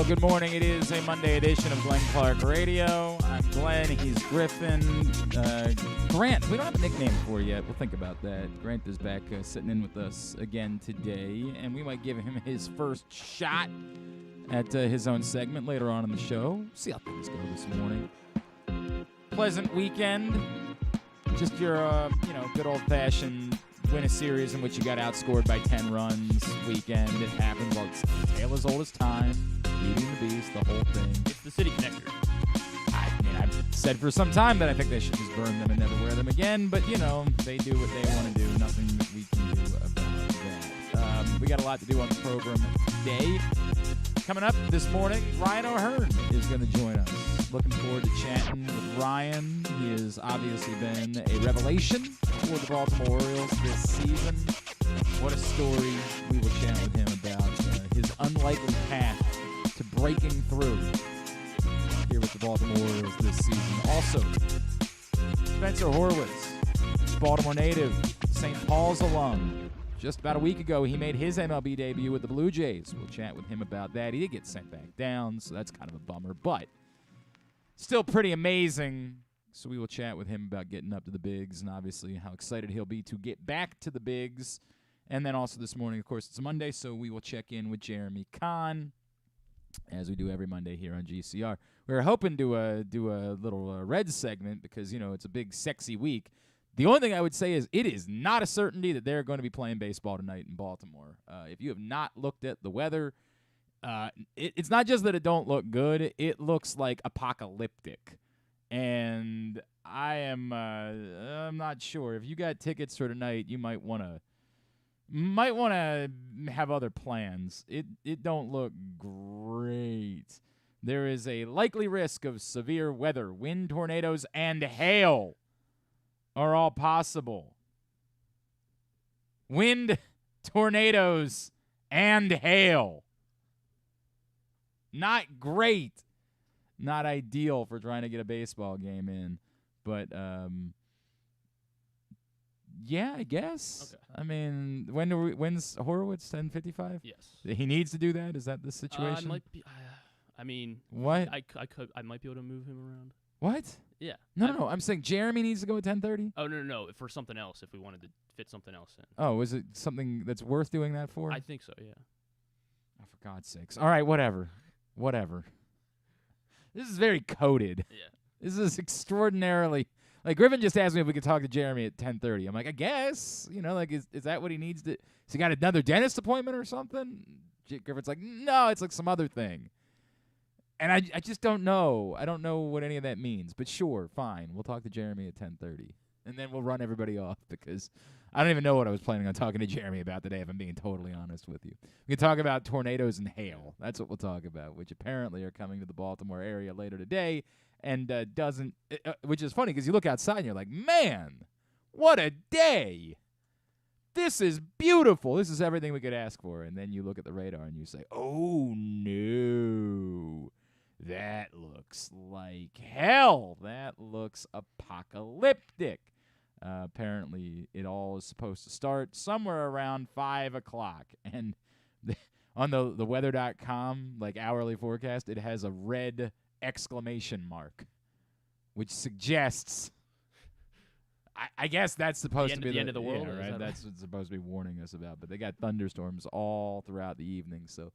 good morning. It is a Monday edition of Glenn Clark Radio. I'm Glenn. He's Griffin. Grant, we don't have a nickname for you yet. We'll think about that. Grant is back sitting in with us again today, and we might give him his first shot at his own segment later on in the show. See how things go this morning. Pleasant weekend. Just your, good old-fashioned win a series in which you got outscored by 10 runs weekend. It happens. Well, it's tale as old as time. Beating the beast, the whole thing. It's the city connector. I've said for some time that I think they should just burn them and never wear them again. But, they do what they want to do. Nothing that we can do about that. We got a lot to do on the program today. Coming up this morning, Ryan O'Hearn is going to join us. Looking forward to chatting with Ryan. He has obviously been a revelation for the Baltimore Orioles this season. What a story. We will chat with him about his unlikely path to breaking through here with the Baltimore Orioles this season. Also, Spencer Horwitz, Baltimore native, St. Paul's alum. Just about a week ago, he made his MLB debut with the Blue Jays. We'll chat with him about that. He did get sent back down, so that's kind of a bummer, but still pretty amazing. So we will chat with him about getting up to the bigs and obviously how excited he'll be to get back to the bigs. And then also this morning, of course, it's a Monday, so we will check in with Jeremy Conn, as we do every Monday here on GCR. We were hoping to do a little Reds segment because, it's a big, sexy week. The only thing I would say is it is not a certainty that they're going to be playing baseball tonight in Baltimore. If you have not looked at the weather, it's not just that it don't look good. It looks like apocalyptic. And I'm not sure. If you got tickets for tonight, you might want to have other plans. It don't look great. There is a likely risk of severe weather. Wind, tornadoes, and hail are all possible. Wind, tornadoes, and hail. Not great. Not ideal for trying to get a baseball game in. But, yeah, I guess. Okay. I mean, when's Horwitz, 10:55? Yes. He needs to do that? Is that the situation? Might be, What? I might be able to move him around. What? Yeah. No. I'm saying Jeremy needs to go at 10:30? Oh, no. For something else, if we wanted to fit something else in. Oh, is it something that's worth doing that for? I think so, yeah. Oh, for God's sakes. All right, whatever. This is very coded. Yeah. This is extraordinarily... Like, Griffin just asked me if we could talk to Jeremy at 10:30. I'm like, I guess. Is that what he needs to... Has he got another dentist appointment or something? Griffin's like, no, it's like some other thing. And I just don't know. I don't know what any of that means. But sure, fine. We'll talk to Jeremy at 10:30. And then we'll run everybody off because I don't even know what I was planning on talking to Jeremy about today, if I'm being totally honest with you. We can talk about tornadoes and hail. That's what we'll talk about, which apparently are coming to the Baltimore area later today. And which is funny because you look outside and you're like, man, what a day. This is beautiful. This is everything we could ask for. And then you look at the radar and you say, oh, no. That looks like hell. That looks apocalyptic. Apparently, it all is supposed to start somewhere around 5 o'clock. And on the weather.com, hourly forecast, it has a red exclamation mark, which suggests, I guess that's supposed to be the end of the world. Yeah, right? That's what it's supposed to be warning us about. But they got thunderstorms all throughout the evening, so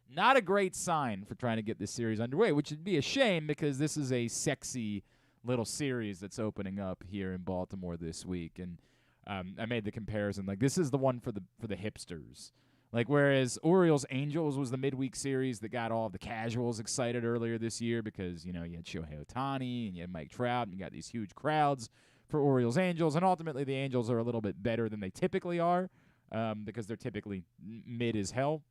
not a great sign for trying to get this series underway, which would be a shame because this is a sexy little series that's opening up here in Baltimore this week. And I made the comparison, this is the one for the hipsters. Whereas Orioles-Angels was the midweek series that got all of the casuals excited earlier this year because, you had Shohei Ohtani and you had Mike Trout and you got these huge crowds for Orioles-Angels. And ultimately the Angels are a little bit better than they typically are because they're typically mid as hell.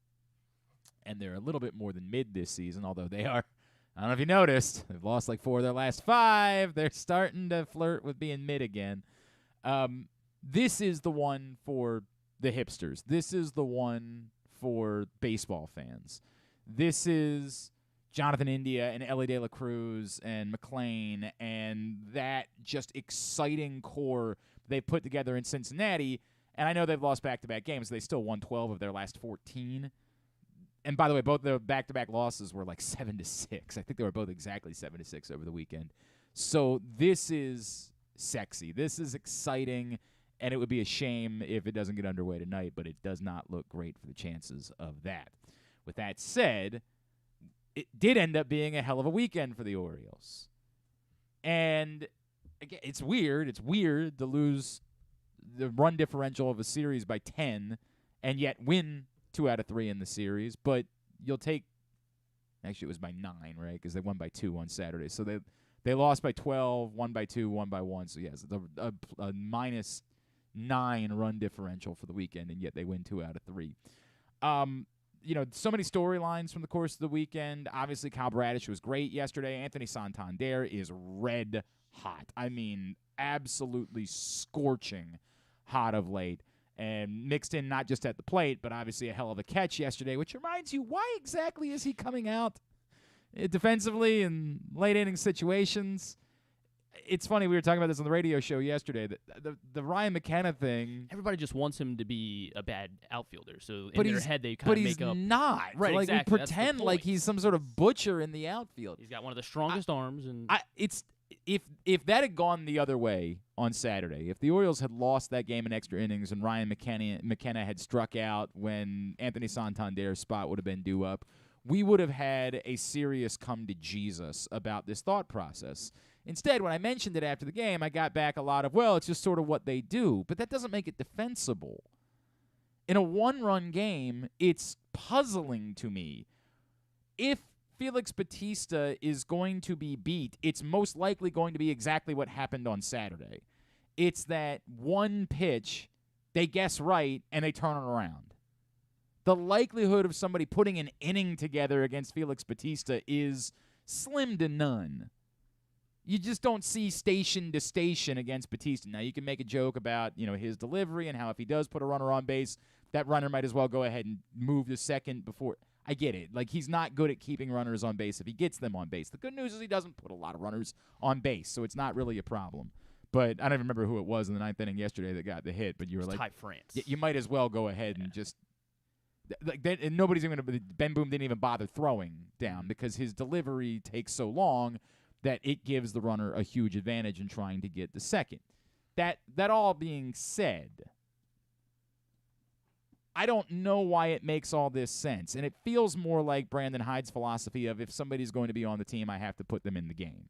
And they're a little bit more than mid this season, although they are, I don't know if you noticed, they've lost 4 of their last 5. They're starting to flirt with being mid again. This is the one for the hipsters. This is the one for baseball fans. This is Jonathan India and Ellie De La Cruz and McClain and that just exciting core they put together in Cincinnati. And I know they've lost back-to-back games. They still won 12 of their last 14. And by the way, both the back-to-back losses were like 7-6. I think they were both exactly 7-6 over the weekend. So this is sexy. This is exciting, and it would be a shame if it doesn't get underway tonight, but it does not look great for the chances of that. With that said, it did end up being a hell of a weekend for the Orioles. And again, it's weird. It's weird to lose the run differential of a series by 10 and yet win 2 out of 3 in the series, but you'll take – actually, it was by 9, right, because they won by 2 on Saturday. So they lost by 12, won by 2, won by 1. So, yes, a -9 run differential for the weekend, and yet they win 2 out of 3. So many storylines from the course of the weekend. Obviously, Kyle Bradish was great yesterday. Anthony Santander is red hot. I mean, absolutely scorching hot of late. And mixed in not just at the plate, but obviously a hell of a catch yesterday, which reminds you, why exactly is he coming out defensively in late inning situations? It's funny, we were talking about this on the radio show yesterday, that the Ryan McKenna thing. Everybody just wants him to be a bad outfielder, so in their head they kind of make up. But he's not. Right, like, exactly. We pretend like he's some sort of butcher in the outfield. He's got one of the strongest arms. And If that had gone the other way on Saturday, if the Orioles had lost that game in extra innings and Ryan McKenna had struck out when Anthony Santander's spot would have been due up, we would have had a serious come to Jesus about this thought process. Instead, when I mentioned it after the game, I got back a lot of, well, it's just sort of what they do. But that doesn't make it defensible. In a one-run game, it's puzzling to me. If Felix Bautista is going to be beat, it's most likely going to be exactly what happened on Saturday. It's that one pitch, they guess right, and they turn it around. The likelihood of somebody putting an inning together against Felix Bautista is slim to none. You just don't see station to station against Bautista. Now, you can make a joke about, his delivery and how if he does put a runner on base, that runner might as well go ahead and move to second before. I get it. Like, he's not good at keeping runners on base if he gets them on base. The good news is he doesn't put a lot of runners on base, so it's not really a problem. But I don't even remember who it was in the ninth inning yesterday that got the hit, but you were like, Ty France. You might as well go ahead and just and nobody's even going to. Ben Boom didn't even bother throwing down because his delivery takes so long that it gives the runner a huge advantage in trying to get to second. That all being said, I don't know why it makes all this sense, and it feels more like Brandon Hyde's philosophy of if somebody's going to be on the team, I have to put them in the game.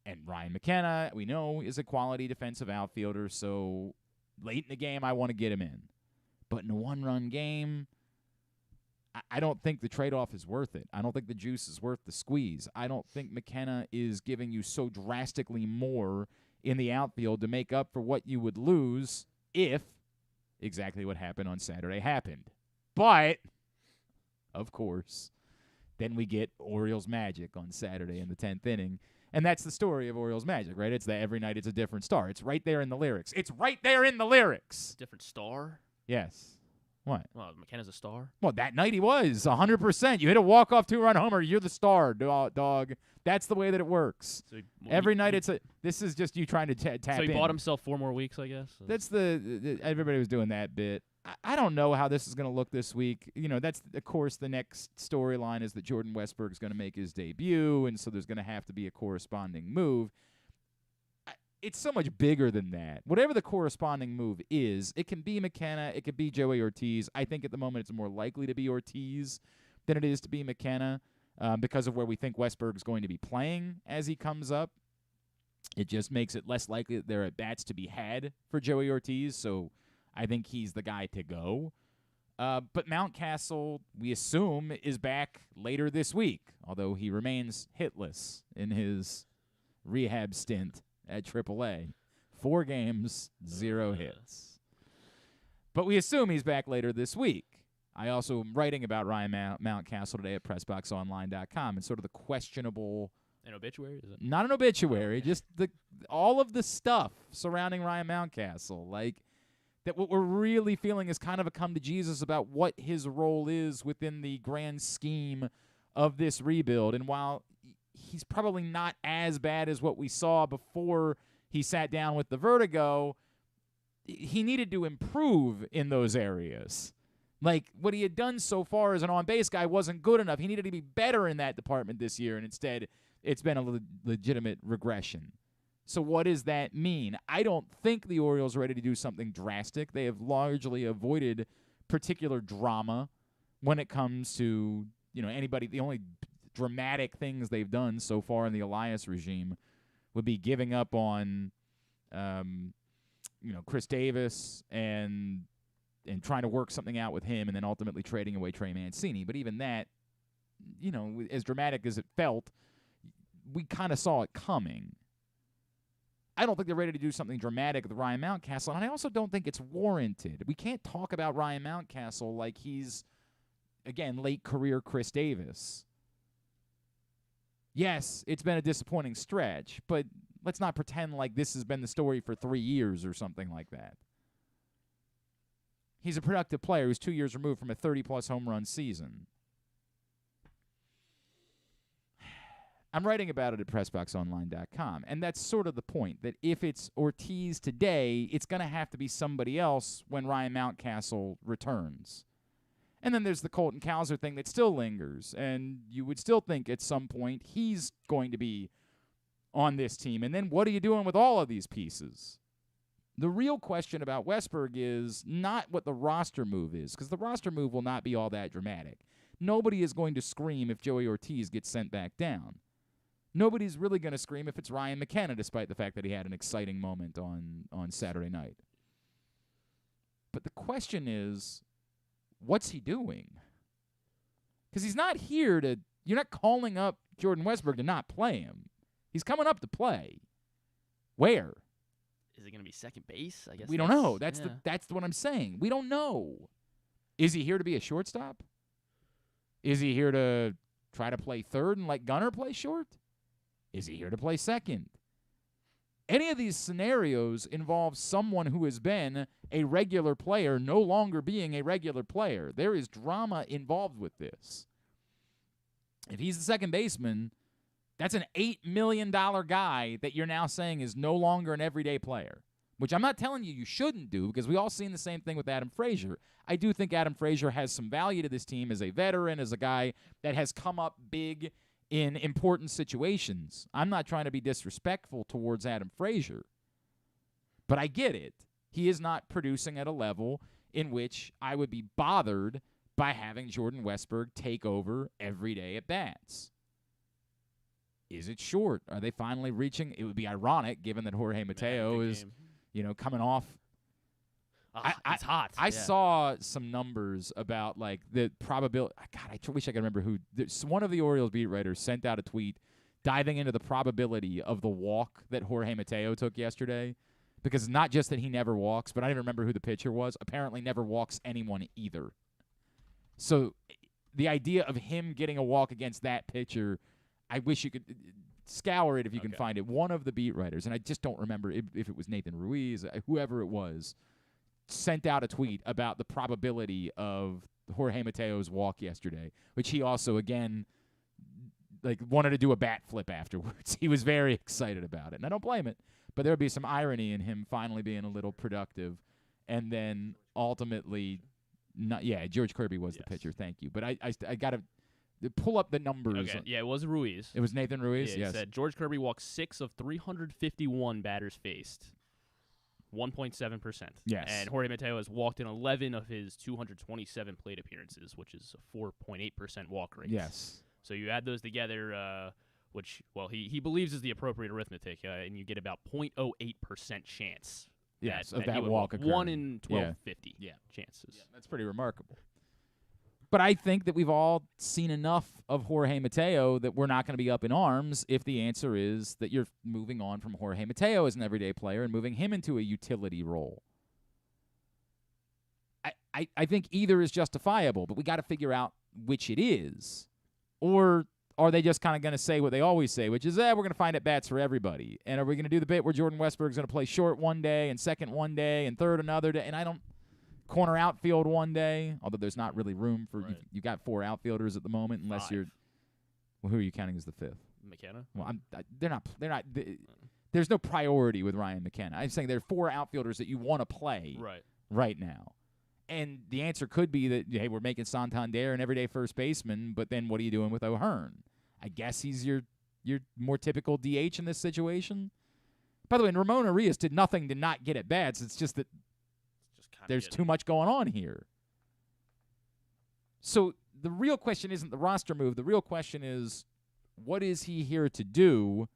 And Ryan McKenna, we know, is a quality defensive outfielder, so late in the game, I want to get him in. But in a one-run game, I don't think the trade-off is worth it. I don't think the juice is worth the squeeze. I don't think McKenna is giving you so drastically more in the outfield to make up for what you would lose if exactly what happened on Saturday happened. But, of course, then we get Orioles magic on Saturday in the 10th inning. And that's the story of Orioles magic, right? It's that every night it's a different star. It's right there in the lyrics. It's right there in the lyrics. Different star? Yes. What? Well, McKenna's a star. Well, that night he was 100%. You hit a walk-off two-run homer, you're the star, dog. That's the way that it works. So every night this is just you trying to tap in. So he bought himself 4 more weeks, I guess. That's everybody was doing that bit. I don't know how this is going to look this week. That's, of course, the next storyline is that Jordan Westburg is going to make his debut, and so there's going to have to be a corresponding move. It's so much bigger than that. Whatever the corresponding move is, it can be McKenna, it could be Joey Ortiz. I think at the moment it's more likely to be Ortiz than it is to be McKenna because of where we think Westburg is going to be playing as he comes up. It just makes it less likely that there are at-bats to be had for Joey Ortiz, so I think he's the guy to go. But Mountcastle, we assume, is back later this week, although he remains hitless in his rehab stint at AAA. 4 games, 0 hits. But we assume he's back later this week. I also am writing about Ryan Mountcastle today at PressBoxOnline.com. It's sort of the questionable... An obituary? Is it? Not an obituary, just all of the stuff surrounding Ryan Mountcastle. Like, that what we're really feeling is kind of a come to Jesus about what his role is within the grand scheme of this rebuild. And while he's probably not as bad as what we saw before he sat down with the vertigo, he needed to improve in those areas. Like, what he had done so far as an on-base guy wasn't good enough. He needed to be better in that department this year, and instead it's been a legitimate regression. So what does that mean? I don't think the Orioles are ready to do something drastic. They have largely avoided particular drama when it comes to, anybody. The only dramatic things they've done so far in the Elias regime would be giving up on, Chris Davis and trying to work something out with him and then ultimately trading away Trey Mancini. But even that, as dramatic as it felt, we kind of saw it coming. I don't think they're ready to do something dramatic with Ryan Mountcastle, and I also don't think it's warranted. We can't talk about Ryan Mountcastle like he's, again, late career Chris Davis. Yes, it's been a disappointing stretch, but let's not pretend like this has been the story for 3 years or something like that. He's a productive player who's 2 years removed from a 30-plus home run season. I'm writing about it at PressBoxOnline.com, and that's sort of the point, that if it's Ortiz today, it's going to have to be somebody else when Ryan Mountcastle returns. And then there's the Colton Cowser thing that still lingers, and you would still think at some point he's going to be on this team. And then what are you doing with all of these pieces? The real question about Westburg is not what the roster move is, because the roster move will not be all that dramatic. Nobody is going to scream if Joey Ortiz gets sent back down. Nobody's really going to scream if it's Ryan McKenna, despite the fact that he had an exciting moment on Saturday night. But the question is, what's he doing? Because he's not here to – you're not calling up Jordan Westburg to not play him. He's coming up to play. Where? Is it going to be second base? I guess we don't know. That's what I'm saying. We don't know. Is he here to be a shortstop? Is he here to try to play third and let Gunnar play short? Is he here to play second? Any of these scenarios involve someone who has been a regular player no longer being a regular player. There is drama involved with this. If he's the second baseman, that's an $8 million guy that you're now saying is no longer an everyday player, which I'm not telling you shouldn't do, because we all seen the same thing with Adam Frazier. I do think Adam Frazier has some value to this team as a veteran, as a guy that has come up big in important situations. I'm not trying to be disrespectful towards Adam Frazier, but I get it. He is not producing at a level in which I would be bothered by having Jordan Westburg take over every day at bats. Is it short? Are they finally reaching? It would be ironic given that Jorge Mateo is, coming off. It's hot. I saw some numbers about like the probability. God, I wish I could remember who. One of the Orioles beat writers sent out a tweet diving into the probability of the walk that Jorge Mateo took yesterday, because it's not just that he never walks, but I don't even remember who the pitcher was. Apparently, never walks anyone either. So, the idea of him getting a walk against that pitcher, I wish you could scour it if you can find it. One of the beat writers, and I just don't remember if it was Nathan Ruiz, whoever it was, sent out a tweet about the probability of Jorge Mateo's walk yesterday, which he also, again, wanted to do a bat flip afterwards. He was very excited about it, and I don't blame it. But there would be some irony in him finally being a little productive, and then ultimately, George Kirby was the pitcher. Thank you. But I got to pull up the numbers. Okay. Yeah, it was Ruiz. It was Nathan Ruiz. Yeah, yes. It said George Kirby walked 6 of 351 batters faced. 1.7%. Yes. And Jorge Mateo has walked in 11 of his 227 plate appearances, which is a 4.8% walk rate. Yes. So you add those together, which, he believes is the appropriate arithmetic, and you get about 0.08% chance. Yes, of that walk occurring. 1 in 1250 chances. Yeah, that's pretty remarkable. But I think that we've all seen enough of Jorge Mateo that we're not going to be up in arms if the answer is that you're moving on from Jorge Mateo as an everyday player and moving him into a utility role. I think either is justifiable, but we got to figure out which it is. Or are they just kind of going to say what they always say, which is, we're going to find at bats for everybody. And are we going to do the bit where Jordan Westburg is going to play short one day and second one day and third another day? And I don't corner outfield one day, although there's not really room for you got 4 outfielders at the moment, unless 5. you're. Well, who are you counting as the 5th? McKenna. Well, they're not. There's no priority with Ryan McKenna. I'm saying there are 4 outfielders that you want to play right now, And the answer could be that, hey, we're making Santander an everyday first baseman, but then what are you doing with O'Hearn? I guess he's your more typical DH in this situation. By the way, Ramon Arias did nothing to not get at bats. It's just that there's too much going on here. So the real question isn't the roster move. The real question is, what is he here to do,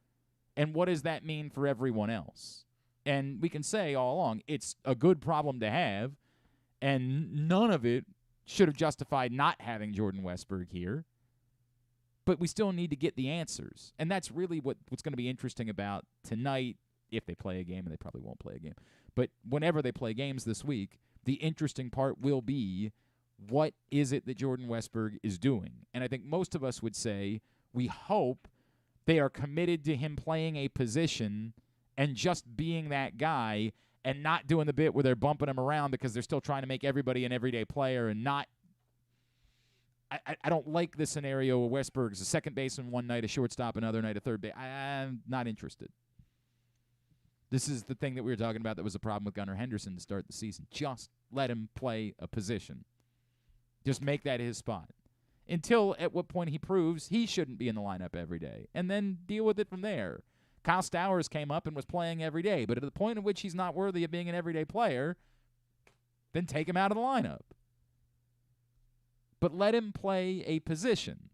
and what does that mean for everyone else? And we can say all along, it's a good problem to have, and none of it should have justified not having Jordan Westburg here. But we still need to get the answers. And that's really what's going to be interesting about tonight, if they play a game, and they probably won't play a game. But whenever they play games this week, the interesting part will be, what is it that Jordan Westburg is doing? And I think most of us would say we hope they are committed to him playing a position and just being that guy and not doing the bit where they're bumping him around because they're still trying to make everybody an everyday player and not. I don't like the scenario where Westburg's a second baseman one night, a shortstop another night, a third base. I'm not interested. This is the thing that we were talking about that was a problem with Gunnar Henderson to start the season. Just let him play a position. Just make that his spot. Until at what point he proves he shouldn't be in the lineup every day. And then deal with it from there. Kyle Stowers came up and was playing every day. But at the point at which he's not worthy of being an everyday player, then take him out of the lineup. But let him play a position.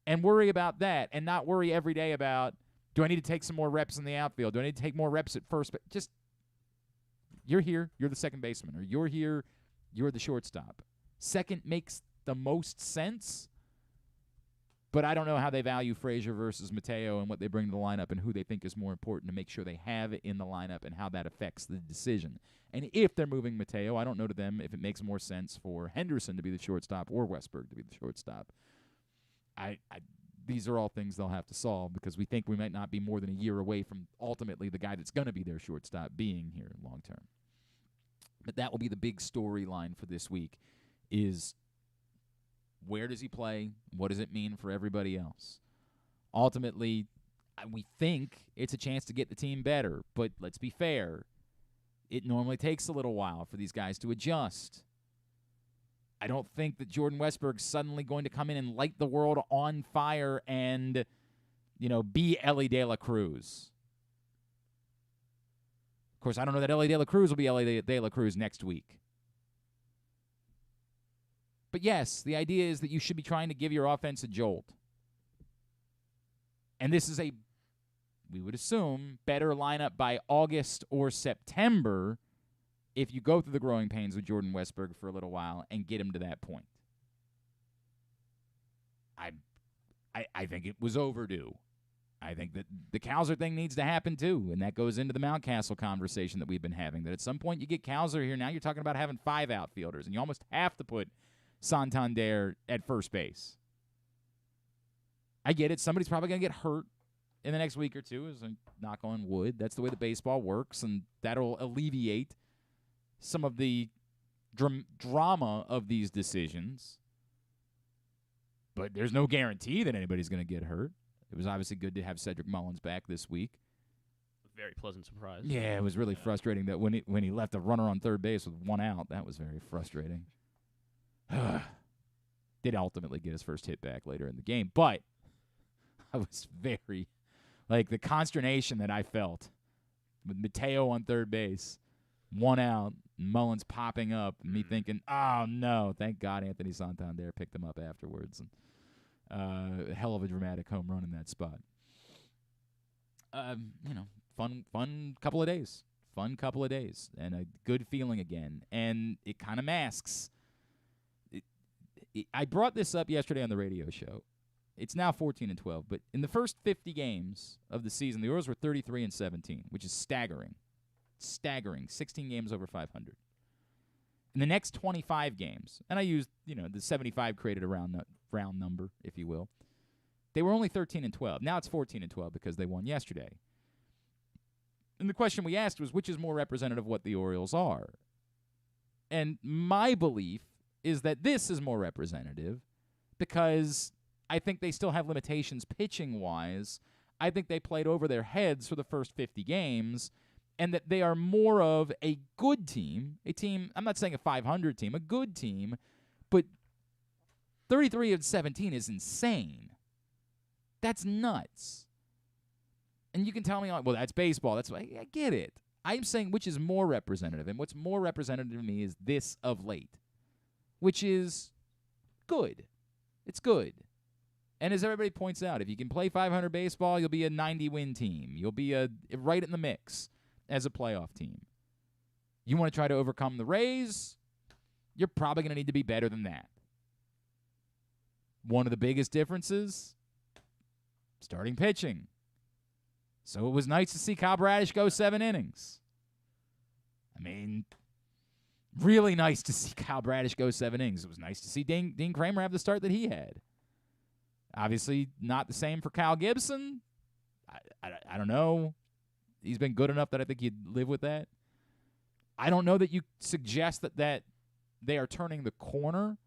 And worry about that. And not worry every day about, do I need to take some more reps in the outfield? Do I need to take more reps at first? But just, you're here, you're the second baseman. Or you're here, you're the shortstop. Second makes the most sense. But I don't know how they value Frazier versus Mateo and what they bring to the lineup and who they think is more important to make sure they have it in the lineup and how that affects the decision. And if they're moving Mateo, I don't know to them if it makes more sense for Henderson to be the shortstop or Westburg to be the shortstop. These are all things they'll have to solve because we think we might not be more than a year away from ultimately the guy that's going to be their shortstop being here long term. But that will be the big storyline for this week is, where does he play? What does it mean for everybody else? Ultimately, we think it's a chance to get the team better, but let's be fair. It normally takes a little while for these guys to adjust. I don't think that Jordan Westburg's suddenly going to come in and light the world on fire and, be Ellie De La Cruz. Of course, I don't know that Ellie De La Cruz will be Ellie De La Cruz next week. But yes, the idea is that you should be trying to give your offense a jolt. And this is we would assume, better lineup by August or September if you go through the growing pains with Jordan Westburg for a little while and get him to that point. I think it was overdue. I think that the Cowser thing needs to happen too, and that goes into the Mountcastle conversation that we've been having, that at some point you get Cowser here. Now you're talking about having 5 outfielders, and you almost have to put Santander at first base. I get it. Somebody's probably going to get hurt in the next week or two, as I knock on wood. That's the way the baseball works, and that'll alleviate some of the drama of these decisions. But there's no guarantee that anybody's going to get hurt. It was obviously good to have Cedric Mullins back this week. Very pleasant surprise. Yeah, it was really frustrating that when he left a runner on third base with 1 out, that was very frustrating. Did ultimately get his first hit back later in the game, but I was very, the consternation that I felt with Mateo on third base, 1 out, Mullins popping up, and me thinking, oh no, thank God Anthony Santander picked him up afterwards. And hell of a dramatic home run in that spot. Fun couple of days. Fun couple of days. And a good feeling again. And it kind of masks. I brought this up yesterday on the radio show. It's now 14-12, but in the first 50 games of the season, the Orioles were 33-17, which is staggering. Staggering. 16 games over 500. In the next 25 games, and I used, the 75 created a round number, if you will, they were only 13-12. Now it's 14-12 because they won yesterday. And the question we asked was, which is more representative of what the Orioles are? And my belief is that this is more representative because I think they still have limitations pitching-wise. I think they played over their heads for the first 50 games, and that they are more of a good team, I'm not saying a 500 team, a good team, but 33 of 17 is insane. That's nuts. And you can tell me, well, that's baseball. That's why I get it. I'm saying which is more representative, and what's more representative to me is this of late, which is good. It's good. And as everybody points out, if you can play 500 baseball, you'll be a 90-win team. You'll be right in the mix as a playoff team. You want to try to overcome the Rays, you're probably going to need to be better than that. One of the biggest differences, starting pitching. So it was nice to see Kyle Bradish go 7 innings. I mean, really nice to see Kyle Bradish go 7 innings. It was nice to see Dean Kramer have the start that he had. Obviously, not the same for Kyle Gibson. I don't know. He's been good enough that I think you'd live with that. I don't know that you suggest that they are turning the corner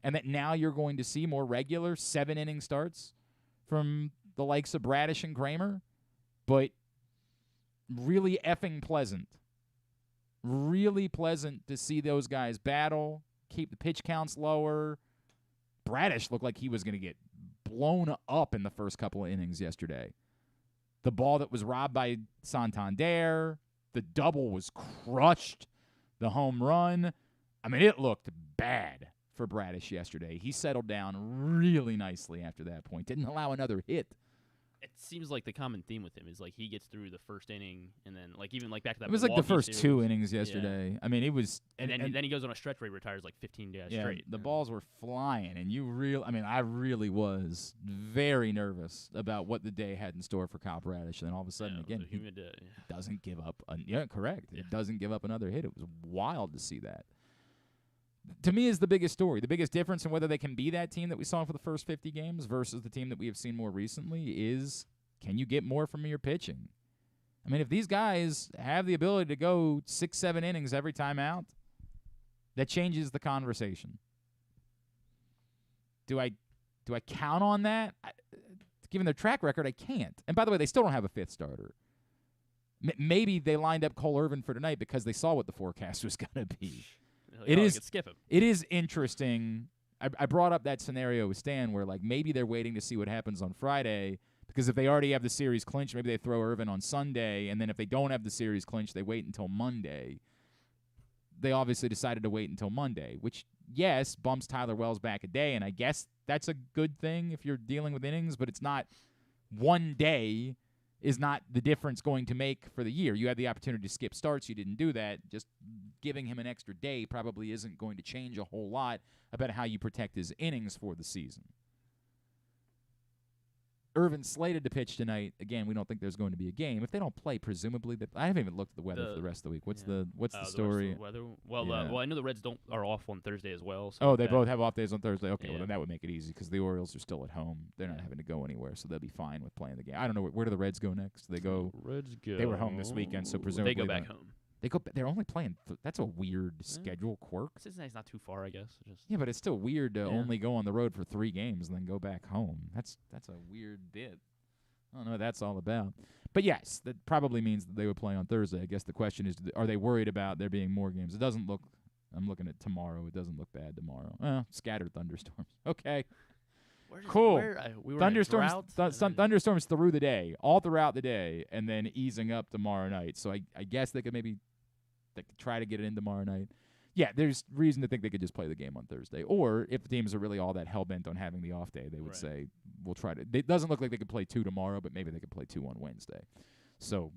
and that now you're going to see more regular 7-inning starts from the likes of Bradish and Kramer, but really effing pleasant. Really pleasant to see those guys battle, keep the pitch counts lower. Bradish looked like he was going to get blown up in the first couple of innings yesterday. The ball that was robbed by Santander, the double was crushed, the home run. I mean, it looked bad for Bradish yesterday. He settled down really nicely after that point. Didn't allow another hit. It seems like the common theme with him is like he gets through the first inning and then like even like back to that. It was like the first series. 2 innings yesterday. Yeah. I mean, it was, and then he goes on a stretch where he retires like 15 days straight. The balls were flying, and I really was very nervous about what the day had in store for Kyle Bradish. And then all of a sudden, again, he doesn't give up. Correct. Yeah. It doesn't give up another hit. It was wild to see that. To me, is the biggest story. The biggest difference in whether they can be that team that we saw for the first 50 games versus the team that we have seen more recently is, can you get more from your pitching? I mean, if these guys have the ability to go 6-7 innings every time out, that changes the conversation. Do I count on that? Given their track record, I can't. And by the way, they still don't have a 5th starter. Maybe they lined up Cole Irvin for tonight because they saw what the forecast was going to be. Skip him. It is interesting. I brought up that scenario with Stan where like maybe they're waiting to see what happens on Friday because if they already have the series clinched, maybe they throw Irvin on Sunday, and then if they don't have the series clinched, they wait until Monday. They obviously decided to wait until Monday, which, yes, bumps Tyler Wells back a day, and I guess that's a good thing if you're dealing with innings, but it's not one day is not the difference going to make for the year. You had the opportunity to skip starts. You didn't do that. Just giving him an extra day probably isn't going to change a whole lot about how you protect his innings for the season. Irvin's slated to pitch tonight. Again, we don't think there's going to be a game. If they don't play, presumably, I haven't even looked at the weather for the rest of the week. What's the story? The weather? Well, I know the Reds are off on Thursday as well. So they both have off days on Thursday. Okay, well then that would make it easy because the Orioles are still at home. They're not having to go anywhere, so they'll be fine with playing the game. I don't know where do the Reds go next? They go. Reds go. They were home this weekend, so presumably they go back home. They're only playing. That's a weird schedule quirk. Cincinnati's not too far, I guess. Yeah, but it's still weird to only go on the road for 3 games and then go back home. That's a weird bit. I don't know what that's all about. But yes, that probably means that they would play on Thursday. I guess the question is, are they worried about there being more games? It doesn't look – I'm looking at tomorrow. It doesn't look bad tomorrow. Scattered thunderstorms. Okay. Cool. Thunderstorms through the day, all throughout the day, and then easing up tomorrow night. So I guess they could try to get it in tomorrow night. Yeah, there's reason to think they could just play the game on Thursday. Or if the teams are really all that hell-bent on having the off day, they would say, we'll try to – it doesn't look like they could play 2 tomorrow, but maybe they could play 2 on Wednesday. So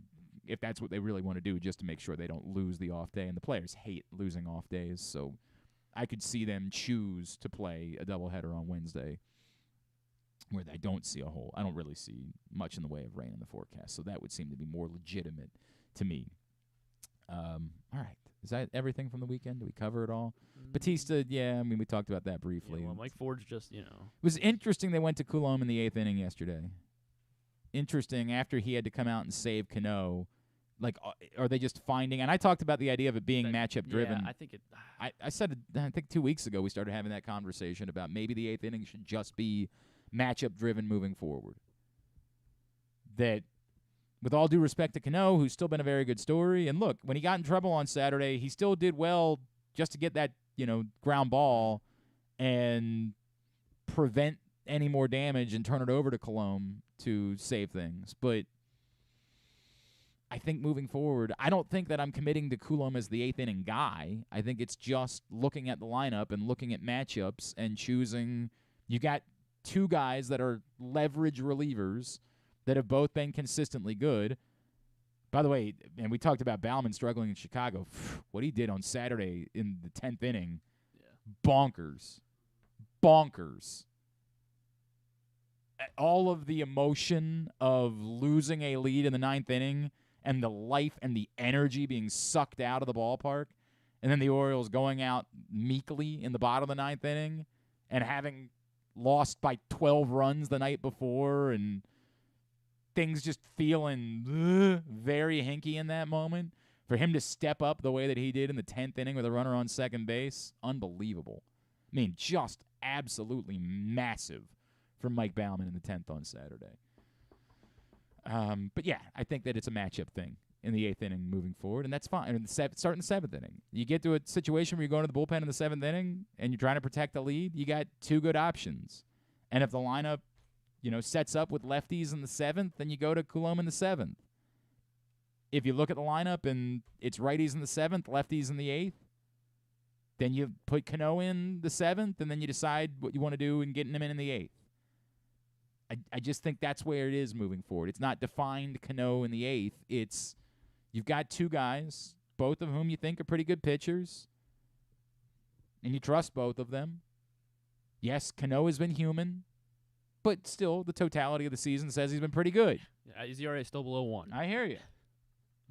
if that's what they really want to do, just to make sure they don't lose the off day. And the players hate losing off days, so I could see them choose to play a doubleheader on Wednesday where I don't really see much in the way of rain in the forecast. So that would seem to be more legitimate to me. All right. Is that everything from the weekend? Did we cover it all? Batista, we talked about that briefly. Yeah, well, Mike Ford's just, It was interesting they went to Coulomb in the 8th inning yesterday. Interesting, after he had to come out and save Cano. Like, are they just finding – and I talked about the idea of it being matchup-driven. Yeah, I think it – I said, I think 2 weeks ago we started having that conversation about maybe the 8th inning should just be matchup-driven moving forward. That with all due respect to Cano, who's still been a very good story. And look, when he got in trouble on Saturday, he still did well just to get that, ground ball and prevent any more damage and turn it over to Colomb to save things. But I think moving forward, I don't think that I'm committing to Coulomb as the 8th inning guy. I think it's just looking at the lineup and looking at matchups and choosing. You got two guys that are leverage relievers that have both been consistently good. By the way, and we talked about Bauman struggling in Chicago. What he did on Saturday in the 10th inning, bonkers. All of the emotion of losing a lead in the 9th inning and the life and the energy being sucked out of the ballpark, and then the Orioles going out meekly in the bottom of the 9th inning and having lost by 12 runs the night before and things just feeling very hinky in that moment. For him to step up the way that he did in the 10th inning with a runner on second base, unbelievable. I mean, just absolutely massive from Mike Bauman in the 10th on Saturday. But, yeah, I think that it's a matchup thing in the 8th inning moving forward, and that's fine. And starting the 7th inning. You get to a situation where you're going to the bullpen in the 7th inning and you're trying to protect the lead, you got two good options. And if the lineup, sets up with lefties in the 7th, then you go to Coulomb in the 7th. If you look at the lineup and it's righties in the 7th, lefties in the 8th, then you put Cano in the 7th, and then you decide what you want to do in getting him in the 8th. I just think that's where it is moving forward. It's not defined Cano in the 8th. It's you've got two guys, both of whom you think are pretty good pitchers, and you trust both of them. Yes, Cano has been human, but still the totality of the season says he's been pretty good. Yeah, his ERA is still below 1. I hear you.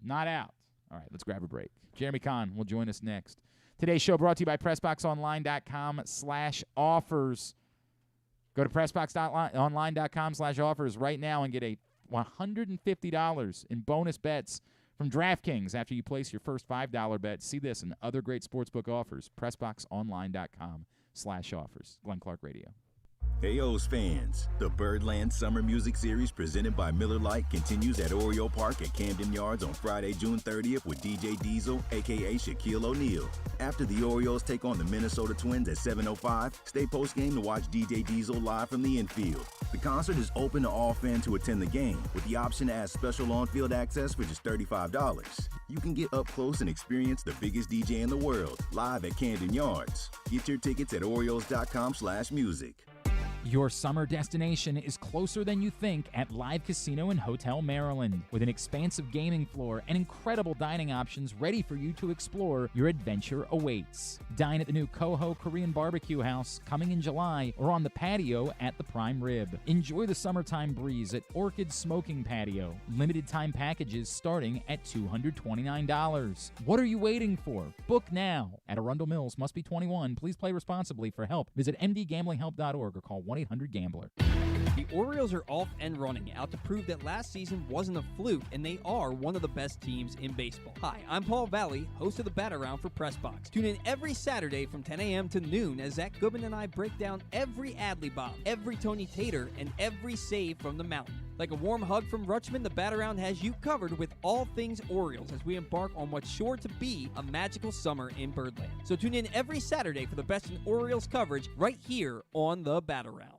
Not out. All right, let's grab a break. Jeremy Conn will join us next. Today's show brought to you by PressBoxOnline.com/offers. Go to PressBoxOnline.com/offers right now and get a $150 in bonus bets from DraftKings after you place your first $5 bet. See this and other great sportsbook offers. PressBoxOnline.com/offers. Glenn Clark Radio. Hey, O's fans, the Birdland Summer Music Series presented by Miller Lite continues at Oriole Park at Camden Yards on Friday, June 30th with DJ Diesel, a.k.a. Shaquille O'Neal. After the Orioles take on the Minnesota Twins at 7:05, stay postgame to watch DJ Diesel live from the infield. The concert is open to all fans who attend the game with the option to add special on-field access for just $35. You can get up close and experience the biggest DJ in the world live at Camden Yards. Get your tickets at Orioles.com/music. Your summer destination is closer than you think at Live Casino and Hotel Maryland. With an expansive gaming floor and incredible dining options ready for you to explore, your adventure awaits. Dine at the new Coho Korean Barbecue House coming in July or on the patio at the Prime Rib. Enjoy the summertime breeze at Orchid Smoking Patio. Limited time packages starting at $229. What are you waiting for? Book now. At Arundel Mills, must be 21. Please play responsibly. For help, visit mdgamblinghelp.org or call 1-800-GAMBLER. The Orioles are off and running, out to prove that last season wasn't a fluke, and they are one of the best teams in baseball. Hi, I'm Paul Valley, host of the Bat Around for PressBox. Tune in every Saturday from 10 a.m. to noon as Zach Goodman and I break down every Adley bomb, every Tony Tater, and every save from the mountain. Like a warm hug from Rutschman, the Bat Around has you covered with all things Orioles as we embark on what's sure to be a magical summer in Birdland. So tune in every Saturday for the best in Orioles coverage right here on the Bat Around.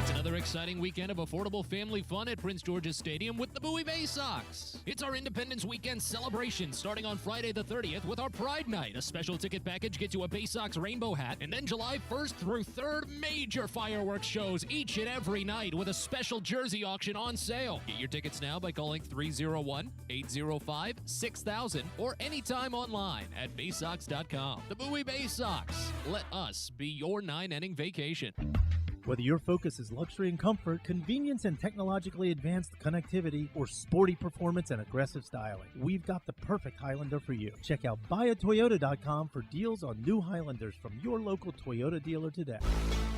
Another exciting weekend of affordable family fun at Prince George's Stadium with the Bowie Bay Sox. It's our Independence Weekend celebration starting on Friday the 30th with our Pride Night. A special ticket package gets you a Bay Sox rainbow hat, and then July 1st through 3rd, major fireworks shows each and every night with a special jersey auction on sale. Get your tickets now by calling 301-805-6000 or anytime online at baysox.com. The Bowie Bay Sox. Let us be your 9-inning vacation. Whether your focus is luxury and comfort, convenience and technologically advanced connectivity, or sporty performance and aggressive styling, we've got the perfect Highlander for you. Check out buyatoyota.com for deals on new Highlanders from your local Toyota dealer today.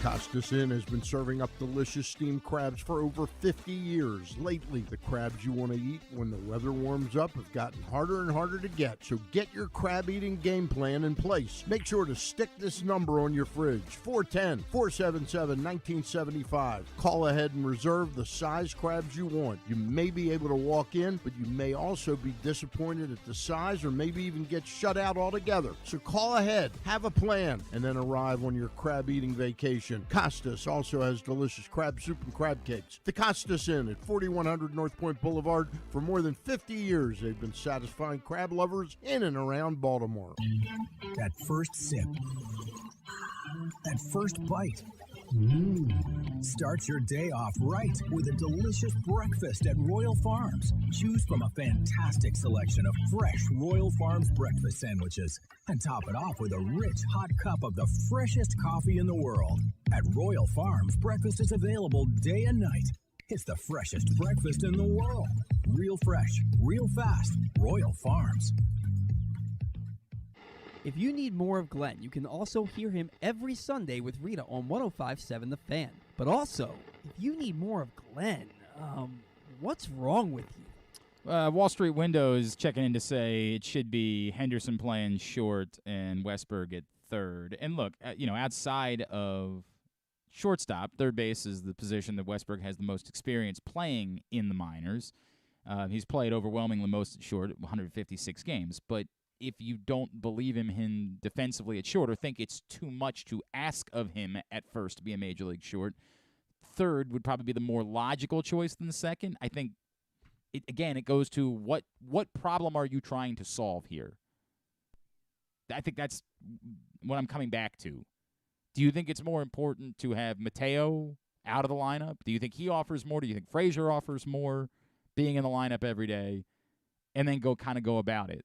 Costas Inn has been serving up delicious steamed crabs for over 50 years. Lately, the crabs you want to eat when the weather warms up have gotten harder and harder to get. So get your crab-eating game plan in place. Make sure to stick this number on your fridge, 410-477-1975. Call ahead and reserve the size crabs you want. You may be able to walk in, but you may also be disappointed at the size or maybe even get shut out altogether. So call ahead, have a plan, and then arrive on your crab-eating vacation. Costas also has delicious crab soup and crab cakes. The Costas Inn at 4100 North Point Boulevard. For more than 50 years, they've been satisfying crab lovers in and around Baltimore. That first sip. That first bite. Start your day off right with a delicious breakfast at Royal Farms. Choose from a fantastic selection of fresh Royal Farms breakfast sandwiches and top it off with a rich hot cup of the freshest coffee in the world. At Royal Farms, breakfast is available day and night. It's the freshest breakfast in the world. Real fresh, real fast. Royal Farms. If you need more of Glenn, you can also hear him every Sunday with Rita on 105.7 The Fan. But also, if you need more of Glenn, what's wrong with you? Wall Street Window is checking in to say it should be Henderson playing short and Westburg at third. And look, outside of shortstop, third base is the position that Westburg has the most experience playing in the minors. He's played overwhelmingly most at short, 156 games. But if you don't believe him defensively at short or think it's too much to ask of him at first to be a major league short, third would probably be the more logical choice than the second. I think, it goes to what problem are you trying to solve here? I think that's what I'm coming back to. Do you think it's more important to have Mateo out of the lineup? Do you think he offers more? Do you think Frazier offers more being in the lineup every day? And then go about it.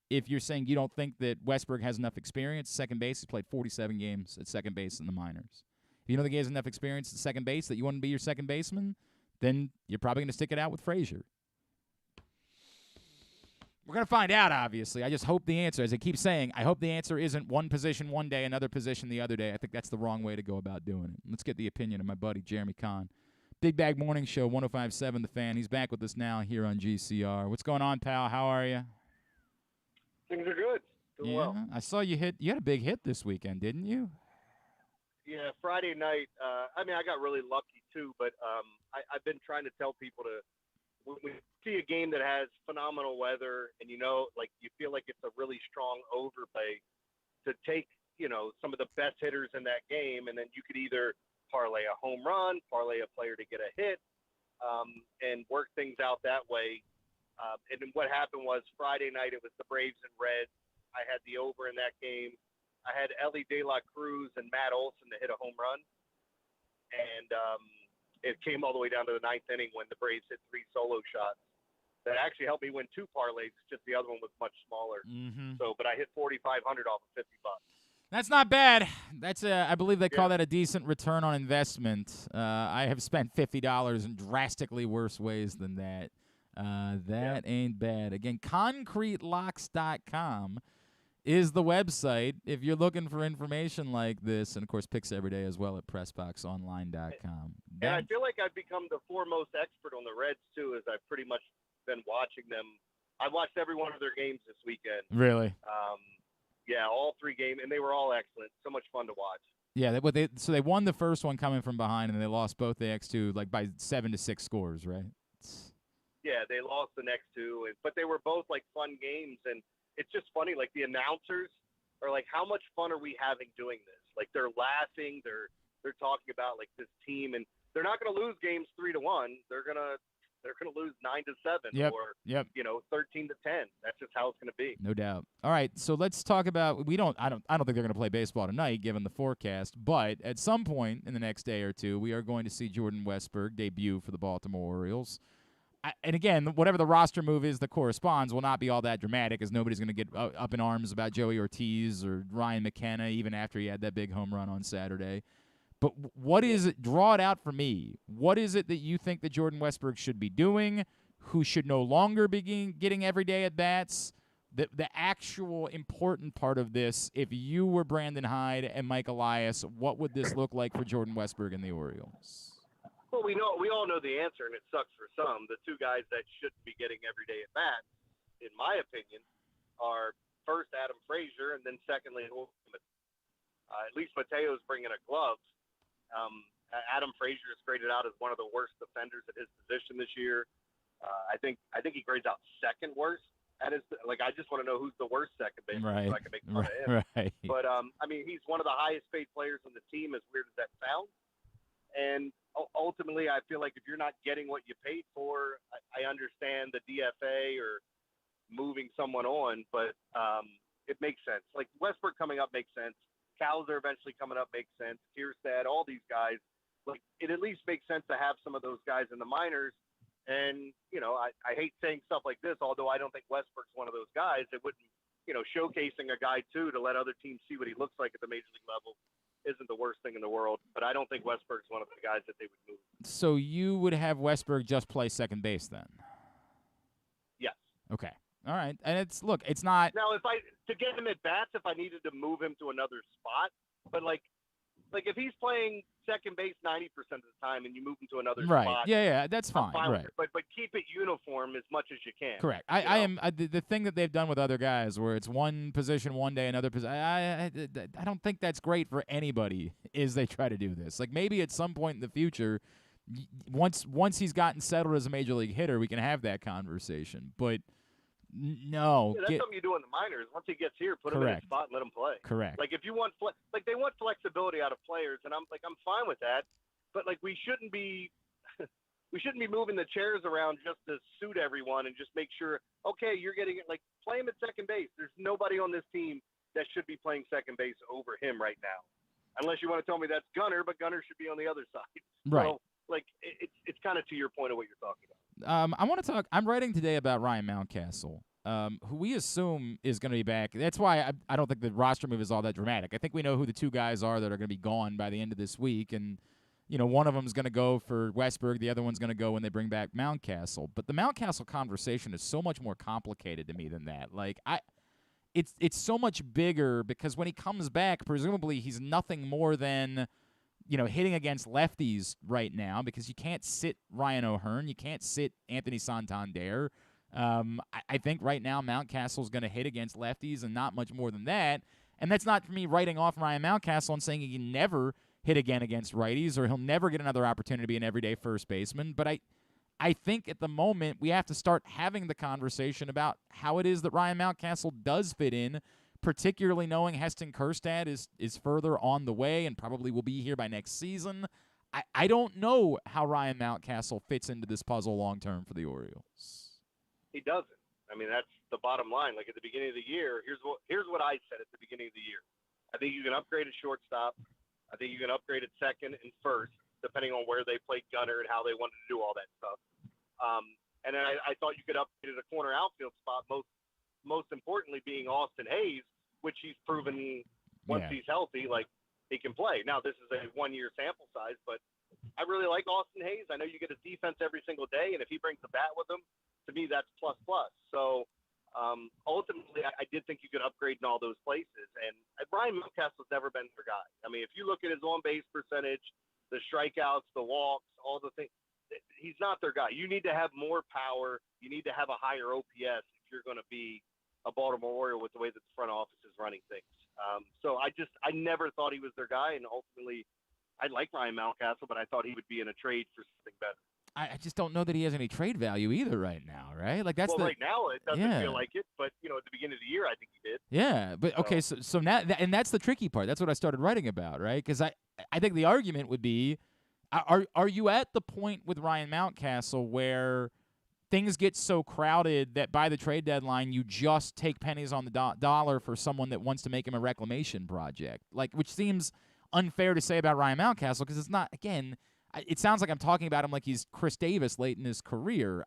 If you're saying you don't think that Westburg has enough experience, second base, he's played 47 games at second base in the minors. If you don't think he has enough experience at second base that you want to be your second baseman, then you're probably going to stick it out with Frazier. We're going to find out, obviously. I just hope the answer, as I keep saying, I hope the answer isn't one position one day, another position the other day. I think that's the wrong way to go about doing it. Let's get the opinion of my buddy Jeremy Conn. Big Bag Morning Show, 105.7 The Fan. He's back with us now here on GCR. What's going on, pal? How are you? Things are good. Doing well. I saw you had a big hit this weekend, didn't you? Yeah, Friday night. I got really lucky too, but I've been trying to tell people when we see a game that has phenomenal weather and you feel like it's a really strong overlay, to take some of the best hitters in that game, and then you could either parlay a home run, parlay a player to get a hit, and work things out that way. And then what happened was Friday night, it was the Braves and Reds. I had the over in that game. I had Ellie De La Cruz and Matt Olson to hit a home run. And it came all the way down to the ninth inning when the Braves hit 3 solo shots. That actually helped me win 2 parlays, just the other one was much smaller. Mm-hmm. But I hit $4,500 off of $50. That's not bad. That's I believe they call that a decent return on investment. I have spent $50 in drastically worse ways than that. That ain't bad. Again, concretelocks.com is the website if you're looking for information like this, and of course picks every day as well at pressboxonline.com. And I feel like I've become the foremost expert on the Reds too, as I've pretty much been watching them. I watched every one of their games this weekend. Really? Yeah, all 3 games, and they were all excellent. So much fun to watch. Yeah, so they won the first one coming from behind, and they lost both the X2 by 7-6 scores, right? Yeah, they lost the next 2, but they were both fun games, and it's just funny. The announcers are how much fun are we having doing this? They're laughing, they're talking about this team, and they're not going to lose games 3-1. They're gonna lose 9-7 or 13-10. That's just how it's going to be. No doubt. All right, so let's talk about. I don't think they're going to play baseball tonight, given the forecast. But at some point in the next day or two, we are going to see Jordan Westburg debut for the Baltimore Orioles. And again, whatever the roster move is that corresponds will not be all that dramatic, as nobody's going to get up in arms about Joey Ortiz or Ryan McKenna, even after he had that big home run on Saturday. But what is it? Draw it out for me. What is it that you think that Jordan Westburg should be doing? Who should no longer be getting everyday at-bats? the actual important part of this, if you were Brandon Hyde and Mike Elias, what would this look like for Jordan Westburg and the Orioles? Well, we all know the answer, and it sucks for some. The two guys that shouldn't be getting every day at bat, in my opinion, are first Adam Frazier, and then secondly, at least Mateo's bringing a glove. Adam Frazier is graded out as one of the worst defenders at his position this year. I think he grades out second worst at his. Like, I just want to know who's the worst second baseman so I can make fun of him. Right. But I mean, he's one of the highest paid players on the team. As weird as that sounds, and ultimately, I feel like if you're not getting what you paid for, I understand the DFA or moving someone on, but it makes sense. Like, Westbrook coming up makes sense. Cowser eventually coming up makes sense. Kierstad, all these guys. Like, it at least makes sense to have some of those guys in the minors. And, I hate saying stuff like this, although I don't think Westbrook's one of those guys. It wouldn't, showcasing a guy, too, to let other teams see what he looks like at the major league level isn't the worst thing in the world. But I don't think Westbrook's one of the guys that they would move. So you would have Westburg just play second base then? Yes. Okay. All right. And it's not. Now, to get him at bats, if I needed to move him to another spot, but like if he's playing second base 90% of the time and you move him to another right. spot, Yeah, that's fine. Right. But keep it uniform as much as you can. Correct. The thing that they've done with other guys, where it's one position one day, another position. I don't think that's great for anybody. Is they try to do this. Like, maybe at some point in the future, once he's gotten settled as a major league hitter, we can have that conversation. But no, that's something you do in the minors. Once he gets here, put him in his spot and let him play. Correct. Like, if you want, they want flexibility out of players, and I'm fine with that. But like, we shouldn't be moving the chairs around just to suit everyone and just make sure, okay, you're getting it. Like, play him at second base. There's nobody on this team that should be playing second base over him right now, unless you want to tell me that's Gunnar, but Gunnar should be on the other side. Right. So, like, it's kind of to your point of what you're talking about. I want to talk. I'm writing today about Ryan Mountcastle, who we assume is going to be back. That's why I don't think the roster move is all that dramatic. I think we know who the two guys are that are going to be gone by the end of this week, and one of them is going to go for Westburg, the other one's going to go when they bring back Mountcastle. But the Mountcastle conversation is so much more complicated to me than that. Like, it's so much bigger because when he comes back, presumably he's nothing more than hitting against lefties right now, because you can't sit Ryan O'Hearn. You can't sit Anthony Santander. I think right now Mountcastle's going to hit against lefties and not much more than that. And that's not for me writing off Ryan Mountcastle and saying he can never hit again against righties or he'll never get another opportunity to be an everyday first baseman. But I think at the moment we have to start having the conversation about how it is that Ryan Mountcastle does fit in, particularly knowing Heston Kjerstad is further on the way and probably will be here by next season. I don't know how Ryan Mountcastle fits into this puzzle long-term for the Orioles. He doesn't. I mean, that's the bottom line. Like, at the beginning of the year, here's what I said at the beginning of the year. I think you can upgrade a shortstop. I think you can upgrade at second and first, depending on where they played Gunnar and how they wanted to do all that stuff. And then I thought you could upgrade at a corner outfield spot, most importantly being Austin Hayes, which he's proven once he's healthy, like, he can play. Now, this is a one-year sample size, but I really like Austin Hayes. I know you get his defense every single day, and if he brings the bat with him, to me, that's plus. So ultimately, I did think you could upgrade in all those places. And Ryan Mountcastle's never been their guy. I mean, if you look at his on-base percentage, the strikeouts, the walks, all the things, he's not their guy. You need to have more power. You need to have a higher OPS if you're going to be a Baltimore Oriole with the way that the front office is running things. So I never thought he was their guy. And ultimately, I like Ryan Mountcastle, but I thought he would be in a trade for something better. I just don't know that he has any trade value either right now, right? Like, that's right now it doesn't feel like it, but at the begining of the year I think he did. Yeah, but okay, so now and that's the tricky part. That's what I started writing about, right? Because I think the argument would be, are you at the point with Ryan Mountcastle where things get so crowded that by the trade deadline you just take pennies on the dollar for someone that wants to make him a reclamation project, like, which seems unfair to say about Ryan Mountcastle because it's not. Again, it sounds like I'm talking about him like he's Chris Davis late in his career.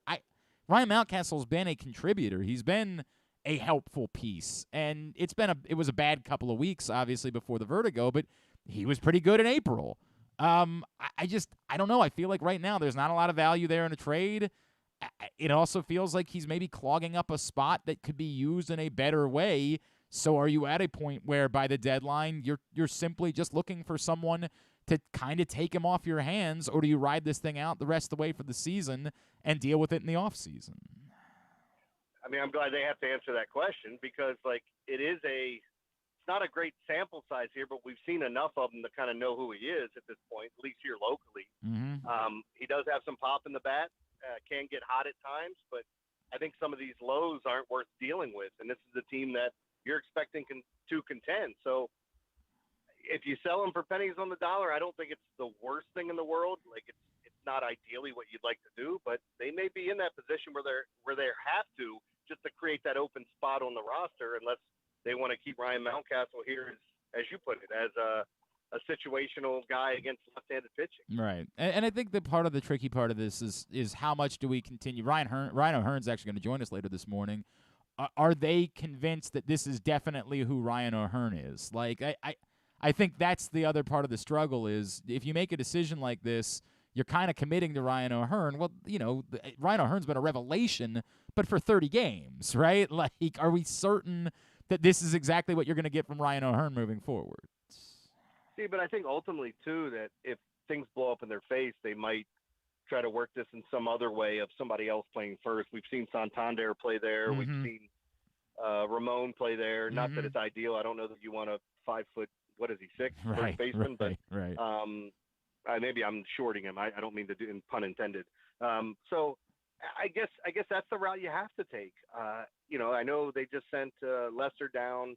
Ryan Mountcastle's been a contributor. He's been a helpful piece, and it was a bad couple of weeks, obviously, before the vertigo, but he was pretty good in April. I don't know. I feel like right now there's not a lot of value there in a trade. it also feels like he's maybe clogging up a spot that could be used in a better way. So are you at a point where by the deadline you're simply just looking for someone to kind of take him off your hands, or do you ride this thing out the rest of the way for the season and deal with it in the offseason? I mean, I'm glad they have to answer that question because, like, it's not a great sample size here, but we've seen enough of him to kind of know who he is at this point, at least here locally. Mm-hmm. He does have some pop in the bat, can get hot at times, but I think some of these lows aren't worth dealing with, and this is a team that you're expecting to contend. So if you sell them for pennies on the dollar, I don't think it's the worst thing in the world. Like, it's not ideally what you'd like to do, but they may be in that position where they have to just to create that open spot on the roster, unless they want to keep Ryan Mountcastle here, as you put it, as a situational guy against left-handed pitching. Right. And I think that part of the tricky part of this is how much do we continue? Ryan O'Hearn's actually going to join us later this morning. Are they convinced that this is definitely who Ryan O'Hearn is? Like, I think that's the other part of the struggle is if you make a decision like this, you're kind of committing to Ryan O'Hearn. Well, Ryan O'Hearn's been a revelation, but for 30 games, right? Like, are we certain that this is exactly what you're going to get from Ryan O'Hearn moving forward? See, but I think ultimately, too, that if things blow up in their face, they might try to work this in some other way of somebody else playing first. We've seen Santander play there. Mm-hmm. We've seen Ramon play there. Mm-hmm. Not that it's ideal. I don't know that you want a 5-foot, what is he, 6 Right, first baseman? right. Maybe I'm shorting him. I don't mean to do, pun intended. So I guess that's the route you have to take. I know they just sent Lester down,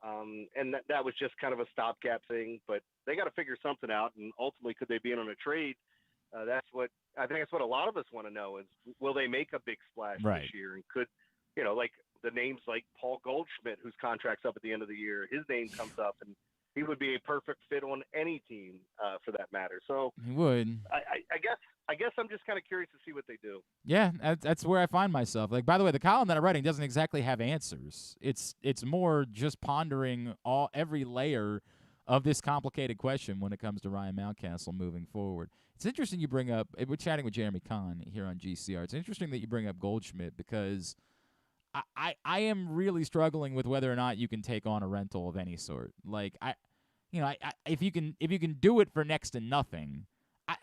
and that was just kind of a stopgap thing. But they got to figure something out. And ultimately, could they be in on a trade? That's what a lot of us want to know is, will they make a big splash this year? And could, like the names like Paul Goldschmidt, whose contract's up at the end of the year, his name comes up, and he would be a perfect fit on any team for that matter. So he would. I guess I'm just kind of curious to see what they do. Yeah, that's where I find myself. Like, by the way, the column that I'm writing doesn't exactly have answers. It's more just pondering every layer of this complicated question when it comes to Ryan Mountcastle moving forward. It's interesting you bring up. We're chatting with Jeremy Conn here on GCR. It's interesting that you bring up Goldschmidt because I am really struggling with whether or not you can take on a rental of any sort. Like if you can do it for next to nothing,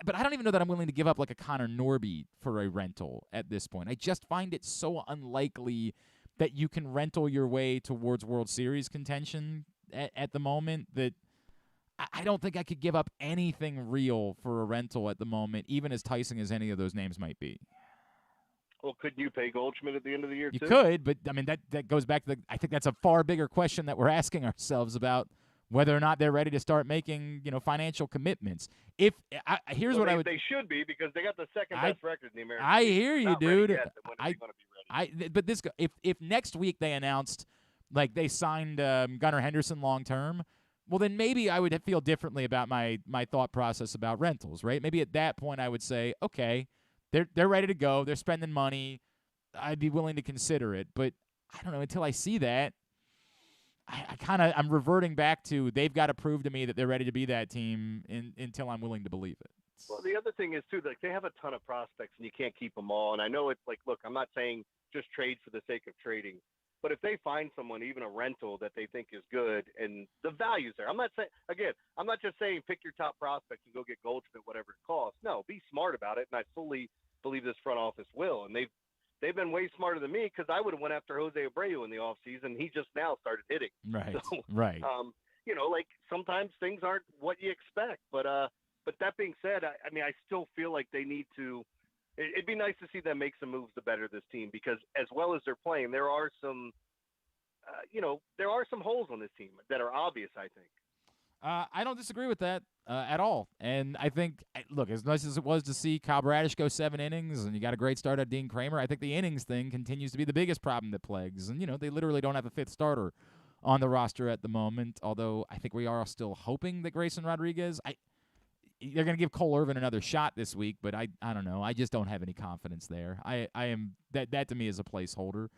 but I don't even know that I'm willing to give up like a Connor Norby for a rental at this point. I just find it so unlikely that you can rental your way towards World Series contention at the moment that I don't think I could give up anything real for a rental at the moment, even as enticing as any of those names might be. Well, couldn't you pay Goldschmidt at the end of the year, You too? could, but, I mean, that goes back to I think that's a far bigger question that we're asking ourselves about whether or not they're ready to start making, financial commitments. Here's what I would... They should be because they got the second-best record in the American I League. hear you, Not dude. ready yet, when are they going to be ready? But if next week they announced, like, they signed Gunnar Henderson long-term, well, then maybe I would feel differently about my thought process about rentals, right? Maybe at that point I would say, okay, they're ready to go. They're spending money. I'd be willing to consider it. But I don't know, until I see that, I'm reverting back to they've got to prove to me that they're ready to be that team until I'm willing to believe it. Well, the other thing is, too, like they have a ton of prospects, and you can't keep them all. And I know it's like, look, I'm not saying just trade for the sake of trading. But if they find someone, even a rental, that they think is good and the value's there, I'm not just saying pick your top prospects and go get Goldschmidt, whatever it costs. No, be smart about it, and I fully believe this front office will. And they've been way smarter than me because I would have went after Jose Abreu in the offseason. He just now started hitting. Right, so, right. Like sometimes things aren't what you expect. But that being said, I still feel like they need to. It'd be nice to see them make some moves to better this team because as well as they're playing, there are some holes on this team that are obvious, I think. I don't disagree with that at all. And I think, look, as nice as it was to see Kyle Bradish go 7 innings and you got a great start at Dean Kramer, I think the innings thing continues to be the biggest problem that plagues. And, they literally don't have a 5th starter on the roster at the moment, although I think we are still hoping that Grayson Rodriguez – they're going to give Cole Irvin another shot this week, but I don't know. I just don't have any confidence there. I am that to me is a placeholder.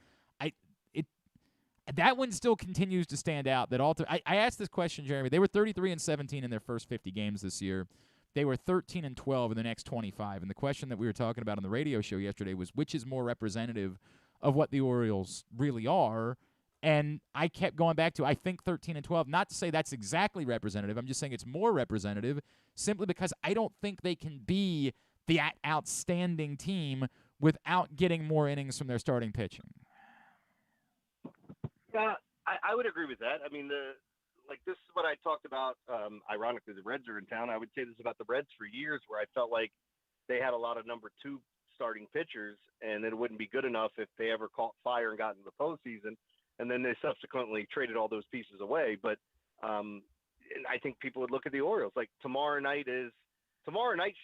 That one still continues to stand out. I asked this question, Jeremy. They were 33-17 in their first 50 games this year. They were 13-12 in the next 25. And the question that we were talking about on the radio show yesterday was which is more representative of what the Orioles really are. And I kept going back to I think 13-12. Not to say that's exactly representative. I'm just saying it's more representative simply because I don't think they can be the outstanding team without getting more innings from their starting pitching. Yeah, I would agree with that. I mean, this is what I talked about. Ironically, the Reds are in town. I would say this about the Reds for years, where I felt like they had a lot of number 2 starting pitchers, and it wouldn't be good enough if they ever caught fire and got into the postseason. And then they subsequently traded all those pieces away. But and I think people would look at the Orioles like tomorrow night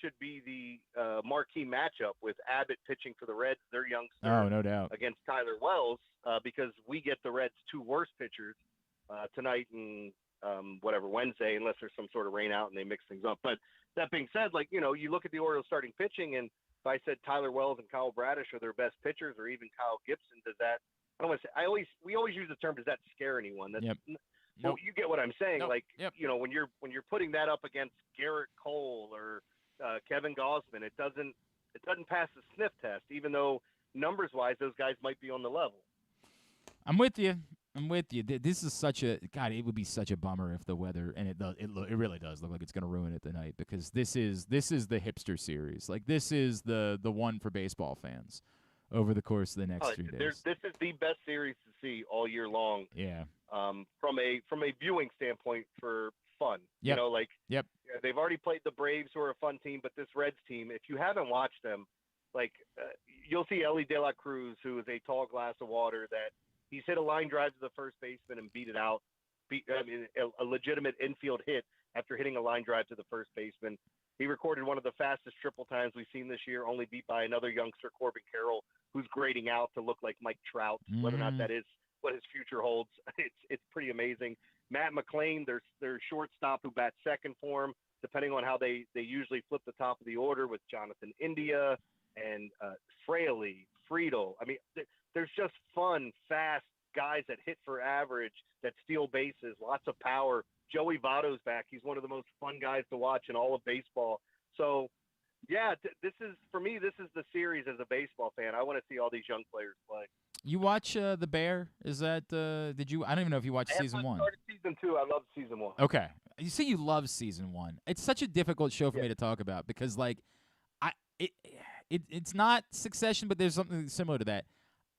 should be the marquee matchup with Abbott pitching for the Reds, their youngster. Oh, no doubt. Against Tyler Wells, because we get the Reds' 2 worst pitchers tonight and Wednesday, unless there's some sort of rain out and they mix things up. But that being said, you look at the Orioles starting pitching, and if I said Tyler Wells and Kyle Bradish are their best pitchers, or even Kyle Gibson, does that? I don't want to say. We always use the term. Does that scare anyone? That's, Yep. Well, you get what I'm saying. Nope. Yep. When you're putting that up against Garrett Cole or Kevin Gausman, it doesn't pass the sniff test, even though numbers wise those guys might be on the level. I'm with you. This is such a God. It would be such a bummer if the weather, and it really does look like it's going to ruin it tonight, because this is the hipster series. Like, this is the one for baseball fans over the course of the next 3 days. This is the best series to see all year long. Yeah. From a viewing standpoint for fun. Yep. Yeah, they've already played the Braves, who are a fun team, but this Reds team, if you haven't watched them, you'll see Ellie De La Cruz, who is a tall glass of water, that he's hit a line drive to the first baseman and beat it out. A legitimate infield hit after hitting a line drive to the first baseman. He recorded one of the fastest triple times we've seen this year, only beat by another youngster, Corbin Carroll, who's grading out to look like Mike Trout. Whether or not that is what his future holds, it's pretty amazing. Matt McClain, their shortstop, who bats second for him, depending on how they usually flip the top of the order with Jonathan India and Fraley, Friedel. I mean, there's just fun, fast guys that hit for average, that steal bases, lots of power. Joey Votto's back. He's one of the most fun guys to watch in all of baseball. So, yeah, this is the series as a baseball fan. I want to see all these young players play. You watch The Bear? Is that did you? I don't even know if you watched season 1. I started season 2. I love season 1. Okay, you say you love season 1. It's such a difficult show for me to talk about because it's not Succession, but there's something similar to that.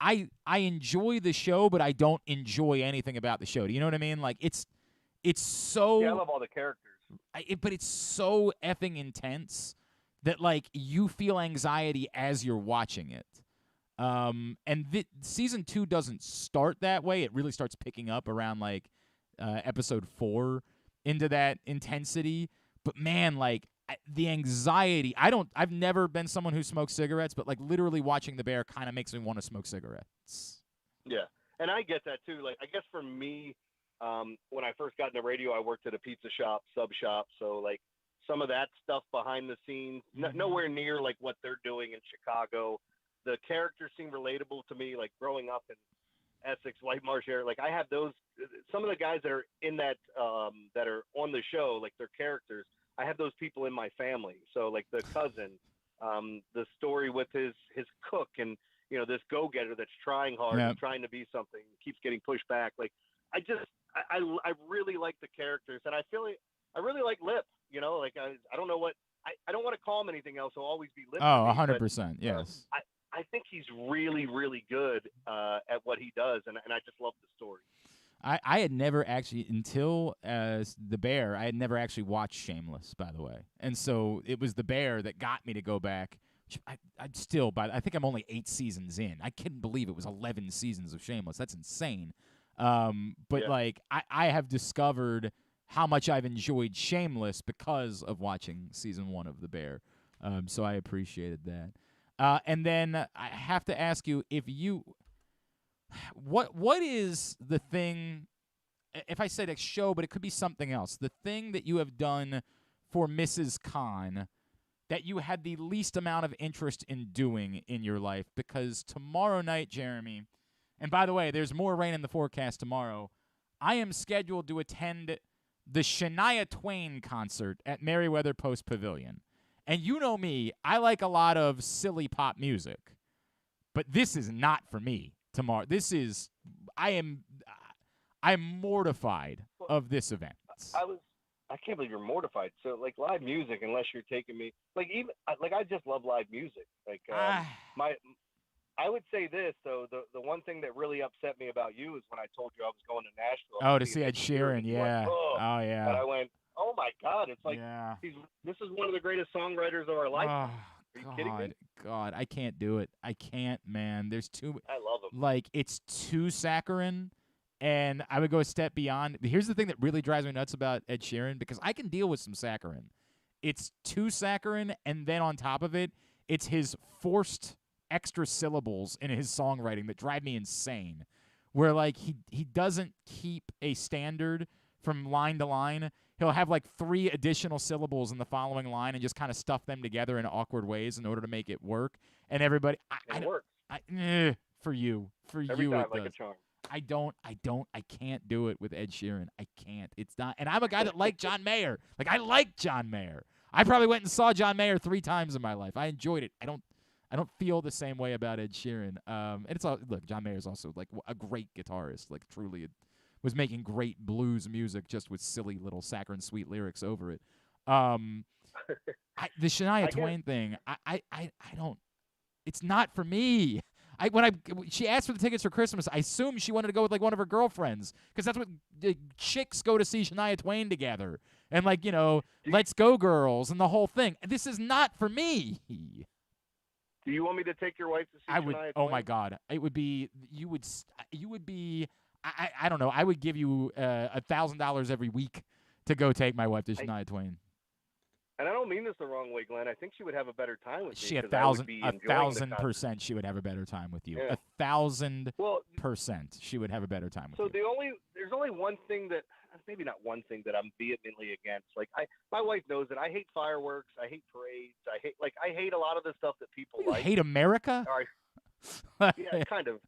I enjoy the show, but I don't enjoy anything about the show. Do you know what I mean? Like it's so. Yeah, I love all the characters. But it's so effing intense that you feel anxiety as you're watching it. And season 2 doesn't start that way. It really starts picking up around episode 4 into that intensity. But man, the anxiety. I've never been someone who smokes cigarettes, but literally watching The Bear kind of makes me want to smoke cigarettes. Yeah, and I get that too. I guess for me, when I first got into radio, I worked at a pizza shop, sub shop. So some of that stuff behind the scenes, nowhere near what they're doing in Chicago. The characters seem relatable to me, growing up in Essex, White Marsh area. I have those. Some of the guys that are in that that are on the show, their characters. I have those people in my family. So the cousin, the story with his cook, and this go-getter that's trying hard and trying to be something, keeps getting pushed back. I really like the characters, and I really like Lip. I don't know what I don't want to call him anything else. He'll always be Lip. Oh, 100%. Yes. I think he's really, really good at what he does, and I just love the story. I had never actually, until The Bear, I had never actually watched Shameless, by the way. And so it was The Bear that got me to go back. I think I'm only 8 seasons in. I couldn't believe it was 11 seasons of Shameless. That's insane. I have discovered how much I've enjoyed Shameless because of watching season 1 of The Bear. So I appreciated that. And then I have to ask you, what is the thing, if I said a show, but it could be something else, the thing that you have done for Mrs. Conn that you had the least amount of interest in doing in your life? Because tomorrow night, Jeremy, and by the way, there's more rain in the forecast tomorrow, I am scheduled to attend the Shania Twain concert at Merriweather Post Pavilion. And you know me, I like a lot of silly pop music. But this is not for me tomorrow. I'm mortified of this event. I can't believe you're mortified. So, like, live music, unless you're taking me, like, I just love live music. Like, I would say this, though, the one thing that really upset me about you is when I told you I was going to Nashville. Oh, to see Ed Sheeran, yeah. Went, yeah. And I went, oh, my God. It's like, yeah. This is one of the greatest songwriters of our lifetime. Oh, Are you kidding me? God, I can't do it. I can't, man. There's too. I love him. Like, it's too saccharine, and I would go a step beyond. Here's the thing that really drives me nuts about Ed Sheeran, because I can deal with some saccharine. It's too saccharine, and then on top of it, it's his forced extra syllables in his songwriting that drive me insane. Where, like, he doesn't keep a standard from line to line. He'll have like 3 additional syllables in the following line and just kind of stuff them together in awkward ways in order to make it work. And everybody, it works. For you, Every it time, does. like a charm. I can't do it with Ed Sheeran. I can't. It's not. And I'm a guy that liked John Mayer. Like, I like John Mayer. I probably went and saw John Mayer 3 times in my life. I enjoyed it. I don't feel the same way about Ed Sheeran. And it's all, look, John Mayer's also like a great guitarist. Like, truly was making great blues music just with silly little saccharine sweet lyrics over it. The Shania Twain thing, I don't. It's not for me. She asked for the tickets for Christmas, I assumed she wanted to go with like one of her girlfriends, because that's what chicks go to see Shania Twain together, and like, you know, Let's Go Girls and the whole thing. This is not for me. Do you want me to take your wife to see I would. Shania Oh Twain? my God! It would be. You would be. I don't know. I would give you $1,000 every week to go take my wife to Shania Twain. And I don't mean this the wrong way, Glenn. I think she would have a better time with me. She 1,000% she would have a better time with you. Yeah. 1,000% she would have a better time with you. So there's only one thing that, maybe not one thing that I'm vehemently against. Like, my wife knows that I hate fireworks. I hate parades. I hate a lot of the stuff that people You like. hate America? Yeah, kind of.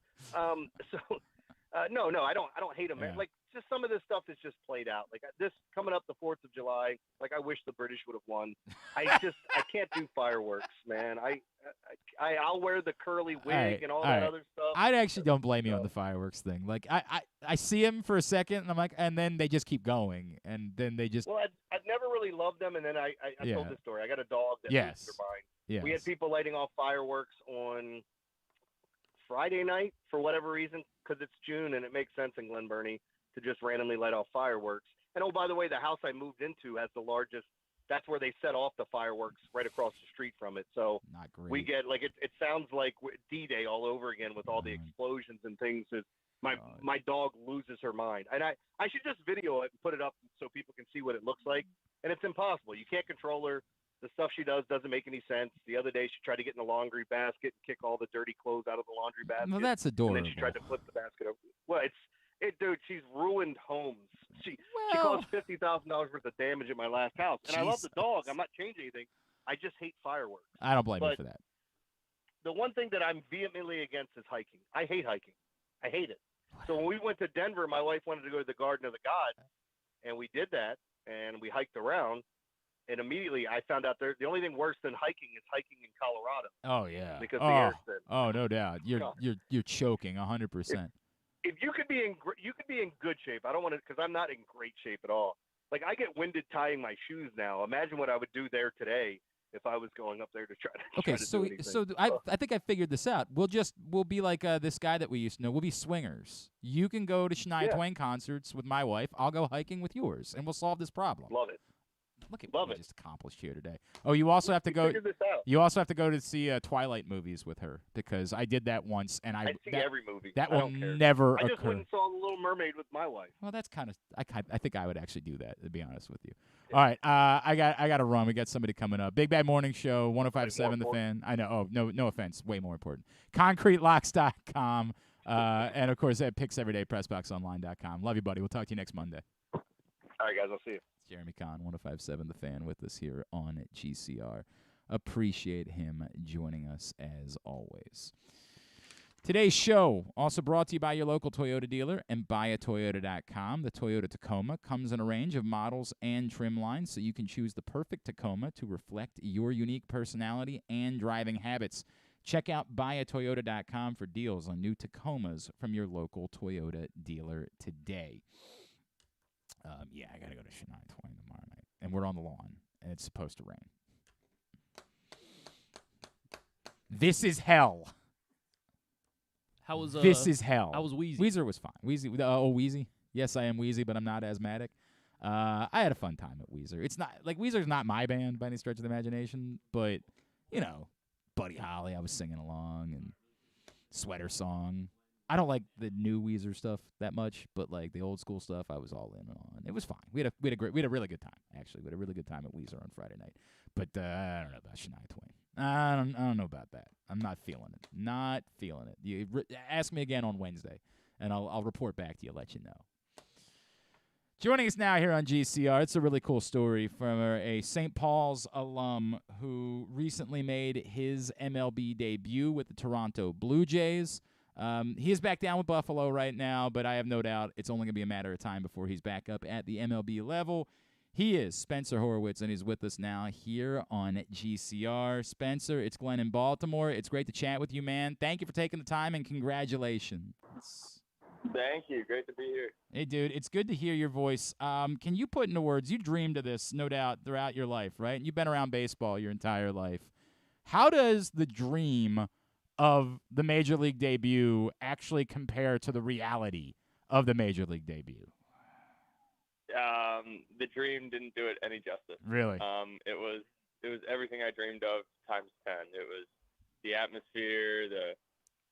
No, I don't hate America. Yeah. Like, just some of this stuff is just played out. Like, this coming up the 4th of July. Like, I wish the British would have won. I can't do fireworks, man. I'll wear the curly wig and all that other stuff. I actually don't blame you on the fireworks thing. Like, I see him for a second, and I'm like, and then they just keep going, and then they just. Well, I've never really loved them, and then I told this story. I got a dog that loses their mind. Yes. We had people lighting off fireworks on Friday night for whatever reason, because it's June and it makes sense in Glen Burnie to just randomly light off fireworks. And, oh, by the way, the house I moved into has the largest. That's where they set off the fireworks, right across the street from it. So not great. We get, like, it sounds like D-Day all over again with all the explosions and things. My dog loses her mind. And I should just video it and put it up so people can see what it looks like. And it's impossible. You can't control her. The stuff she does doesn't make any sense. The other day, she tried to get in the laundry basket and kick all the dirty clothes out of the laundry basket. Well, that's adorable. And then she tried to flip the basket over. Well, dude, she's ruined homes. She caused $50,000 worth of damage at my last house. And I love the dog. I'm not changing anything. I just hate fireworks. I don't blame you for that. The one thing that I'm vehemently against is hiking. I hate hiking. I hate it. So when we went to Denver, my wife wanted to go to the Garden of the Gods, and we did that, and we hiked around. And immediately I found out the only thing worse than hiking is hiking in Colorado. Oh yeah. Because the air's thin. Oh, no doubt. You're choking 100%. If you could be in good shape. I don't want to, because I'm not in great shape at all. Like, I get winded tying my shoes now. Imagine what I would do there today if I was going up there to try to. Okay, do anything. so I think I figured this out. We'll be like this guy that we used to know. We'll be swingers. You can go to Shania Twain concerts with my wife. I'll go hiking with yours, and we'll solve this problem. Love it. Look at what we just accomplished here today. Oh, you also have to go. You also have to go to see Twilight movies with her, because I did that once, and I see every movie. That will never occur. I just went and saw The Little Mermaid with my wife. Well, that's kind of. I think I would actually do that, to be honest with you. Yeah. All right, I got to run. We got somebody coming up. Big Bad Morning Show, 105.7 The Fan. I know. Oh, no offense. Way more important. ConcreteLocks.com, and of course at PicksEverydayPressBoxOnline.com. Love you, buddy. We'll talk to you next Monday. All right, guys. I'll see you. Jeremy Conn, 105.7 The Fan, with us here on GCR. Appreciate him joining us as always. Today's show also brought to you by your local Toyota dealer and buyatoyota.com. The Toyota Tacoma comes in a range of models and trim lines, so you can choose the perfect Tacoma to reflect your unique personality and driving habits. Check out buyatoyota.com for deals on new Tacomas from your local Toyota dealer today. I got to go to Shania Twain tomorrow night, and we're on the lawn, and it's supposed to rain. This is hell. How was This is hell. How was Wheezy? Weezer was fine. Wheezy. Yes, I am Wheezy, but I'm not asthmatic. I had a fun time at Weezer. It's not like Weezer's not my band by any stretch of the imagination, but Buddy Holly, I was singing along, and Sweater Song. I don't like the new Weezer stuff that much, but like the old school stuff, I was all in on. It was fine. We had a really good time. Actually, we had a really good time at Weezer on Friday night. But I don't know about Shania Twain. I don't know about that. I'm not feeling it. Not feeling it. You ask me again on Wednesday, and I'll report back to you, let you know. Joining us now here on GCR, it's a really cool story from a St. Paul's alum who recently made his MLB debut with the Toronto Blue Jays. He is back down with Buffalo right now, but I have no doubt it's only going to be a matter of time before he's back up at the MLB level. He is Spencer Horwitz, and he's with us now here on GCR. Spencer, it's Glenn in Baltimore. It's great to chat with you, man. Thank you for taking the time, and congratulations. Thank you. Great to be here. Hey, dude, it's good to hear your voice. Can you put into words, you dreamed of this, no doubt, throughout your life, right? You've been around baseball your entire life. How does the dream of the Major League debut actually compare to the reality of the Major League debut? The dream didn't do it any justice. Really? It was everything I dreamed of times 10. It was the atmosphere, the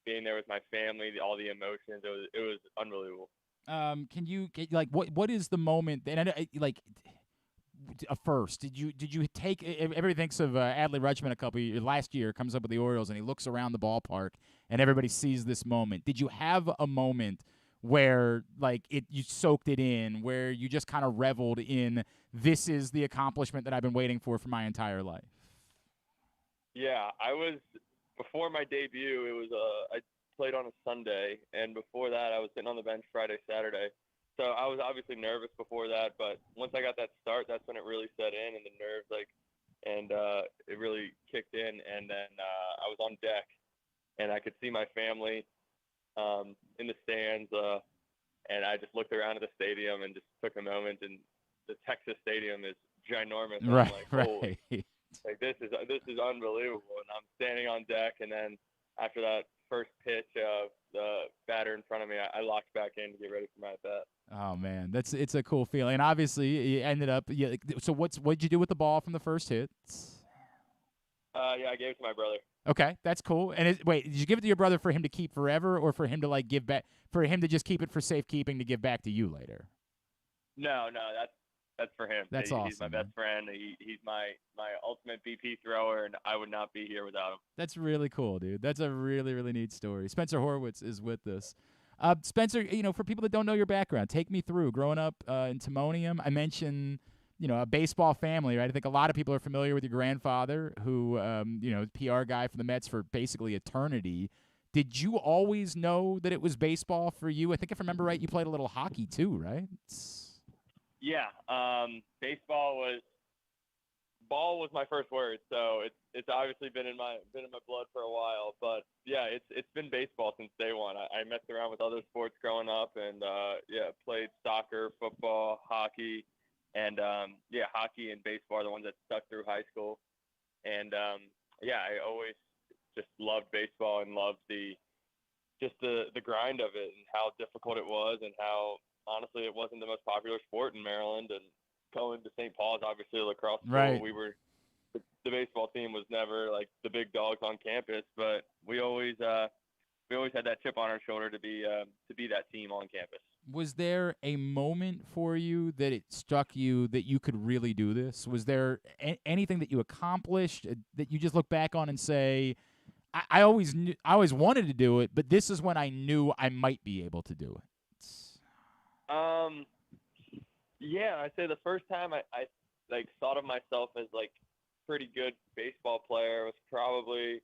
being there with my family, all the emotions. It was unbelievable. Can you get what is the moment? And first, did you take? Everybody thinks of Adley Rutschman last year comes up with the Orioles and he looks around the ballpark and everybody sees this moment. Did you have a moment where you soaked it in, where you just kind of reveled in this is the accomplishment that I've been waiting for my entire life? Yeah, I was before my debut. It was I played on a Sunday, and before that I was sitting on the bench Friday, Saturday. So I was obviously nervous before that, but once I got that start, that's when it really set in, and the nerves it really kicked in. And then I was on deck, and I could see my family in the stands, and I just looked around at the stadium and just took a moment. And the Texas Stadium is ginormous. And right, I'm holy, this is unbelievable. And I'm standing on deck, and then after that first pitch of the batter in front of me, I locked back in to get ready for my at-bat. Oh man, it's a cool feeling. And obviously, you ended up. Yeah. So what'd you do with the ball from the first hit? I gave it to my brother. Okay, that's cool. And wait, did you give it to your brother for him to keep forever, or for him to give back, for him to just keep it for safekeeping to give back to you later? No, that's for him. That's awesome. He's my best friend. He's my ultimate BP thrower, and I would not be here without him. That's really cool, dude. That's a really, really neat story. Spencer Horwitz is with us. Spencer, for people that don't know your background, take me through growing up in Timonium. I mentioned, a baseball family, right? I think a lot of people are familiar with your grandfather, who, PR guy for the Mets for basically eternity. Did you always know that it was baseball for you? I think if I remember right, you played a little hockey too, right? Yeah, ball was my first word, so it's obviously been in my blood for a while. But yeah, it's been baseball since day one. I messed around with other sports growing up, and played soccer, football, hockey, and hockey and baseball are the ones that stuck through high school. And I always just loved baseball and loved the grind of it and how difficult it was, and how honestly it wasn't the most popular sport in Maryland. And going to St. Paul's, obviously lacrosse school, right. The baseball team was never like the big dogs on campus, but we always had that chip on our shoulder to be that team on campus. Was there a moment for you that it struck you that you could really do this? Was there anything that you accomplished that you just look back on and say, I always wanted to do it, but this is when I knew I might be able to do it? I'd say the first time I thought of myself as pretty good baseball player was probably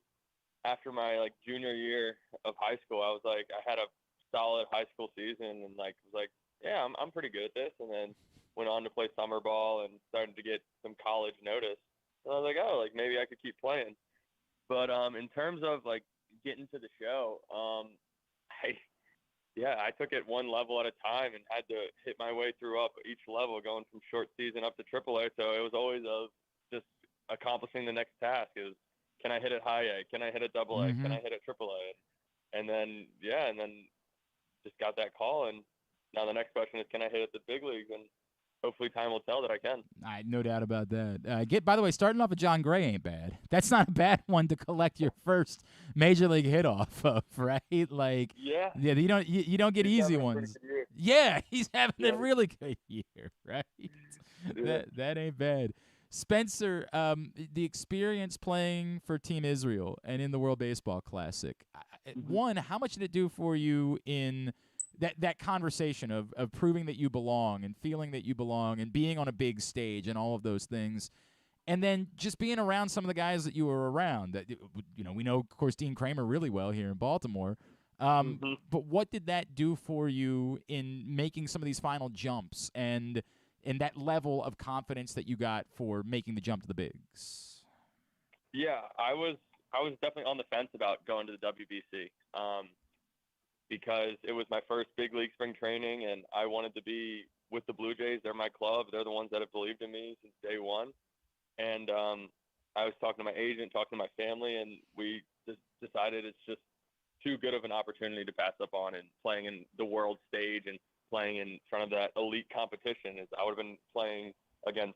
after my like junior year of high school, I was like, I had a solid high school season and like was like, yeah, I'm pretty good at this. And then went on to play summer ball and started to get some college notice. And I was like, oh, like maybe I could keep playing. But in terms of like getting to the show, I took it one level at a time and had to hit my way through up each level, going from short season up to AAA. So it was always just accomplishing the next task. It was, can I hit it high A? Can I hit it double A? Can I hit it AAA? And then just got that call. And now the next question is, can I hit it the big leagues? And hopefully time will tell that I can. No doubt about that. By the way, starting off with John Gray ain't bad. That's not a bad one to collect your first major league hit off of, right? Like, yeah, you don't get He's easy ones. Yeah, he's having a really good year, right? Yeah. That ain't bad. Spencer, the experience playing for Team Israel and in the World Baseball Classic, one, how much did it do for you in that conversation of proving that you belong and feeling that you belong and being on a big stage and all of those things? And then just being around some of the guys that you were around. That, we know, of course, Dean Kramer really well here in Baltimore. But what did that do for you in making some of these final jumps and in that level of confidence that you got for making the jump to the bigs? Yeah, I was definitely on the fence about going to the WBC because it was my first big league spring training, and I wanted to be with the Blue Jays. They're my club. They're the ones that have believed in me since day one. And I was talking to my agent, talking to my family, and we just decided it's just too good of an opportunity to pass up on, and playing in the world stage and playing in front of that elite competition. I would have been playing against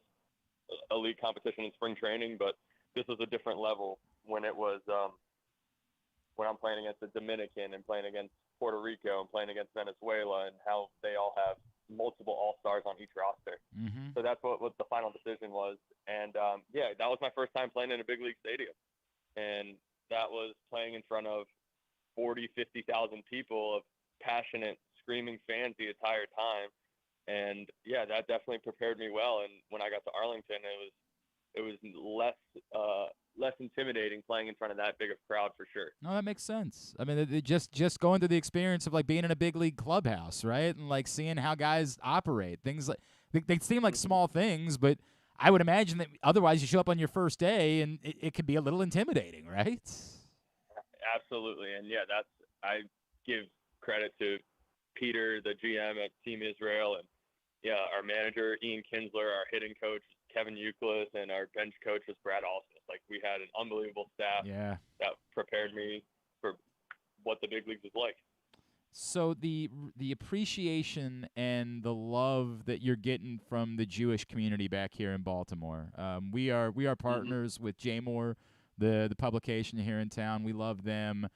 elite competition in spring training, but this was a different level when it was when I'm playing against the Dominican and playing against Puerto Rico and playing against Venezuela, and how they all have multiple all-stars on each roster. So that's what the final decision was. And that was my first time playing in a big league stadium, and that was playing in front of 50,000 people of passionate, screaming fans the entire time. And that definitely prepared me well. And when I got to Arlington, it was less intimidating playing in front of that big of a crowd, for sure. No, that makes sense. I mean, just going through the experience of like being in a big league clubhouse, right? And like seeing how guys operate. Things like they seem like small things, but I would imagine that otherwise you show up on your first day and it could be a little intimidating, right? Absolutely. And I give credit to Peter, the GM at Team Israel, and our manager Ian Kinsler, our hitting coach Kevin Euclid, and our bench coach was Brad Alston. Like, we had an unbelievable staff that prepared me for what the big leagues was like. So the appreciation and the love that you're getting from the Jewish community back here in Baltimore. We are partners with J-More, the publication here in town. We love them.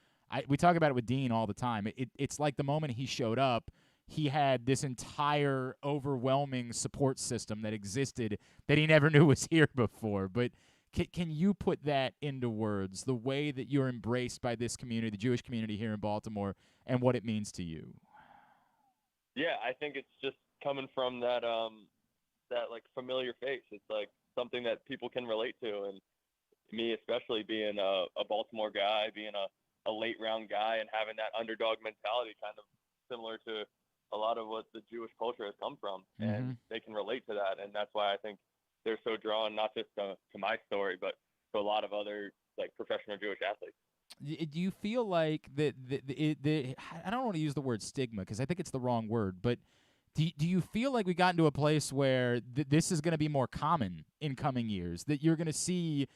We talk about it with Dean all the time. It's like the moment he showed up, he had this entire overwhelming support system that existed that he never knew was here before. But can you put that into words, the way that you're embraced by this community, the Jewish community here in Baltimore, and what it means to you? Yeah, I think it's just coming from that like familiar face. It's like something that people can relate to, and me especially being a Baltimore guy, being a late round guy, and having that underdog mentality, kind of similar to a lot of what the Jewish culture has come from, and they can relate to that. And that's why I think they're so drawn, not just to my story, but to a lot of other like professional Jewish athletes. Do you feel like that I don't want to use the word stigma because I think it's the wrong word, but do you feel like we got into a place where this is going to be more common in coming years, that you're going to see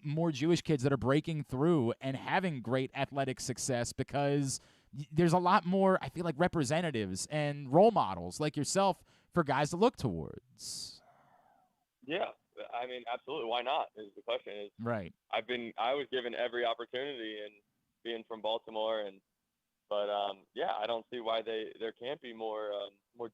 more Jewish kids that are breaking through and having great athletic success because there's a lot more, I feel like, representatives and role models like yourself for guys to look towards? Yeah, I mean, absolutely. Why not? Is the question. Right. I was given every opportunity, and being from Baltimore, but I don't see why there can't be more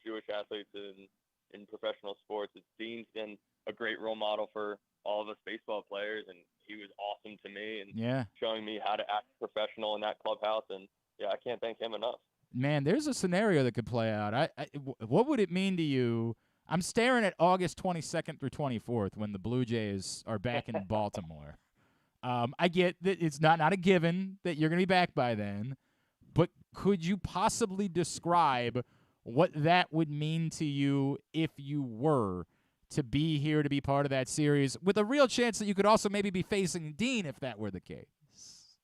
Jewish athletes in professional sports. Dean's been a great role model for all of us baseball players, and he was awesome to me and showing me how to act professional in that clubhouse. And I can't thank him enough. Man, there's a scenario that could play out. What would it mean to you? I'm staring at August 22nd through 24th when the Blue Jays are back in Baltimore. I get that it's not a given that you're going to be back by then, but could you possibly describe what that would mean to you if you were to be here to be part of that series, with a real chance that you could also maybe be facing Dean if that were the case?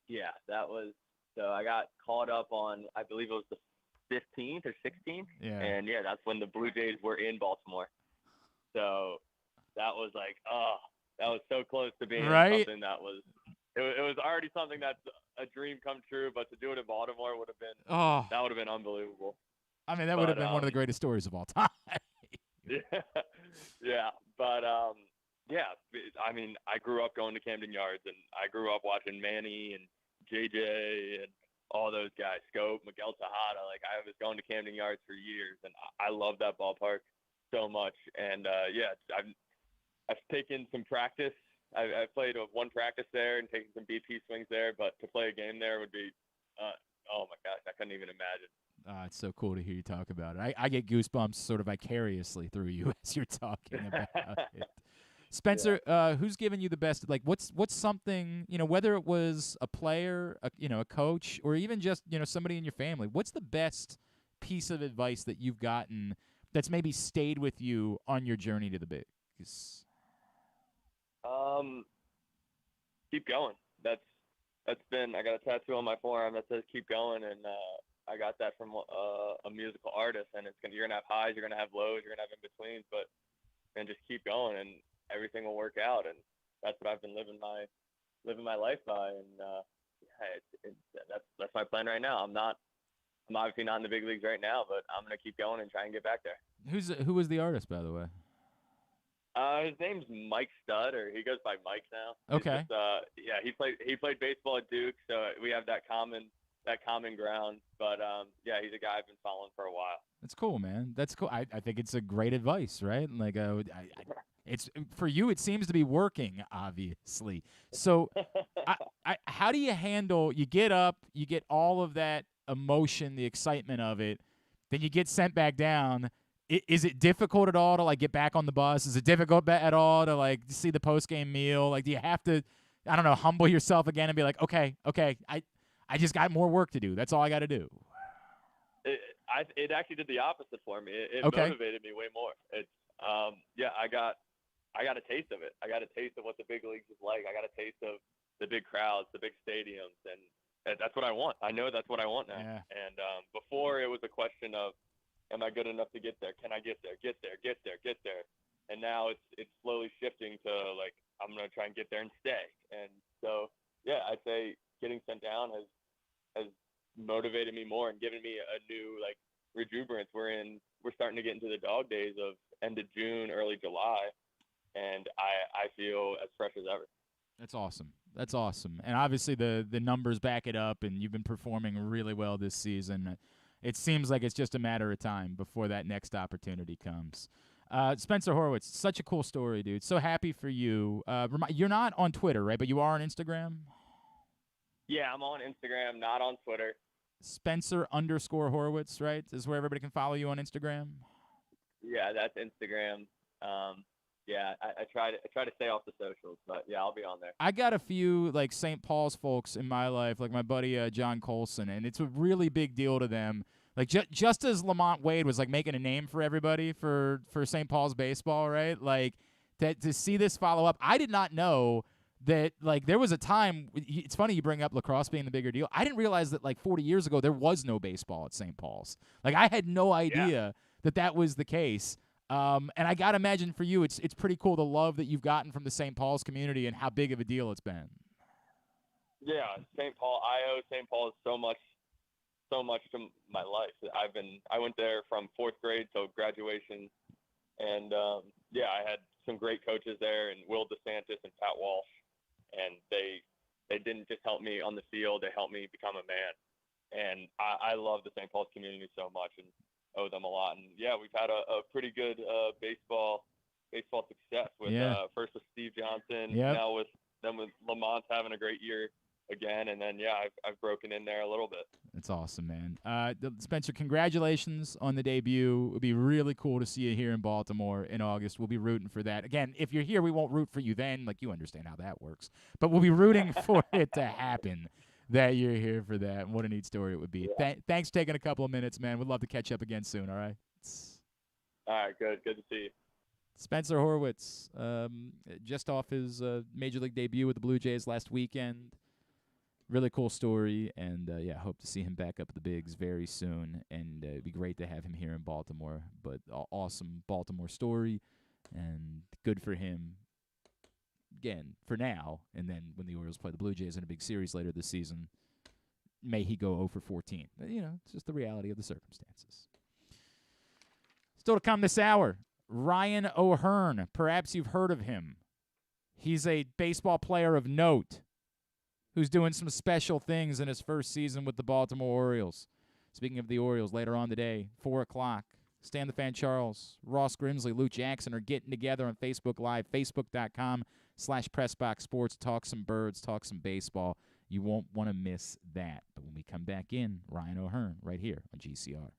Yeah, that was – so I got caught up on, I believe it was the 15th or 16th. Yeah. And, yeah, that's when the Blue Jays were in Baltimore. So that was like, oh, that was so close to being something that was – it was already something that's a dream come true, but to do it in Baltimore would have been that would have been unbelievable. I mean, that would have been one of the greatest stories of all time. Yeah, but yeah, I mean, I grew up going to Camden Yards, and I grew up watching Manny and JJ and all those guys, Scope, Miguel Tejada. Like, I was going to Camden Yards for years, and I love that ballpark so much. And yeah, I've taken some practice. I played one practice there and taken some BP swings there, but to play a game there would be, oh my gosh, I couldn't even imagine. It's so cool to hear you talk about it. I get goosebumps sort of vicariously through you as you're talking about it. Spencer, who's given you the best? Like, what's something, whether it was a player, a coach, or even just somebody in your family? What's the best piece of advice that you've gotten that's maybe stayed with you on your journey to the bigs? Keep going. That's been. I got a tattoo on my forearm that says "keep going," and I got that from a musical artist, and you're gonna have highs, you're gonna have lows, you're gonna have in betweens, but just keep going, and everything will work out. And that's what I've been living my life by. And that's my plan right now. I'm obviously not in the big leagues right now, but I'm gonna keep going and try and get back there. Who was the artist, by the way? His name's Mike Stud, or he goes by Mike now. Okay. Yeah, he played baseball at Duke, so we have that common ground. But yeah, he's a guy I've been following for a while. That's cool, man. That's cool. I think it's a great advice, right? Like, it's for you. It seems to be working, obviously. So, how do you handle? You get up, you get all of that emotion, the excitement of it, then you get sent back down. Is it difficult at all to like get back on the bus? Is it difficult at all to like see the post game meal? Like, do you have to, I don't know, humble yourself again and be like, okay, I just got more work to do. That's all I got to do. It actually did the opposite for me. It Okay. motivated me way more. It's yeah, I got a taste of it. I got a taste of what the big leagues is like. I got a taste of the big crowds, the big stadiums, and that's what I want. I know that's what I want now. Yeah. And before it was a question of, am I good enough to get there? Can I get there? Get there? Get there? Get there? And now it's slowly shifting to like, I'm gonna try and get there and stay. And so yeah, I'd say getting sent down has motivated me more and given me a new like rejuvenance. We're starting to get into the dog days of end of June, early July, and I feel as fresh as ever. That's awesome. That's awesome. And obviously the numbers back it up, and you've been performing really well this season. It seems like it's just a matter of time before that next opportunity comes. Spencer Horwitz, such a cool story, dude. So happy for you. You're not on Twitter, right? But you are on Instagram? Yeah, I'm on Instagram, not on Twitter. Spencer_Horwitz, right? Is where everybody can follow you on Instagram? Yeah, that's Instagram. Yeah, I try to stay off the socials, but yeah, I'll be on there. I got a few like St. Paul's folks in my life, like my buddy John Colson, and it's a really big deal to them. Like just as Lamont Wade was like making a name for everybody for St. Paul's baseball, right? Like that to see this follow up. I did not know that like there was a time. It's funny you bring up lacrosse being the bigger deal. I didn't realize that like 40 years ago there was no baseball at St. Paul's. Like I had no idea that was the case. And I gotta imagine for you, it's pretty cool the love that you've gotten from the St. Paul's community and how big of a deal it's been. Yeah, St. Paul. I owe St. Paul so much to my life. I went there from 4th grade till graduation, and yeah, I had some great coaches there, and Will DeSantis and Pat Walsh, and they didn't just help me on the field; they helped me become a man. And I love the St. Paul's community so much, and owe them a lot. And yeah, we've had a pretty good baseball success with first with Steve Johnson, now with Lamont having a great year again. And then, yeah, I've broken in there a little bit. That's awesome, man. Spencer, congratulations on the debut. It would be really cool to see you here in Baltimore in August. We'll be rooting for that. Again, if you're here, we won't root for you then. Like, you understand how that works. But we'll be rooting for it to happen, that you're here for that. What a neat story it would be. Yeah. Thanks for taking a couple of minutes, man. We'd love to catch up again soon, all right? All right, good to see you. Spencer Horwitz, just off his Major League debut with the Blue Jays last weekend. Really cool story, and hope to see him back up at the bigs very soon, and it'd be great to have him here in Baltimore. But awesome Baltimore story, and good for him, again, for now, and then when the Orioles play the Blue Jays in a big series later this season, may he go 0 for 14. But, it's just the reality of the circumstances. Still to come this hour, Ryan O'Hearn. Perhaps you've heard of him. He's a baseball player of note who's doing some special things in his first season with the Baltimore Orioles. Speaking of the Orioles, later on today, 4 o'clock, Stan the Fan Charles, Ross Grimsley, Luke Jackson are getting together on Facebook Live, facebook.com/PressBoxSports, talk some birds, talk some baseball. You won't want to miss that. But when we come back in, Ryan O'Hearn right here on GCR.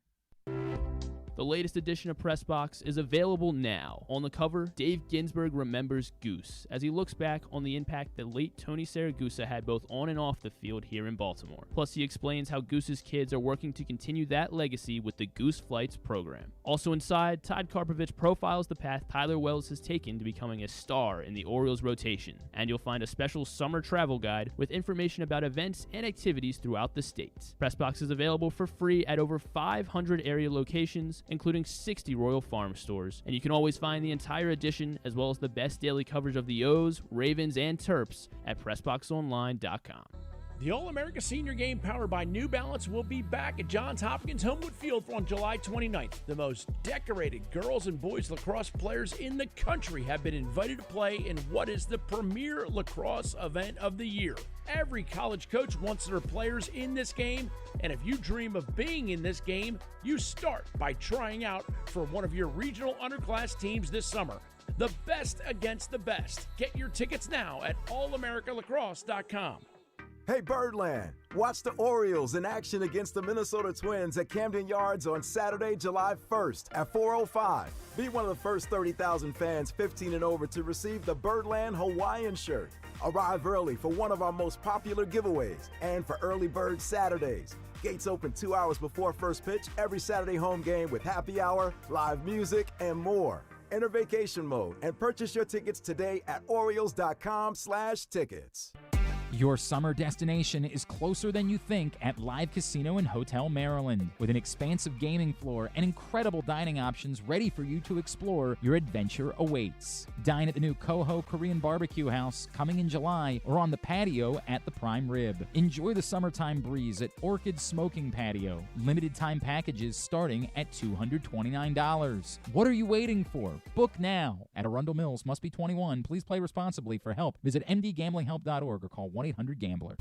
The latest edition of Press Box is available now. On the cover, Dave Ginsburg remembers Goose as he looks back on the impact that late Tony Saragusa had both on and off the field here in Baltimore. Plus, he explains how Goose's kids are working to continue that legacy with the Goose Flights program. Also inside, Todd Karpovich profiles the path Tyler Wells has taken to becoming a star in the Orioles rotation. And you'll find a special summer travel guide with information about events and activities throughout the state. Press Box is available for free at over 500 area locations, including 60 Royal Farm stores. And you can always find the entire edition, as well as the best daily coverage of the O's, Ravens, and Terps at PressBoxOnline.com. The All-America Senior Game powered by New Balance will be back at Johns Hopkins Homewood Field on July 29th. The most decorated girls and boys lacrosse players in the country have been invited to play in what is the premier lacrosse event of the year. Every college coach wants their players in this game, and if you dream of being in this game, you start by trying out for one of your regional underclass teams this summer. The best against the best. Get your tickets now at allamericalacrosse.com. Hey Birdland, watch the Orioles in action against the Minnesota Twins at Camden Yards on Saturday, July 1st at 4:05. Be one of the first 30,000 fans 15 and over to receive the Birdland Hawaiian shirt. Arrive early for one of our most popular giveaways and for early bird Saturdays. Gates open 2 hours before first pitch every Saturday home game with happy hour, live music, and more. Enter vacation mode and purchase your tickets today at Orioles.com/tickets. Your summer destination is closer than you think at Live Casino and Hotel Maryland. With an expansive gaming floor and incredible dining options ready for you to explore, your adventure awaits. Dine at the new Coho Korean Barbecue House coming in July or on the patio at the Prime Rib. Enjoy the summertime breeze at Orchid Smoking Patio. Limited time packages starting at $229. What are you waiting for? Book now. At Arundel Mills, must be 21. Please play responsibly. For help, visit mdgamblinghelp.org or call 1-800-GAMBLER.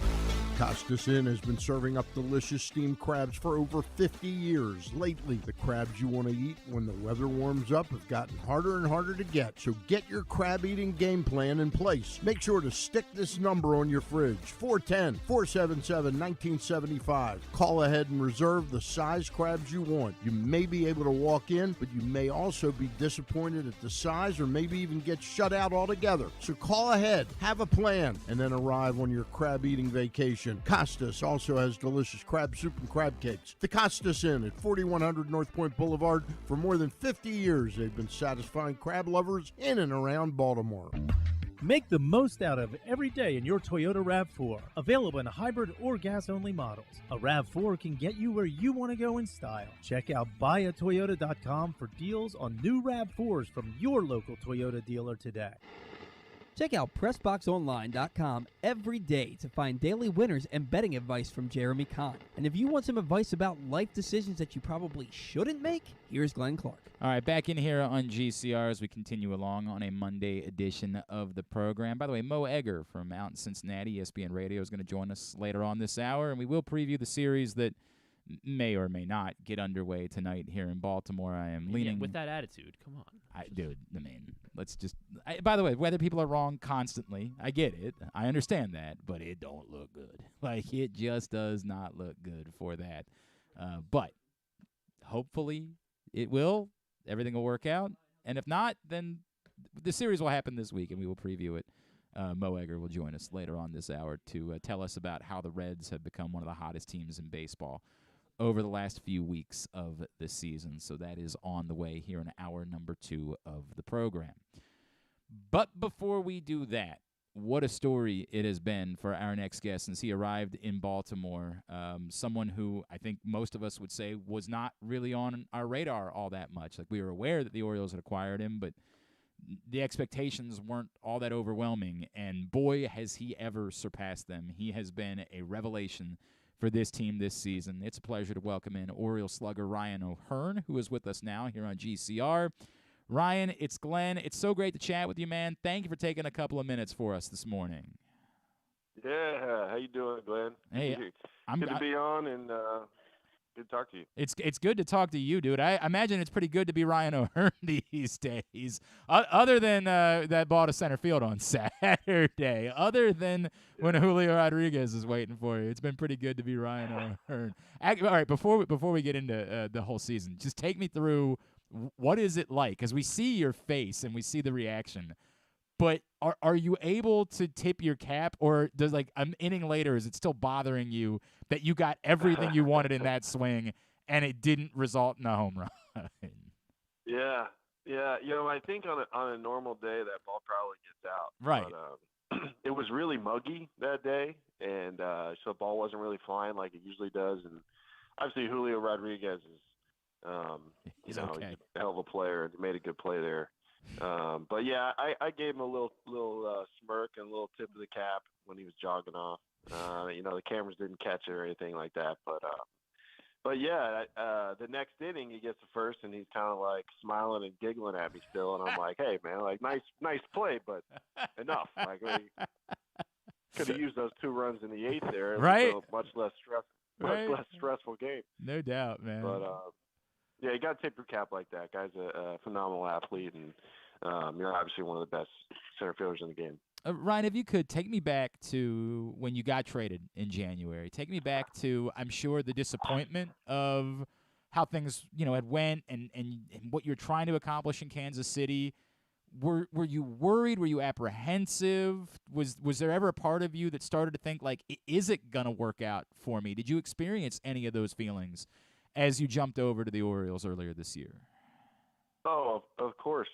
Costas Inn has been serving up delicious steamed crabs for over 50 years. Lately, the crabs you want to eat when the weather warms up have gotten harder and harder to get. So get your crab eating game plan in place. Make sure to stick this number on your fridge, 410-477-1975. Call ahead and reserve the size crabs you want. You may be able to walk in, but you may also be disappointed at the size or maybe even get shut out altogether. So call ahead, have a plan, and then arrive on your crab eating vacation. Costas also has delicious crab soup and crab cakes. The Costas Inn at 4100 North Point Boulevard. For more than 50 years, they've been satisfying crab lovers in and around Baltimore. Make the most out of every day in your Toyota RAV4. Available in hybrid or gas-only models. A RAV4 can get you where you want to go in style. Check out buyatoyota.com for deals on new RAV4s from your local Toyota dealer today. Check out PressBoxOnline.com every day to find daily winners and betting advice from Jeremy Conn. And if you want some advice about life decisions that you probably shouldn't make, here's Glenn Clark. All right, back in here on GCR as we continue along on a Monday edition of the program. By the way, Mo Egger from out in Cincinnati, ESPN Radio, is going to join us later on this hour, and we will preview the series that may or may not get underway tonight here in Baltimore. I am leaning with that attitude. Come on, dude. I mean, let's just. By the way, whether people are wrong constantly, I get it. I understand that, but it don't look good. Like it just does not look good for that. But hopefully it will. Everything will work out, and if not, then the series will happen this week, and we will preview it. Mo Egger will join us later on this hour to tell us about how the Reds have become one of the hottest teams in baseball over the last few weeks of the season. So that is on the way here in hour number 2 of the program. But before we do that, what a story it has been for our next guest since he arrived in Baltimore. Someone who I think most of us would say was not really on our radar all that much. Like we were aware that the Orioles had acquired him, but the expectations weren't all that overwhelming. And boy, has he ever surpassed them. He has been a revelation for this team this season. It's a pleasure to welcome in Orioles slugger Ryan O'Hearn, who is with us now here on GCR. Ryan, it's Glenn. It's so great to chat with you, man. Thank you for taking a couple of minutes for us this morning. Yeah, how you doing, Glenn? Hey, good to be on, and good to talk to you. It's good to talk to you, dude. I imagine it's pretty good to be Ryan O'Hearn these days. Other than that ball to center field on Saturday, other than when Julio Rodriguez is waiting for you, it's been pretty good to be Ryan O'Hearn. All right, before we get into the whole season, just take me through what is it like? Because we see your face and we see the reaction, but are you able to tip your cap, or does like an inning later, is it still bothering you that you got everything you wanted in that swing and it didn't result in a home run? Yeah. I think on a normal day that ball probably gets out. Right. But, it was really muggy that day, and so the ball wasn't really flying like it usually does. And obviously Julio Rodriguez is, he's he's okay. a hell of a player and made a good play there. But yeah, I gave him a little smirk and a little tip of the cap when he was jogging off. The cameras didn't catch it or anything like that. But yeah, the next inning he gets the first and he's kind of like smiling and giggling at me still, and I'm like, hey man, like nice play, but enough. Like we could have used those 2 runs in the 8th there. Right. It was a much less stressful game. No doubt, man. But yeah, you got to tip your cap like that. Guy's a phenomenal athlete, and you're obviously one of the best center fielders in the game. Ryan, if you could take me back to when you got traded in January. Take me back to, I'm sure, the disappointment of how things, had went and what you're trying to accomplish in Kansas City. Were you worried? Were you apprehensive? Was there ever a part of you that started to think, like, is it going to work out for me? Did you experience any of those feelings as you jumped over to the Orioles earlier this year? Oh, of course.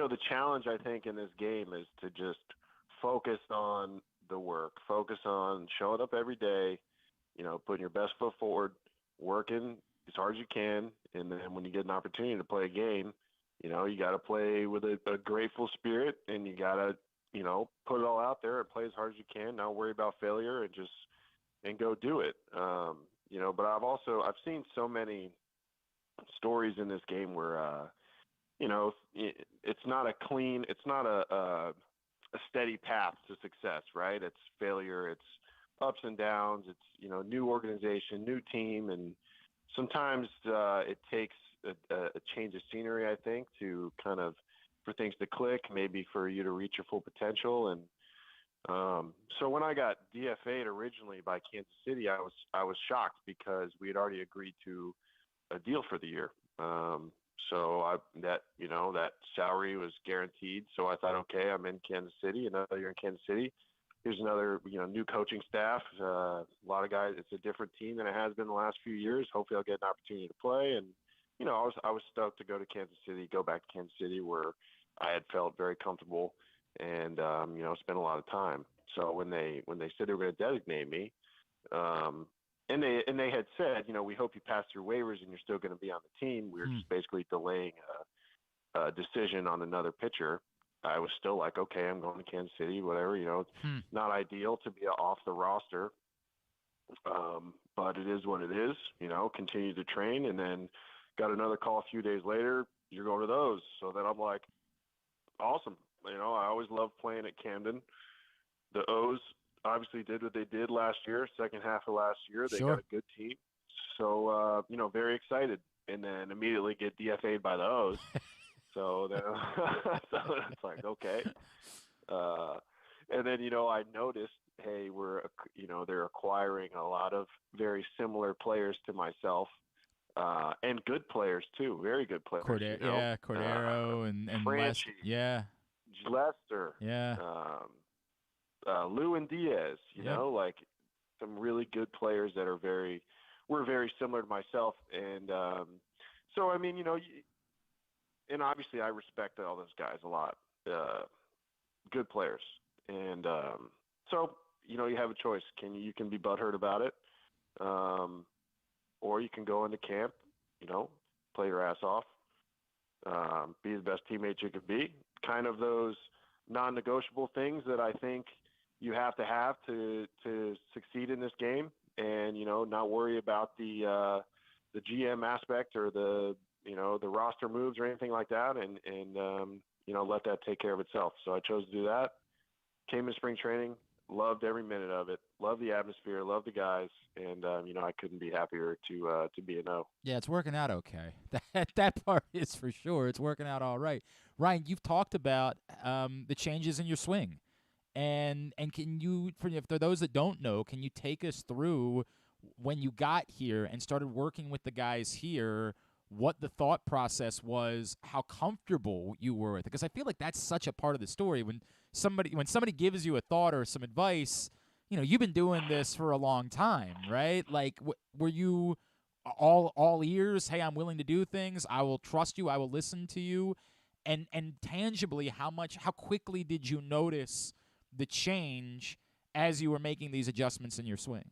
The challenge, I think, in this game is to just focus on the work, focus on showing up every day, putting your best foot forward, working as hard as you can, and then when you get an opportunity to play a game, you got to play with a grateful spirit, and you got to, put it all out there and play as hard as you can, not worry about failure, and go do it. But I've seen so many stories in this game where, it's not a steady path to success, right? It's failure, it's ups and downs, it's, new organization, new team. And sometimes it takes a change of scenery, I think, to kind of, for things to click, maybe for you to reach your full potential. And so when I got DFA'd originally by Kansas City, I was shocked because we had already agreed to a deal for the year. So that salary was guaranteed. So I thought, okay, I'm in Kansas City, another year in Kansas City. Here's another, new coaching staff. A lot of guys. It's a different team than it has been the last few years. Hopefully, I'll get an opportunity to play. And I was stoked to go to Kansas City, go back to Kansas City, where I had felt very comfortable and spent a lot of time. So when they said they were going to designate me, and they had said, we hope you pass through waivers and you're still going to be on the team. We were just basically delaying a decision on another pitcher. I was still like, okay, I'm going to Kansas City, whatever. It's not ideal to be off the roster, but it is what it is. Continue to train, and then got another call a few days later. You're going to those. So then I'm like, awesome. I always loved playing at Camden. The O's obviously did what they did last year, second half of last year. They Sure. got a good team. So, very excited. And then immediately get DFA'd by the O's. So it's like, okay. And then, I noticed, hey, they're acquiring a lot of very similar players to myself, and good players too, very good players. Cordero and Franchi, Lester, Lou and Diaz, like some really good players that were very similar to myself. And so, I mean, and obviously I respect all those guys a lot, good players. And so, you have a choice. You can be butthurt about it, or you can go into camp, play your ass off, be the best teammate you could be. Kind of those non-negotiable things that I think you have to succeed in this game, and not worry about the GM aspect or the roster moves or anything like that, and let that take care of itself. So I chose to do that. Came in spring training, loved every minute of it, loved the atmosphere, loved the guys, and I couldn't be happier to be an O. Yeah, it's working out okay. That part is for sure. It's working out all right. Ryan, you've talked about the changes in your swing, and can you, for those that don't know, can you take us through when you got here and started working with the guys here, what the thought process was, how comfortable you were with it? Because I feel like that's such a part of the story. When somebody gives you a thought or some advice, you've been doing this for a long time, right? Like, were you all ears? Hey, I'm willing to do things. I will trust you. I will listen to you. And tangibly, how quickly did you notice the change as you were making these adjustments in your swing?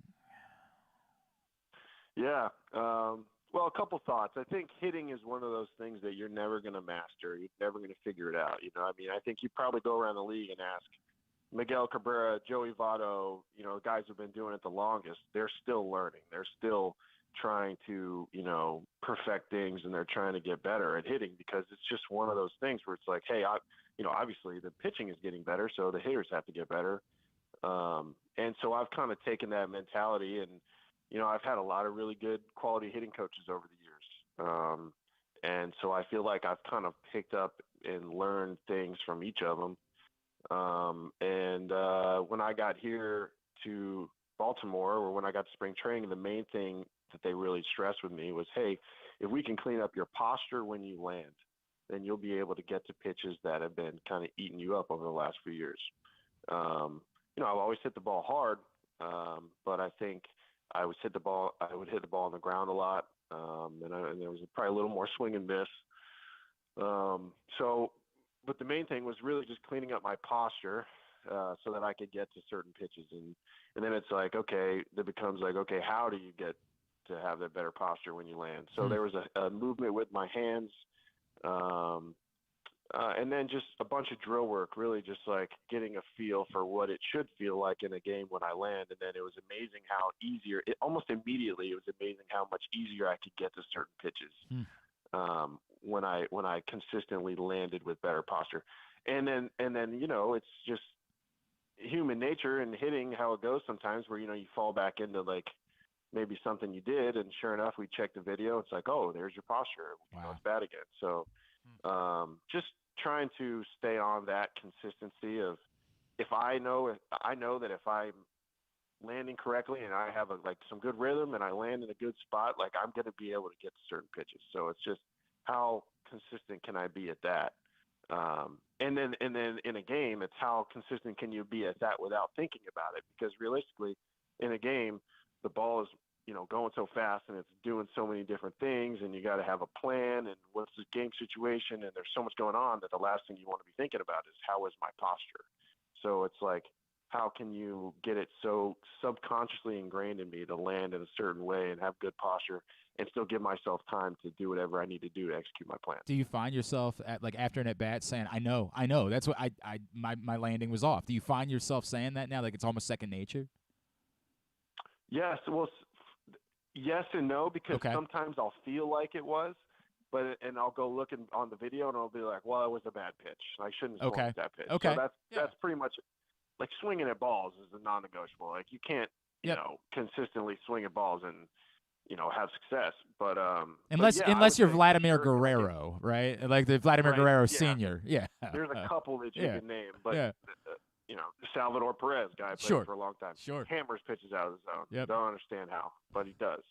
Yeah. Well, a couple thoughts. I think hitting is one of those things that you're never going to master. You're never going to figure it out. I think you probably go around the league and ask Miguel Cabrera, Joey Votto, guys who've been doing it the longest. They're still learning. They're still trying to, perfect things, and they're trying to get better at hitting, because it's just one of those things where it's like, hey, obviously the pitching is getting better, so the hitters have to get better. And so I've kind of taken that mentality, and I've had a lot of really good quality hitting coaches over the years. And so I feel like I've kind of picked up and learned things from each of them. And when I got here to Baltimore, or when I got to spring training, the main thing that they really stressed with me was, hey, if we can clean up your posture when you land, then you'll be able to get to pitches that have been kind of eating you up over the last few years. I've always hit the ball hard, but I think I would hit the ball on the ground a lot, and there was probably a little more swing and miss. But the main thing was really just cleaning up my posture so that I could get to certain pitches, and then it's like, okay, it becomes like, okay, how do you get to have that better posture when you land? So there was a movement with my hands, and then just a bunch of drill work, really just like getting a feel for what it should feel like in a game when I land. And then it was amazing how almost immediately, it was amazing how much easier I could get to certain pitches when I consistently landed with better posture. And then it's just human nature and hitting, how it goes sometimes, where you fall back into like maybe something you did, and sure enough, we check the video, it's like, oh, there's your posture. Wow. It's bad again. So just trying to stay on that consistency of, if I know that if I'm landing correctly and I have some good rhythm and I land in a good spot, like I'm going to be able to get to certain pitches. So it's just, how consistent can I be at that? And then in a game, it's how consistent can you be at that without thinking about it? Because realistically, in a game, the ball is, going so fast and it's doing so many different things, and you got to have a plan and what's the game situation, and there's so much going on that the last thing you want to be thinking about is, how is my posture? So it's like, how can you get it so subconsciously ingrained in me to land in a certain way and have good posture and still give myself time to do whatever I need to do to execute my plan? Do you find yourself after an at-bat saying, I know, that's what my landing was off? Do you find yourself saying that now, like it's almost second nature? Yes. Well, yes and no, because sometimes I'll feel like it was, and I'll go looking on the video and I'll be like, well, it was a bad pitch. I shouldn't have swung at that pitch. Okay. So that's pretty much like swinging at balls is a non-negotiable. Like you can't, you know, consistently swing at balls and, you know, have success. But unless you're Vladimir Guerrero, right? Like the Vladimir Guerrero Senior. Yeah. There's a couple that you can name, but you know, Salvador Perez, guy played for a long time. Sure. Hammers pitches out of the zone. Yep. Don't understand how, but he does.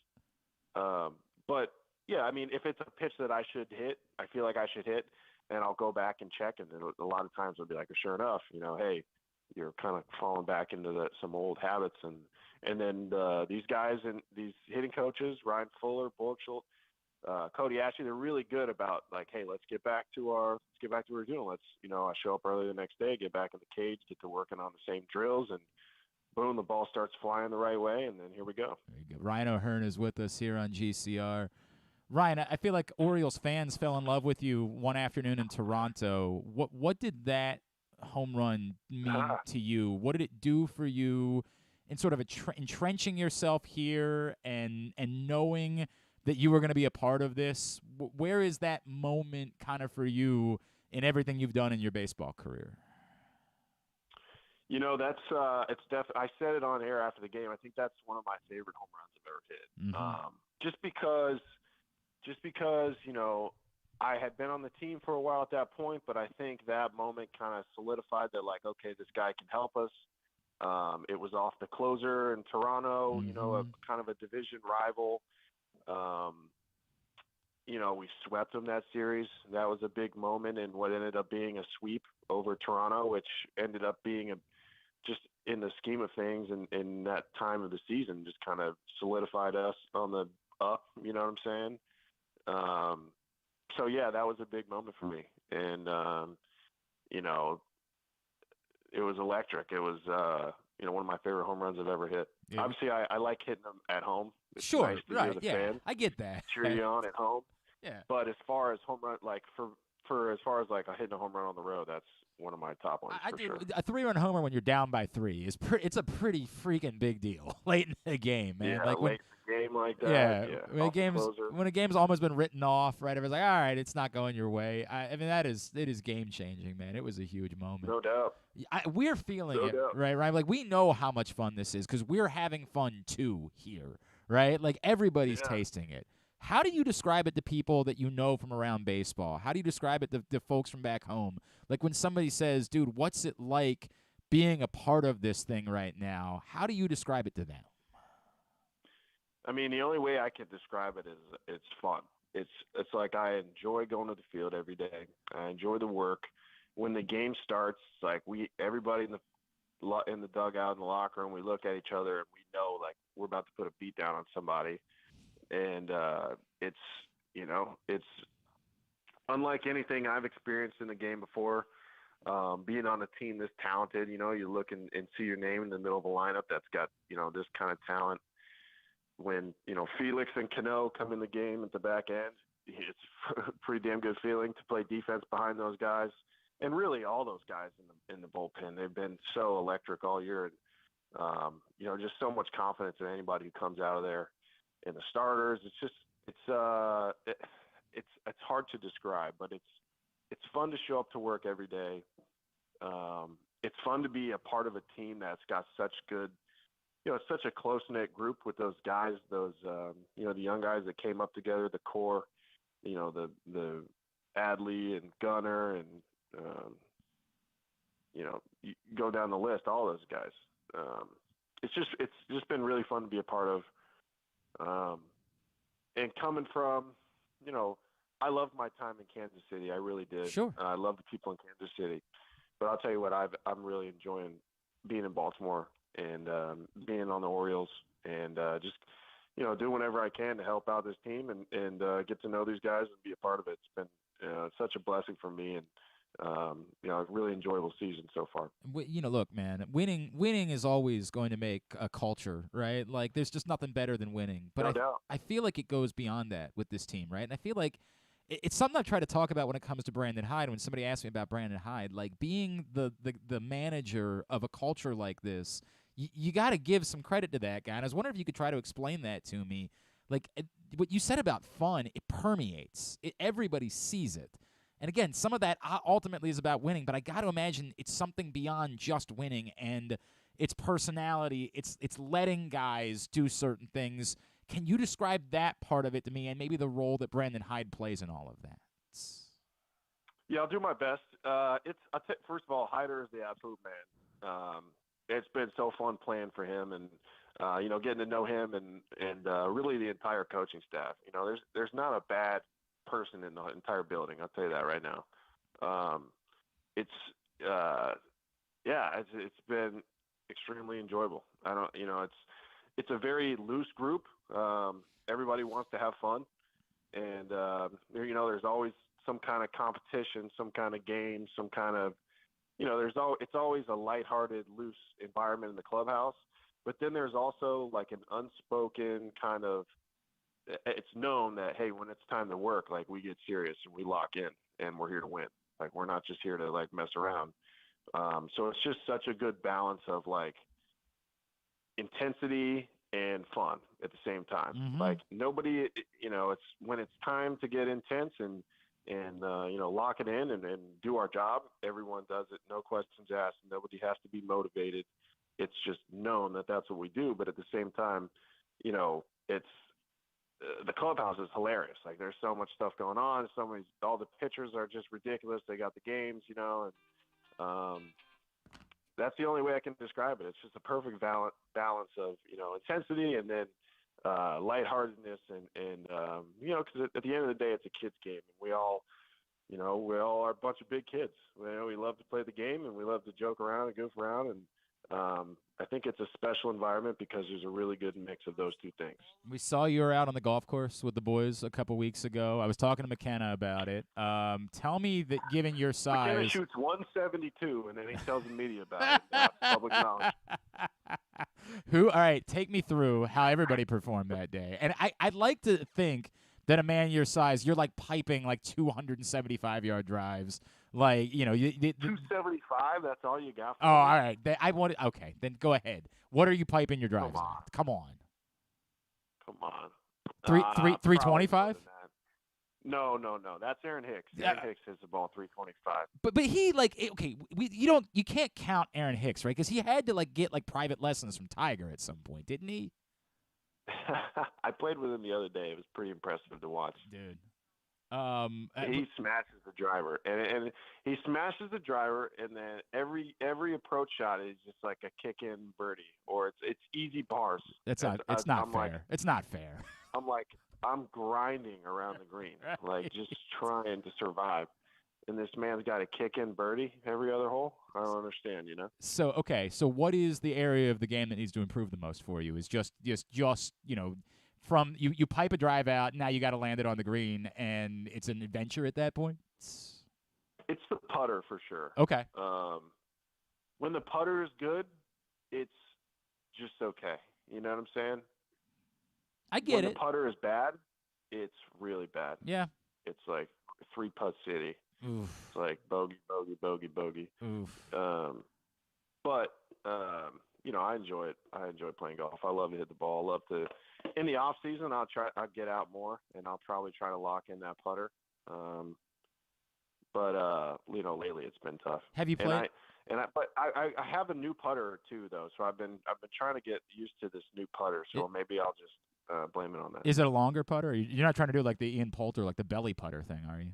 But yeah, I mean, if it's a pitch that I should hit, I feel like I should hit, and I'll go back and check, and a lot of times I'll be like, sure enough, you know, hey, you're kind of falling back into some old habits, and then these guys and these hitting coaches, Ryan Fuller, Borchel, Cody Ashley, they're really good about like, hey, let's get back to what we're doing. Let's, you know, I show up early the next day, get back in the cage, get to working on the same drills, and boom, the ball starts flying the right way, and then here we go. There you go. Ryan O'Hearn is with us here on GCR. Ryan, I feel like Orioles fans fell in love with you one afternoon in Toronto. What did that home run mean to you? What did it do for you in sort of entrenching yourself here and knowing that you were going to be a part of this? Where is that moment kind of for you in everything you've done in your baseball career? You know, that's it's I said it on air after the game. I think that's one of my favorite home runs I've ever hit. Mm-hmm. Just because you know, I had been on the team for a while at that point, but I think that moment kind of solidified that, like, okay, this guy can help us. It was off the closer in Toronto, you know, a kind of a division rival. You know, we swept them that series. That was a big moment in what ended up being a sweep over Toronto, which ended up being just in the scheme of things and in that time of the season, just kind of solidified us on the up, you know what I'm saying? So yeah, that was a big moment for me. And, you know, it was electric. It was, you know, one of my favorite home runs I've ever hit. Yeah. Obviously I like hitting them at home. It's sure. Nice to right. hear the Yeah. fans I get that. cheer you on at home. Yeah. But as far as home run, like for as far as like hitting a home run on the road, that's one of my top ones for sure. A 3-run homer when you're down by 3 is it's a pretty freaking big deal late in the game, man. Yeah, like late in the game like that. Yeah. When a game's almost been written off, right? Everyone's like, all right, it's not going your way. I mean, it is game changing, man. It was a huge moment. No doubt. We're feeling it, right? Right? Like we know how much fun this is because we're having fun too here, right? Like everybody's tasting it. How do you describe it to people that you know from around baseball? How do you describe it to folks from back home? Like when somebody says, dude, what's it like being a part of this thing right now? How do you describe it to them? I mean, the only way I can describe it is it's fun. It's like I enjoy going to the field every day. I enjoy the work. When the game starts, like everybody in the dugout in the locker room, we look at each other and we know like we're about to put a beat down on somebody. And it's, you know, it's unlike anything I've experienced in the game before. Being on a team this talented, you know, you look and see your name in the middle of a lineup that's got, you know, this kind of talent. When, you know, Felix and Cano come in the game at the back end, it's a pretty damn good feeling to play defense behind those guys. And really all those guys in the bullpen, they've been so electric all year. And, you know, just so much confidence in anybody who comes out of there. And the starters, it's hard to describe, but it's fun to show up to work every day. It's fun to be a part of a team that's got such good, you know, it's such a close-knit group with those guys, those, you know, the young guys that came up together, the core, you know, the Adley and Gunner and, you know, you go down the list, all those guys. It's just been really fun to be a part of. And coming from, you know, I loved my time in Kansas City. I really did. Sure. I love the people in Kansas City. But I'll tell you what, I'm really enjoying being in Baltimore and being on the Orioles and just, you know, doing whatever I can to help out this team and get to know these guys and be a part of it. It's been such a blessing for me and, you know, a really enjoyable season so far. You know, look, man, winning is always going to make a culture, right? Like, there's just nothing better than winning. But No doubt. I feel like it goes beyond that with this team, right? And I feel like it's something I try to talk about when it comes to Brandon Hyde. When somebody asks me about Brandon Hyde, like being the manager of a culture like this, you got to give some credit to that guy. And I was wondering if you could try to explain that to me. Like what you said about fun, it permeates. Everybody sees it. And again, some of that ultimately is about winning, but I got to imagine it's something beyond just winning, and it's personality. It's letting guys do certain things. Can you describe that part of it to me, and maybe the role that Brandon Hyde plays in all of that? Yeah, I'll do my best. First of all, Hyder is the absolute man. It's been so fun playing for him, and getting to know him and really the entire coaching staff. There's not a bad person in the entire building. I'll tell you that right now. It's been extremely enjoyable. It's a very loose group. Everybody wants to have fun, and there's always some kind of competition, some kind of game, some kind of, it's always a lighthearted, loose environment in the clubhouse. But then there's also like an unspoken kind of, it's known that, hey, when it's time to work, like we get serious and we lock in and we're here to win. Like we're not just here to like mess around. So it's just such a good balance of like intensity and fun at the same time. Mm-hmm. Like nobody, it's when it's time to get intense and lock it in and do our job. Everyone does it. No questions asked. Nobody has to be motivated. It's just known that that's what we do. But at the same time, it's the clubhouse is hilarious. Like there's so much stuff going on. All the pitchers are just ridiculous. They got the games, and that's the only way I can describe it. It's just a perfect balance of, intensity and then lightheartedness and because at the end of the day, it's a kid's game, and we all are a bunch of big kids. We love to play the game, and we love to joke around and goof around, and I think it's a special environment because there's a really good mix of those two things. We saw you were out on the golf course with the boys a couple weeks ago. I was talking to McKenna about it. Tell me that given your size, McKenna shoots 172, and then he tells the media about it. That's public knowledge. All right, take me through how everybody performed that day. And I'd like to think that a man your size, you're like piping like 275-yard drives. Like, 275, that's all you got for Oh, me? all right. Okay, then go ahead. What are you piping your drives at? Come on. 325? No. That's Aaron Hicks. Aaron Hicks hits the ball 325. But he you can't count Aaron Hicks, right? Because he had to get private lessons from Tiger at some point, didn't he? I played with him the other day. It was pretty impressive to watch. Dude. He smashes the driver, and he smashes the driver, and then every approach shot is just like a kick-in birdie, or it's easy bars. It's not fair. It's not fair. I'm grinding around the green, right. like just trying to survive, and this man's got a kick-in birdie every other hole. I don't understand, So what is the area of the game that needs to improve the most for you? Is just from you pipe a drive out, now you got to land it on the green, and it's an adventure at that point? It's the putter for sure. Okay. When the putter is good, it's just okay. You know what I'm saying? I get when it. When the putter is bad, it's really bad. Yeah. It's like three-putt city. Oof. It's like bogey, bogey, bogey, bogey. Oof. I enjoy it. I enjoy playing golf. I love to hit the ball. I love to. In the off season, I'll get out more, and I'll probably try to lock in that putter. Lately it's been tough. Have you played? I have a new putter too, though. So I've been trying to get used to this new putter. So maybe I'll just blame it on that. Is it a longer putter? You're not trying to do like the Ian Poulter, like the belly putter thing, are you?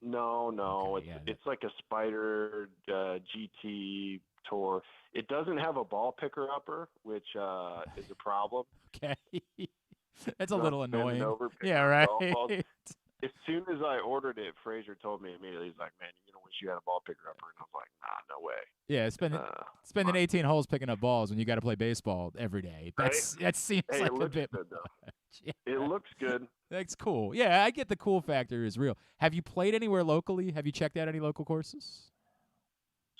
No. Okay, it's like a Spider GT Tour. It doesn't have a ball picker upper, which is a problem. Okay. That's a little annoying. Yeah, right. As soon as I ordered it, Frazier told me immediately, he's like, man, you're going to wish you had a ball picker upper. And I was like, nah, no way. Yeah, spending 18 holes picking up balls when you got to play baseball every day. That seems like a bit good, though. Yeah. It looks good. That's cool. Yeah, I get the cool factor is real. Have you played anywhere locally? Have you checked out any local courses?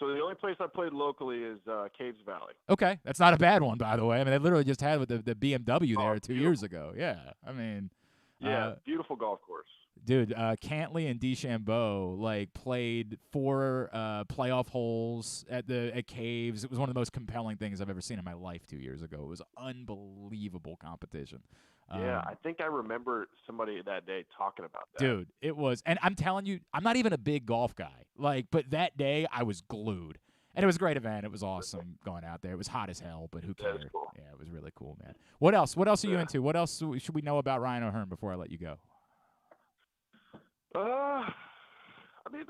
So the only place I played locally is Caves Valley. Okay, that's not a bad one, by the way. I mean, they literally just had with the BMW there 2 years ago. Yeah, I mean. Yeah, beautiful golf course. Dude, Cantley and DeChambeau played 4 playoff holes at Caves. It was one of the most compelling things I've ever seen in my life 2 years ago. It was unbelievable competition. Yeah, I think I remember somebody that day talking about that. Dude, it was, and I'm telling you, I'm not even a big golf guy. But that day I was glued. And it was a great event. It was awesome going out there. It was hot as hell, but who cared? Cool. Yeah, it was really cool, man. What else? What else are you into? What else should we know about Ryan O'Hearn before I let you go? I mean,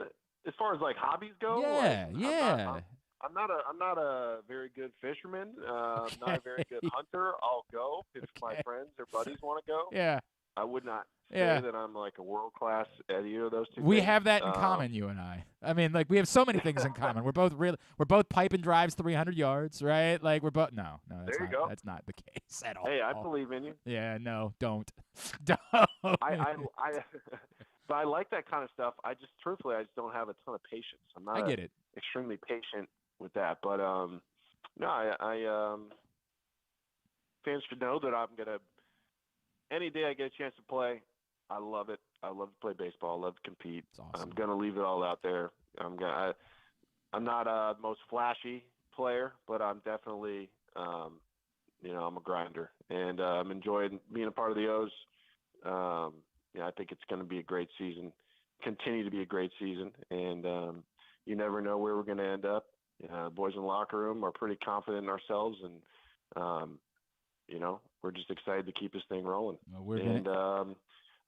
as far as like hobbies go, yeah. I'm not a very good fisherman. I'm not a very good hunter. I'll go if my friends or buddies want to go. Yeah. I would not say that I'm like a world class at either of those two. We things. have that in common, you and I. I mean, like we have so many things in common. We're both pipe and drives 300 yards, right? Like we're both no, that's not the case at all. Hey, I believe in you. Yeah, no, don't. But I like that kind of stuff. I just don't have a ton of patience. I'm not extremely patient with that. But fans should know that I'm gonna. Any day I get a chance to play, I love it. I love to play baseball. I love to compete. Awesome. I'm gonna leave it all out there. I'm not a most flashy player, but I'm definitely, I'm a grinder, and I'm enjoying being a part of the O's. I think it's going to be a great season, continue to be a great season, and you never know where we're going to end up. Boys in the locker room are pretty confident in ourselves, and we're just excited to keep this thing rolling.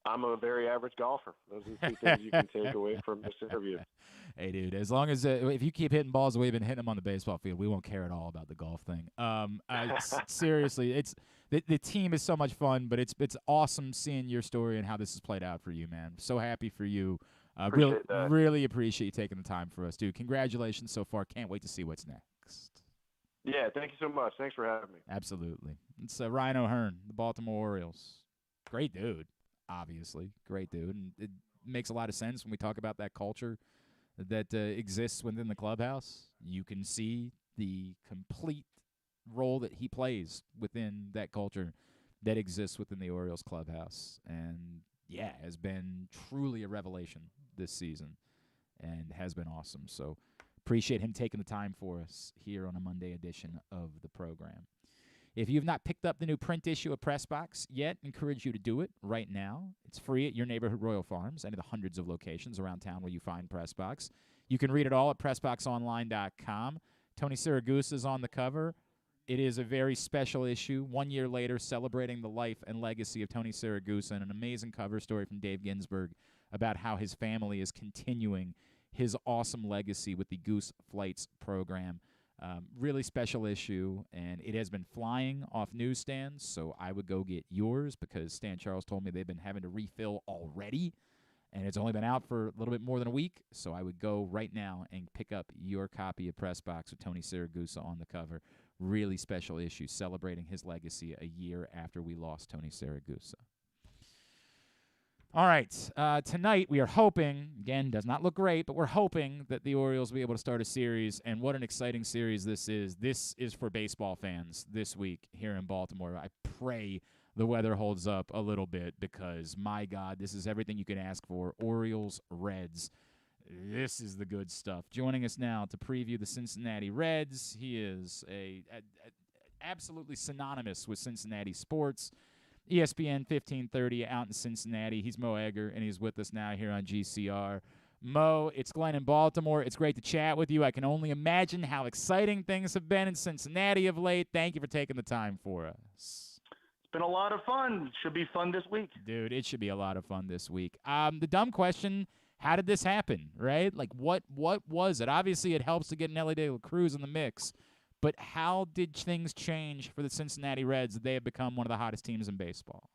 I'm a very average golfer. Those are the two things you can take away from this interview. Hey, dude, as long as if you keep hitting balls the way you've been hitting them on the baseball field, we won't care at all about the golf thing. Seriously, the team is so much fun, but it's awesome seeing your story and how this has played out for you, man. So happy for you. Really appreciate you taking the time for us, dude. Congratulations so far. Can't wait to see what's next. Yeah, thank you so much. Thanks for having me. Absolutely. It's Ryan O'Hearn, the Baltimore Orioles. Great dude, obviously. Great dude. And it makes a lot of sense when we talk about that culture that exists within the clubhouse. You can see the complete role that he plays within that culture that exists within the Orioles clubhouse. And, yeah, has been truly a revelation this season and has been awesome. So appreciate him taking the time for us here on a Monday edition of the program. If you've not picked up the new print issue of PressBox yet, encourage you to do it right now. It's free at your neighborhood Royal Farms, any of the hundreds of locations around town where you find PressBox. You can read it all at PressBoxOnline.com. Tony Siragusa is on the cover. It is a very special issue, 1 year later, celebrating the life and legacy of Tony Siragusa, and an amazing cover story from Dave Ginsburg about how his family is continuing his awesome legacy with the Goose Flights program. Really special issue, and it has been flying off newsstands, so I would go get yours because Stan Charles told me they've been having to refill already, and it's only been out for a little bit more than a week, so I would go right now and pick up your copy of PressBox with Tony Siragusa on the cover. Really special issue celebrating his legacy a year after we lost Tony Siragusa. All right, tonight we are hoping, again, does not look great, but we're hoping that the Orioles will be able to start a series, and what an exciting series this is. This is for baseball fans this week here in Baltimore. I pray the weather holds up a little bit because, my God, this is everything you can ask for. Orioles, Reds. This is the good stuff. Joining us now to preview the Cincinnati Reds, he is absolutely synonymous with Cincinnati sports. ESPN 1530 out in Cincinnati. He's Mo Egger, and he's with us now here on GCR. Mo, it's Glenn in Baltimore. It's great to chat with you. I can only imagine how exciting things have been in Cincinnati of late. Thank you for taking the time for us. It's been a lot of fun. Should be fun this week. Dude, it should be a lot of fun this week. The dumb question, how did this happen, right? Like, what was it? Obviously, it helps to get Nelly De La Cruz in the mix. But how did things change for the Cincinnati Reds that they have become one of the hottest teams in baseball?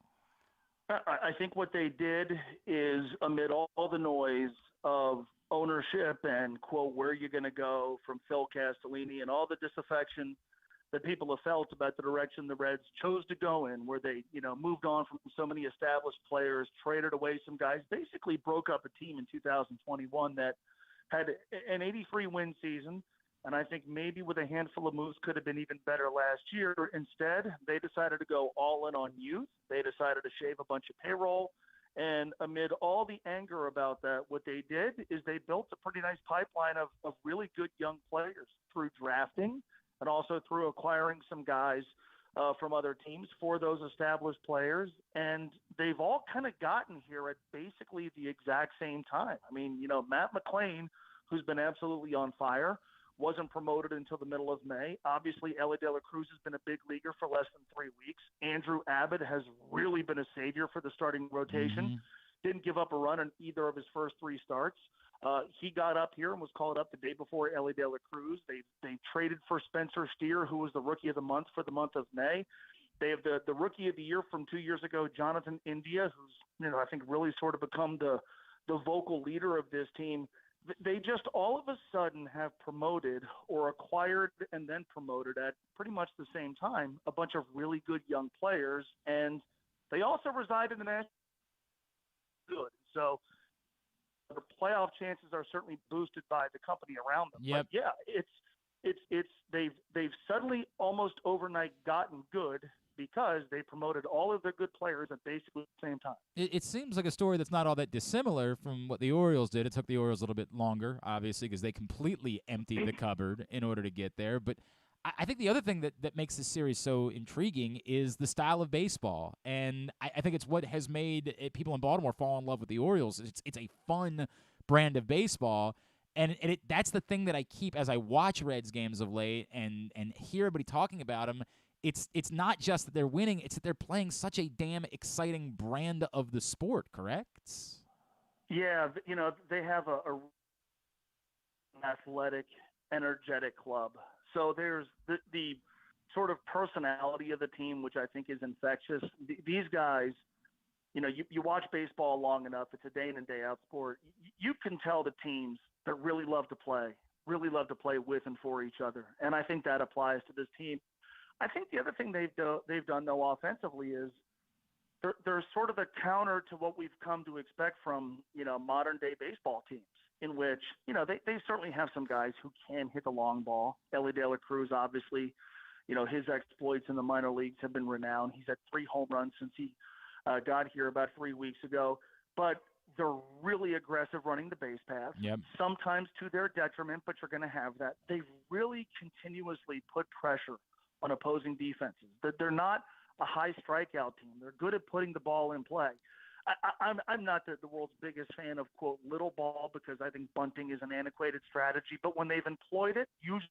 I think what they did is, amid all the noise of ownership and, quote, where you're going to go from Phil Castellini and all the disaffection that people have felt about the direction the Reds chose to go in, where they, moved on from so many established players, traded away some guys, basically broke up a team in 2021 that had an 83-win season. And I think maybe with a handful of moves could have been even better last year. Instead, they decided to go all in on youth. They decided to shave a bunch of payroll. And amid all the anger about that, what they did is they built a pretty nice pipeline of really good young players through drafting and also through acquiring some guys from other teams for those established players, and they've all kind of gotten here at basically the exact same time. I mean, Matt McClain, who's been absolutely on fire, wasn't promoted until the middle of May. Obviously, Elly De La Cruz has been a big leaguer for less than 3 weeks. Andrew Abbott has really been a savior for the starting rotation. Didn't give up a run in either of his first 3 starts. He got up here and was called up the day before Elly De La Cruz. They traded for Spencer Steer, who was the Rookie of the Month for the month of May. They have the Rookie of the Year from 2 years ago, Jonathan India, who's I think really sort of become the vocal leader of this team. They just all of a sudden have promoted or acquired and then promoted at pretty much the same time a bunch of really good young players, and they also reside in the National League. So the playoff chances are certainly boosted by the company around them. Yep. But yeah, they've suddenly almost overnight gotten good because they promoted all of their good players at basically the same time. It seems like a story that's not all that dissimilar from what the Orioles did. It took the Orioles a little bit longer, obviously, because they completely emptied the cupboard in order to get there. But I think the other thing that makes this series so intriguing is the style of baseball. And I think it's what has made people in Baltimore fall in love with the Orioles. It's a fun brand of baseball. And that's the thing that I keep as I watch Reds games of late and hear everybody talking about them. It's not just that they're winning, it's that they're playing such a damn exciting brand of the sport, correct? Yeah, they have a athletic, energetic club. So there's the sort of personality of the team, which I think is infectious. These guys, you watch baseball long enough, it's a day in and day out sport. You can tell the teams that really love to play with and for each other. And I think that applies to this team. I think the other thing they've done though offensively is they're sort of a counter to what we've come to expect from modern day baseball teams, in which they certainly have some guys who can hit the long ball. Elly De La Cruz, obviously, his exploits in the minor leagues have been renowned. He's had 3 home runs since he got here about 3 weeks ago. But they're really aggressive running the base paths, sometimes to their detriment, but you're going to have that. They've really continuously put pressure on opposing defenses. They're not a high strikeout team. They're good at putting the ball in play. I'm not the world's biggest fan of, quote, little ball, because I think bunting is an antiquated strategy, but when they've employed it, usually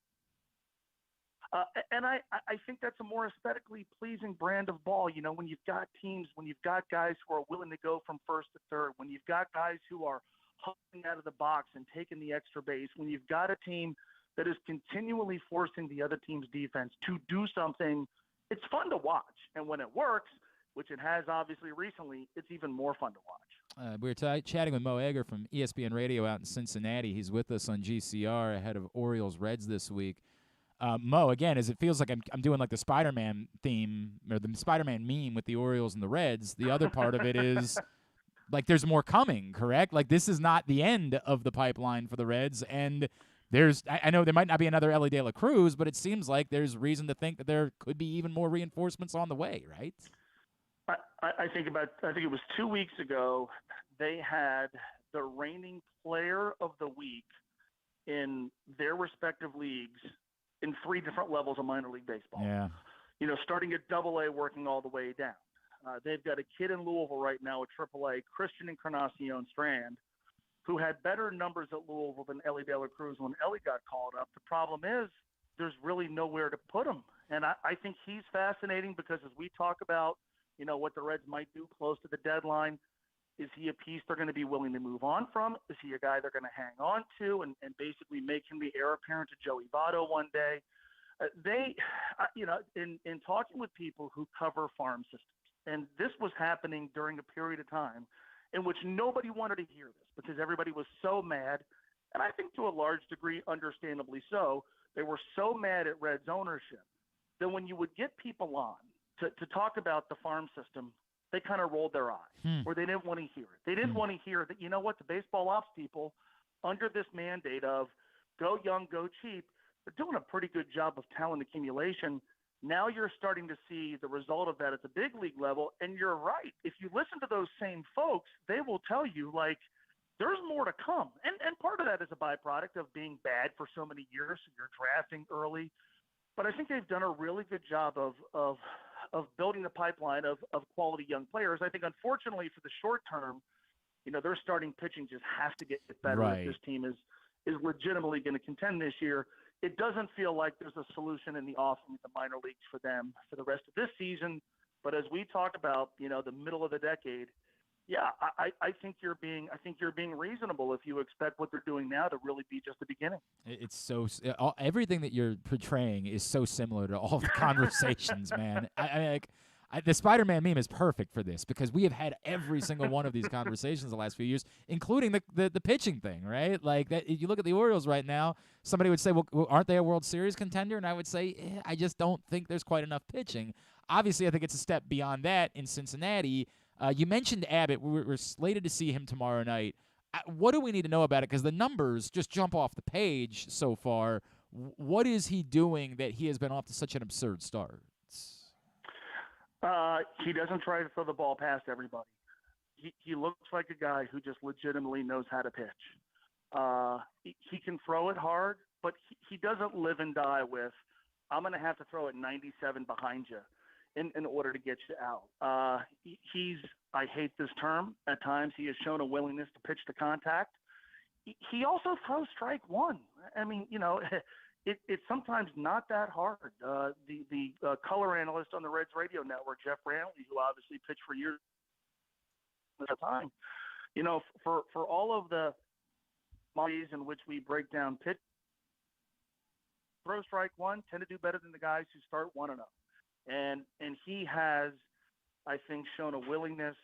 and I think that's a more aesthetically pleasing brand of ball. When you've got teams, when you've got guys who are willing to go from first to third, when you've got guys who are hopping out of the box and taking the extra base, when you've got a team that is continually forcing the other team's defense to do something, it's fun to watch. And when it works, which it has obviously recently, it's even more fun to watch. We were chatting with Mo Egger from ESPN Radio out in Cincinnati. He's with us on GCR ahead of Orioles Reds this week. Mo, again, as it feels like I'm doing like the Spider-Man theme or the Spider-Man meme with the Orioles and the Reds, the other part of it is like there's more coming, correct? Like this is not the end of the pipeline for the Reds, and I know there might not be another Elly De La Cruz, but it seems like there's reason to think that there could be even more reinforcements on the way, right? I think it was 2 weeks ago, they had the reigning player of the week in their respective leagues in 3 different levels of minor league baseball. Yeah. Starting at AA, working all the way down. They've got a kid in Louisville right now at AAA, Christian Encarnacion Strand, who had better numbers at Louisville than Elly De La Cruz when Elly got called up. The problem is there's really nowhere to put him. And I think he's fascinating because as we talk about, what the Reds might do close to the deadline, is he a piece they're going to be willing to move on from? Is he a guy they're going to hang on to and basically make him the heir apparent to Joey Votto one day? In talking with people who cover farm systems, and this was happening during a period of time in which nobody wanted to hear this because everybody was so mad, and I think to a large degree, understandably so, they were so mad at Reds ownership that when you would get people on to talk about the farm system, they kind of rolled their eyes or they didn't want to hear it. They didn't want to hear that, the baseball ops people under this mandate of go young, go cheap, they're doing a pretty good job of talent accumulation. Now you're starting to see the result of that at the big league level. And you're right. If you listen to those same folks, they will tell you there's more to come. And part of that is a byproduct of being bad for so many years. So you're drafting early. but I think they've done a really good job of building the pipeline of quality young players. I think, unfortunately, for the short term, their starting pitching just has to get better Right. if this team is legitimately going to contend this year. It doesn't feel like there's a solution in the offing at the minor leagues for them for the rest of this season. But as we talk about, the middle of the decade, yeah, I think you're being reasonable if you expect what they're doing now to really be just the beginning. It's so everything that you're portraying is so similar to all the conversations, man. The Spider-Man meme is perfect for this because we have had every single one of these conversations the last few years, including the pitching thing, right? Like that. If you look at the Orioles right now, somebody would say, "Well, aren't they a World Series contender?" And I would say, I just don't think there's quite enough pitching. Obviously, I think it's a step beyond that in Cincinnati. You mentioned Abbott. We're slated to see him tomorrow night. What do we need to know about it? Because the numbers just jump off the page so far. What is he doing that he has been off to such an absurd start? He doesn't try to throw the ball past everybody. He looks like a guy who just legitimately knows how to pitch. He can throw it hard, but he doesn't live and die with, I'm going to have to throw it 97 behind you in order to get you out. I hate this term. At times he has shown a willingness to pitch to contact. He also throws strike one. I mean, it's sometimes not that hard. The color analyst on the Reds radio network, Jeff Brantley, who obviously pitched for years at a time, for all of the ways in which we break down pitch, throw strike one tend to do better than the guys who start 1-0. And he has, I think, shown a willingness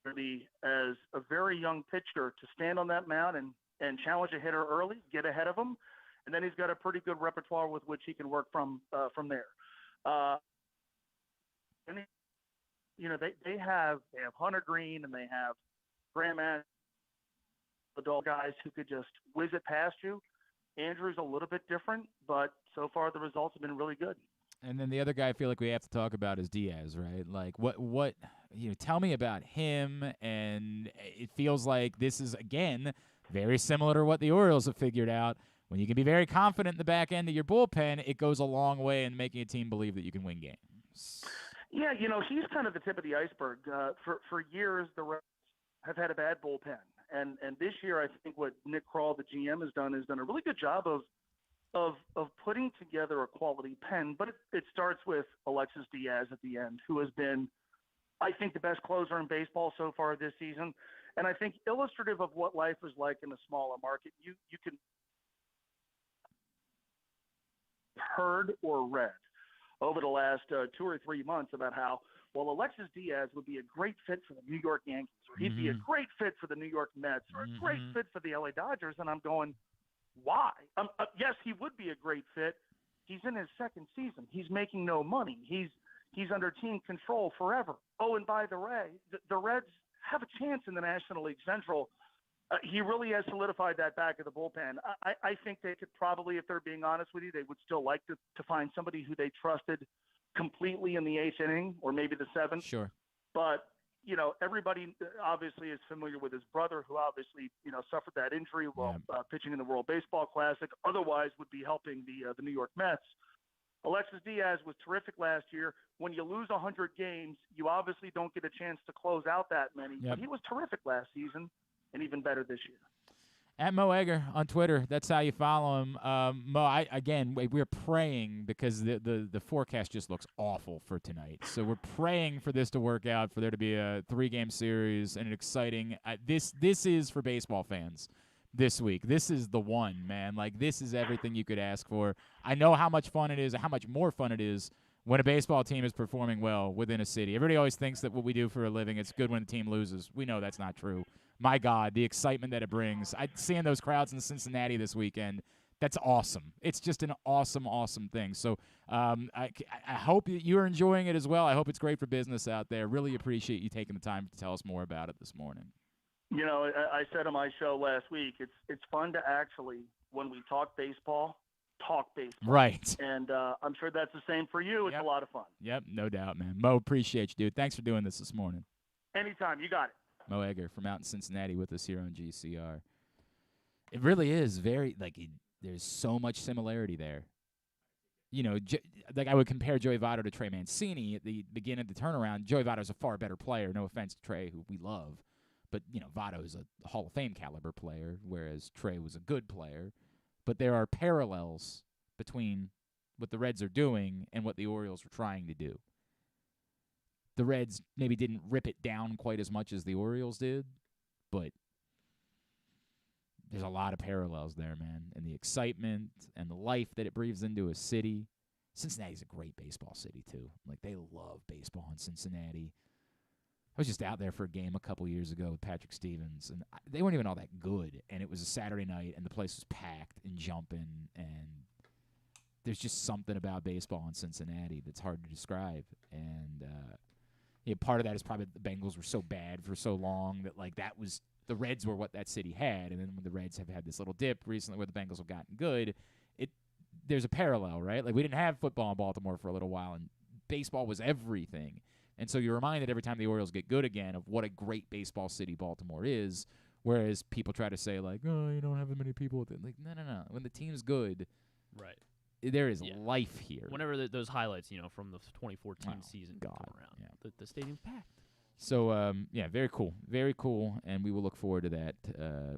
as a very young pitcher to stand on that mound and challenge a hitter early, get ahead of him, and then he's got a pretty good repertoire with which he can work from there. And they have Hunter Green and they have Graham Adams, adult guys who could just whiz it past you. Andrew's a little bit different, but so far the results have been really good. And then the other guy I feel like we have to talk about is Diaz, right? Like what tell me about him. And it feels like this is, again, very similar to what the Orioles have figured out. When you can be very confident in the back end of your bullpen, it goes a long way in making a team believe that you can win games. Yeah, he's kind of the tip of the iceberg. For years, the Reds have had a bad bullpen. And this year, I think what Nick Kroll, the GM, has done a really good job of putting together a quality pen. But it starts with Alexis Diaz at the end, who has been, I think, the best closer in baseball so far this season. And I think illustrative of what life is like in a smaller market, you can heard or read over the last 2 or 3 months about how, Alexis Diaz would be a great fit for the New York Yankees, or he'd be a great fit for the New York Mets, or a great fit for the LA Dodgers. And I'm going, why? Yes, he would be a great fit. He's in his second season. He's making no money. He's under team control forever. Oh, and by the way, the Reds have a chance in the National League Central. He really has solidified that back of the bullpen. I think they could probably, if they're being honest with you, they would still like to find somebody who they trusted completely in the 8th inning or maybe the 7th. Sure. But, everybody obviously is familiar with his brother, who obviously, suffered that injury while pitching in the World Baseball Classic, otherwise would be helping the New York Mets. Alexis Diaz was terrific last year. When you lose 100 games, you obviously don't get a chance to close out that many. Yep. But he was terrific last season and even better this year. At Mo Egger on Twitter, that's how you follow him. Mo, we're praying because the forecast just looks awful for tonight. So we're praying for this to work out, for there to be a 3-game series and an exciting. This is for baseball fans this week. This is the one, man. Like, this is everything you could ask for. I know how much fun it is and how much more fun it is when a baseball team is performing well within a city. Everybody always thinks that what we do for a living, it's good when the team loses. We know that's not true. My God, the excitement that it brings. Seeing those crowds in Cincinnati this weekend, that's awesome. It's just an awesome, awesome thing. So I hope you're enjoying it as well. I hope it's great for business out there. Really appreciate you taking the time to tell us more about it this morning. I said on my show last week, it's fun to actually, when we talk baseball. Right. And I'm sure that's the same for you. It's a lot of fun. Yep, no doubt, man. Mo, appreciate you, dude. Thanks for doing this morning. Anytime. You got it. Mo Egger from out in Cincinnati with us here on GCR. It really is very, there's so much similarity there. like I would compare Joey Votto to Trey Mancini at the beginning of the turnaround. Joey Votto's a far better player. No offense to Trey, who we love. But, Votto is a Hall of Fame caliber player, whereas Trey was a good player. But there are parallels between what the Reds are doing and what the Orioles were trying to do. The Reds maybe didn't rip it down quite as much as the Orioles did, but there's a lot of parallels there, man. And the excitement and the life that it breathes into a city. Cincinnati's a great baseball city, too. Like, they love baseball in Cincinnati. I was just out there for a game a couple years ago with Patrick Stevens, and they weren't even all that good. And it was a Saturday night, and the place was packed and jumping. And there's just something about baseball in Cincinnati that's hard to describe. And part of that is probably the Bengals were so bad for so long that, like, that was the Reds were what that city had. And then when the Reds have had this little dip recently where the Bengals have gotten good, there's a parallel, right? Like, we didn't have football in Baltimore for a little while, and baseball was everything. And so you're reminded every time the Orioles get good again of what a great baseball city Baltimore is, whereas people try to say, like, oh, you don't have that many people with it. Like, no. When the team's good, right, there is life here. Whenever those highlights, from the 2014 season come around, the stadium's packed. So, very cool. Very cool, and we will look forward to that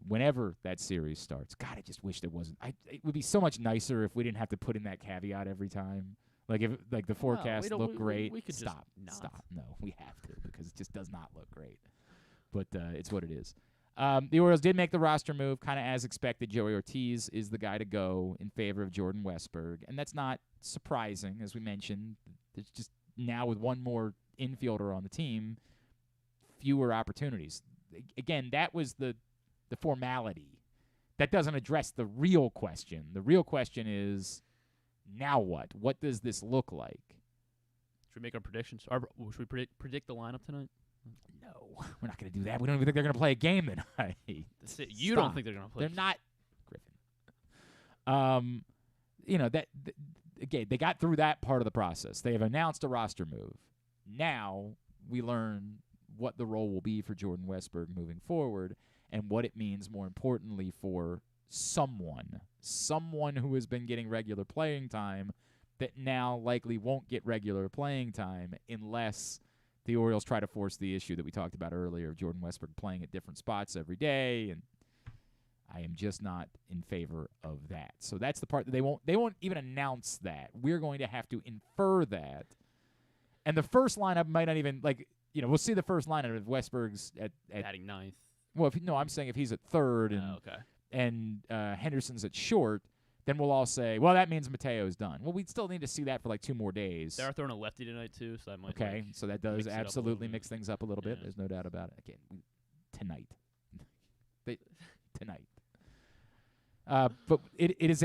whenever that series starts. God, I just wish there wasn't. It would be so much nicer if we didn't have to put in that caveat every time. Like, if the forecast looked great, we could stop. No, we have to because it just does not look great. But it's what it is. The Orioles did make the roster move, kind of as expected. Joey Ortiz is the guy to go in favor of Jordan Westburg, and that's not surprising, as we mentioned. There's just now with one more infielder on the team, fewer opportunities. Again, that was the formality. That doesn't address the real question. The real question is, now what? What does this look like? Should we make our predictions? Should we predict the lineup tonight? No, we're not going to do that. We don't even think they're going to play a game tonight. You don't think they're going to play? They're not, Griffin. Again, they got through that part of the process. They have announced a roster move. Now we learn what the role will be for Jordan Westburg moving forward and what it means, more importantly, for someone who has been getting regular playing time that now likely won't get regular playing time unless the Orioles try to force the issue that we talked about earlier of Jordan Westburg playing at different spots every day, and I am just not in favor of that. So that's the part that they won't even announce that. We're going to have to infer that. And the first lineup might not even, we'll see the first lineup if Westburg's at batting ninth. Well, I'm saying if he's at third and Henderson's at short, then we'll all say, well, that means Mateo's done. Well, we'd still need to see that for 2 more days. They are throwing a lefty tonight, too, so that might so that does absolutely mix things up a little bit. There's no doubt about it. Again, tonight. Tonight. But it is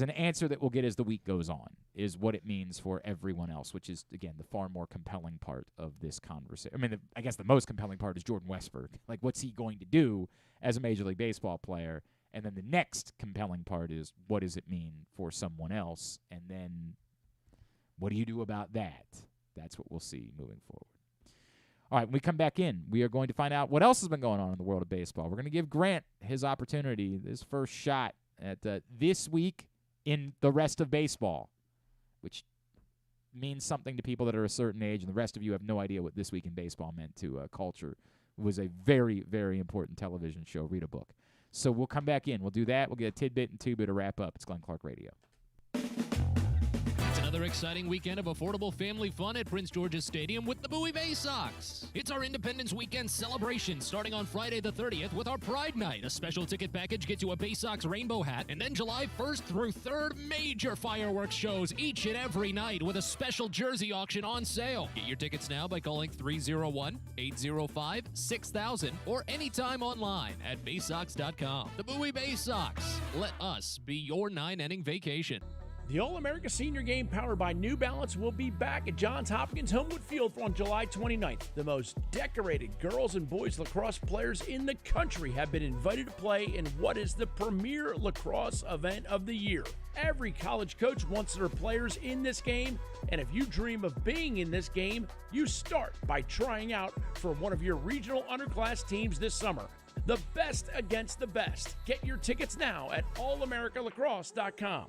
an answer that we'll get as the week goes on, is what it means for everyone else, which is, again, the far more compelling part of this conversation. I mean, I guess the most compelling part is Jordan Westburg. Like, what's he going to do as a Major League Baseball player? And then the next compelling part is, what does it mean for someone else? And then what do you do about that? That's what we'll see moving forward. All right, when we come back in, we are going to find out what else has been going on in the world of baseball. We're going to give Grant his opportunity, his first shot at this week in the rest of baseball, which means something to people that are a certain age, and the rest of you have no idea what This Week in Baseball meant to culture. It was a very, very important television show. Read a book. So we'll come back in. We'll do that. We'll get a tidbit and two-bit to wrap up. It's Glenn Clark Radio. It's another exciting weekend of affordable family fun at Prince George's Stadium with the Bowie Bay Sox. It's our Independence Weekend celebration starting on Friday the 30th with our Pride Night. A special ticket package gets you a Bay Sox rainbow hat, and then July 1st through 3rd, major fireworks shows each and every night with a special jersey auction on sale. Get your tickets now by calling 301-805-6000 or anytime online at baysox.com. The Bowie Bay Sox. Let us be your 9-inning vacation. The All-America Senior Game powered by New Balance will be back at Johns Hopkins Homewood Field on July 29th. The most decorated girls and boys lacrosse players in the country have been invited to play in what is the premier lacrosse event of the year. Every college coach wants their players in this game, and if you dream of being in this game, you start by trying out for one of your regional underclass teams this summer. The best against the best. Get your tickets now at allamericalacrosse.com.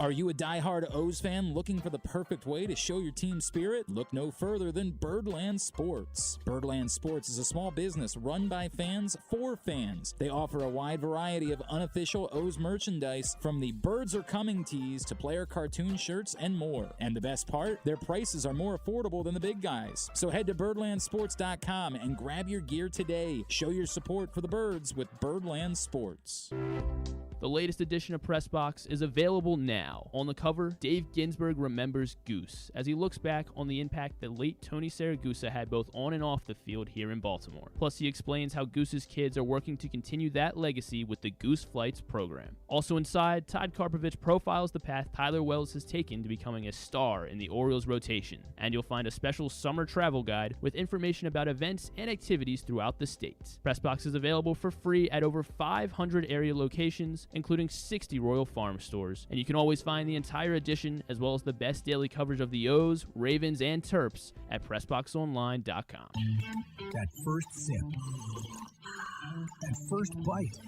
Are you a diehard O's fan looking for the perfect way to show your team spirit? Look no further than Birdland Sports. Birdland Sports is a small business run by fans for fans. They offer a wide variety of unofficial O's merchandise, from the Birds Are Coming tees to player cartoon shirts and more. And the best part? Their prices are more affordable than the big guys. So head to birdlandsports.com and grab your gear today. Show your support for the Birds with Birdland Sports. The latest edition of Press Box is available now. On the cover, Dave Ginsburg remembers Goose as he looks back on the impact that late Tony Saragusa had both on and off the field here in Baltimore. Plus, he explains how Goose's kids are working to continue that legacy with the Goose Flights program. Also inside, Todd Karpovich profiles the path Tyler Wells has taken to becoming a star in the Orioles rotation. And you'll find a special summer travel guide with information about events and activities throughout the state. Press Box is available for free at over 500 area locations, including 60 Royal Farm stores. And you can always find the entire edition, as well as the best daily coverage of the O's, Ravens, and Terps at PressBoxOnline.com. That first sip. That first bite.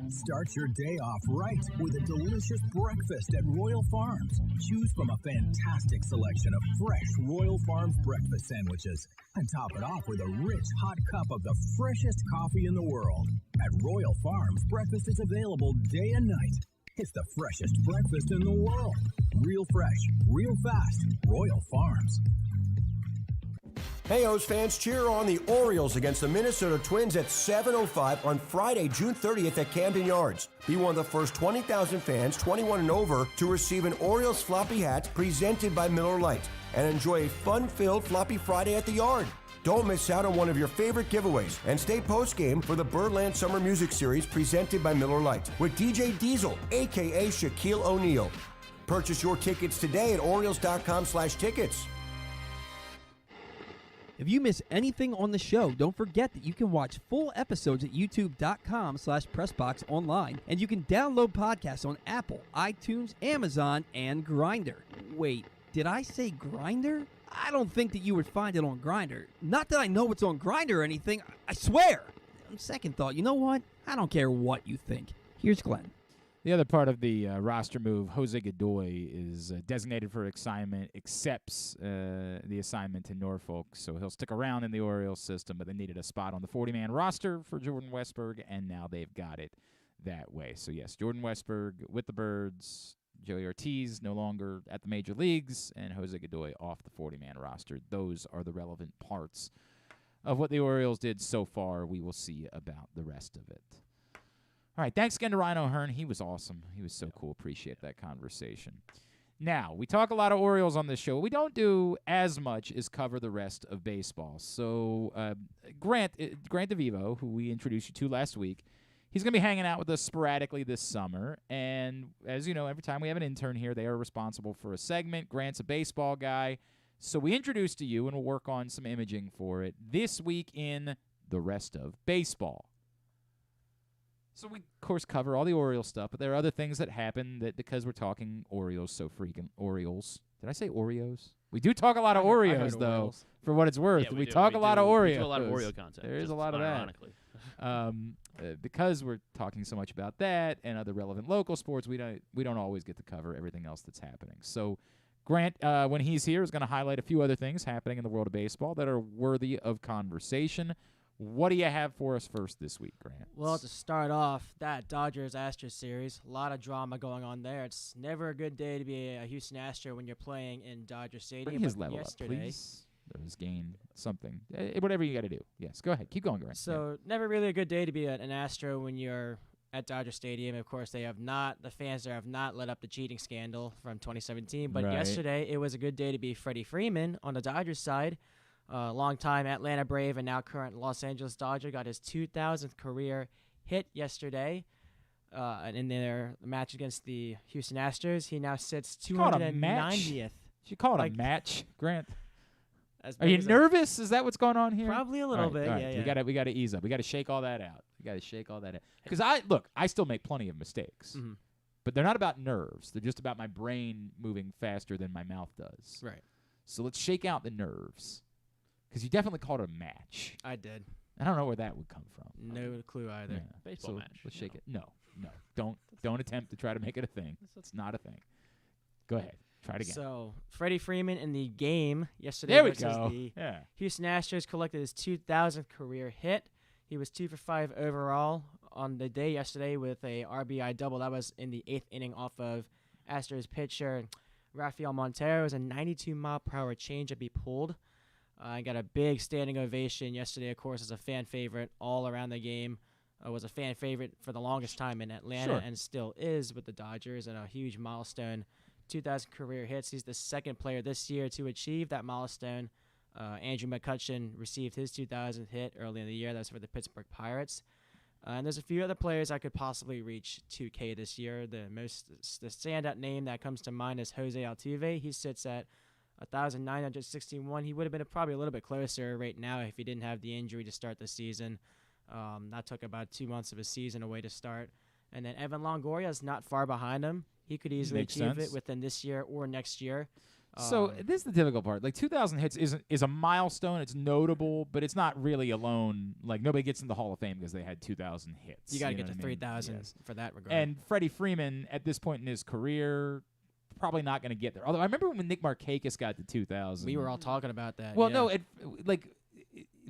Start your day off right with a delicious breakfast at Royal Farms. Choose from a fantastic selection of fresh Royal Farms breakfast sandwiches and top it off with a rich hot cup of the freshest coffee in the world. At Royal Farms, breakfast is available day and night. It's the freshest breakfast in the world. Real fresh, real fast. Royal Farms. Hey, O's fans, cheer on the Orioles against the Minnesota Twins at 7:05 on Friday, June 30th at Camden Yards. Be one of the first 20,000 fans, 21 and over, to receive an Orioles floppy hat presented by Miller Lite and enjoy a fun-filled Floppy Friday at the Yard. Don't miss out on one of your favorite giveaways and stay post-game for the Birdland Summer Music Series presented by Miller Lite with DJ Diesel, a.k.a. Shaquille O'Neal. Purchase your tickets today at Orioles.com/tickets. If you miss anything on the show, don't forget that you can watch full episodes at youtube.com/pressboxonline, and you can download podcasts on Apple, iTunes, Amazon, and Grindr. Wait, did I say Grindr? I don't think that you would find it on Grindr. Not that I know it's on Grindr or anything, I swear. On second thought, you know what? I don't care what you think. Here's Glenn. The other part of the roster move, Jose Godoy is designated for assignment, accepts the assignment to Norfolk, so he'll stick around in the Orioles system, but they needed a spot on the 40-man roster for Jordan Westburg, and now they've got it that way. So, yes, Jordan Westburg with the Birds, Joey Ortiz no longer at the major leagues, and Jose Godoy off the 40-man roster. Those are the relevant parts of what the Orioles did so far. We will see about the rest of it. All right, thanks again to Ryan O'Hearn. He was awesome. He was so cool. Appreciate that conversation. Now, we talk a lot of Orioles on this show. What we don't do as much is cover the rest of baseball. So Grant DeVivo, who we introduced you to last week, he's going to be hanging out with us sporadically this summer. And as you know, every time we have an intern here, they are responsible for a segment. Grant's a baseball guy. So we introduced to you, and we'll work on some imaging for it this week in the rest of baseball. So we, of course, cover all the Orioles stuff, but there are other things that happen that because we're talking Orioles so freaking Orioles. Did I say Oreos? We do talk a lot of Oreos, though, Orioles. For what it's worth. Yeah, we talk a lot of Oreos. We do a lot of Oreo content. There is a lot of ironically. that. Because we're talking so much about that and other relevant local sports, we don't always get to cover everything else that's happening. So Grant, when he's here, is going to highlight a few other things happening in the world of baseball that are worthy of conversation. What do you have for us first this week, Grant? Well, to start off, that Dodgers-Astros series, a lot of drama going on there. It's never a good day to be a Houston Astro when you're playing in Dodger Stadium. Bring his level up, please. There's gain something. Whatever you got to do. Yes, go ahead. Keep going, Grant. So, never really a good day to be an Astro when you're at Dodger Stadium. Of course, the fans there have not let up the cheating scandal from 2017. But yesterday, it was a good day to be Freddie Freeman on the Dodgers side. Longtime Atlanta Brave and now current Los Angeles Dodger got his 2,000th career hit yesterday. And in their match against the Houston Astros, he now sits 290th. You call it a match, Grant? Are you nervous? Is that what's going on here? Probably a little bit. All right. Yeah. We got to ease up. We got to shake all that out. Because I still make plenty of mistakes, but they're not about nerves. They're just about my brain moving faster than my mouth does. Right. So let's shake out the nerves. Because you definitely called it a match. I did. I don't know where that would come from. No clue either. Yeah. Baseball match. Let's shake it. No. Don't attempt to try to make it a thing. It's not a thing. Go ahead. Try it again. So, Freddie Freeman in the game yesterday There we versus go. the Yeah. Houston Astros collected his 2,000th career hit. He was 2 for 5 overall on the day yesterday with a RBI double. That was in the 8th inning off of Astros pitcher Rafael Montero. It was a 92-mile-per-hour changeup he pulled. I got a big standing ovation yesterday, of course, as a fan favorite all around the game. Was a fan favorite for the longest time in Atlanta and still is with the Dodgers, and a huge milestone. 2,000 career hits. He's the second player this year to achieve that milestone. Andrew McCutchen received his 2,000th hit early in the year. That's for the Pittsburgh Pirates. And there's a few other players that could possibly reach 2K this year. The standout name that comes to mind is Jose Altuve. He sits at 1,961. He would have been probably a little bit closer right now if he didn't have the injury to start the season. That took about 2 months of his season away to start. And then Evan Longoria is not far behind him. He could easily achieve it within this year or next year. So this is the difficult part. Like 2,000 hits is a milestone. It's notable, but it's not really alone. Like nobody gets in the Hall of Fame because they had 2,000 hits. You got to get to 3,000 for that regard. And Freddie Freeman, at this point in his career, probably not going to get there. Although I remember when Nick Markakis got to 2,000. We were all talking about that. Well, no,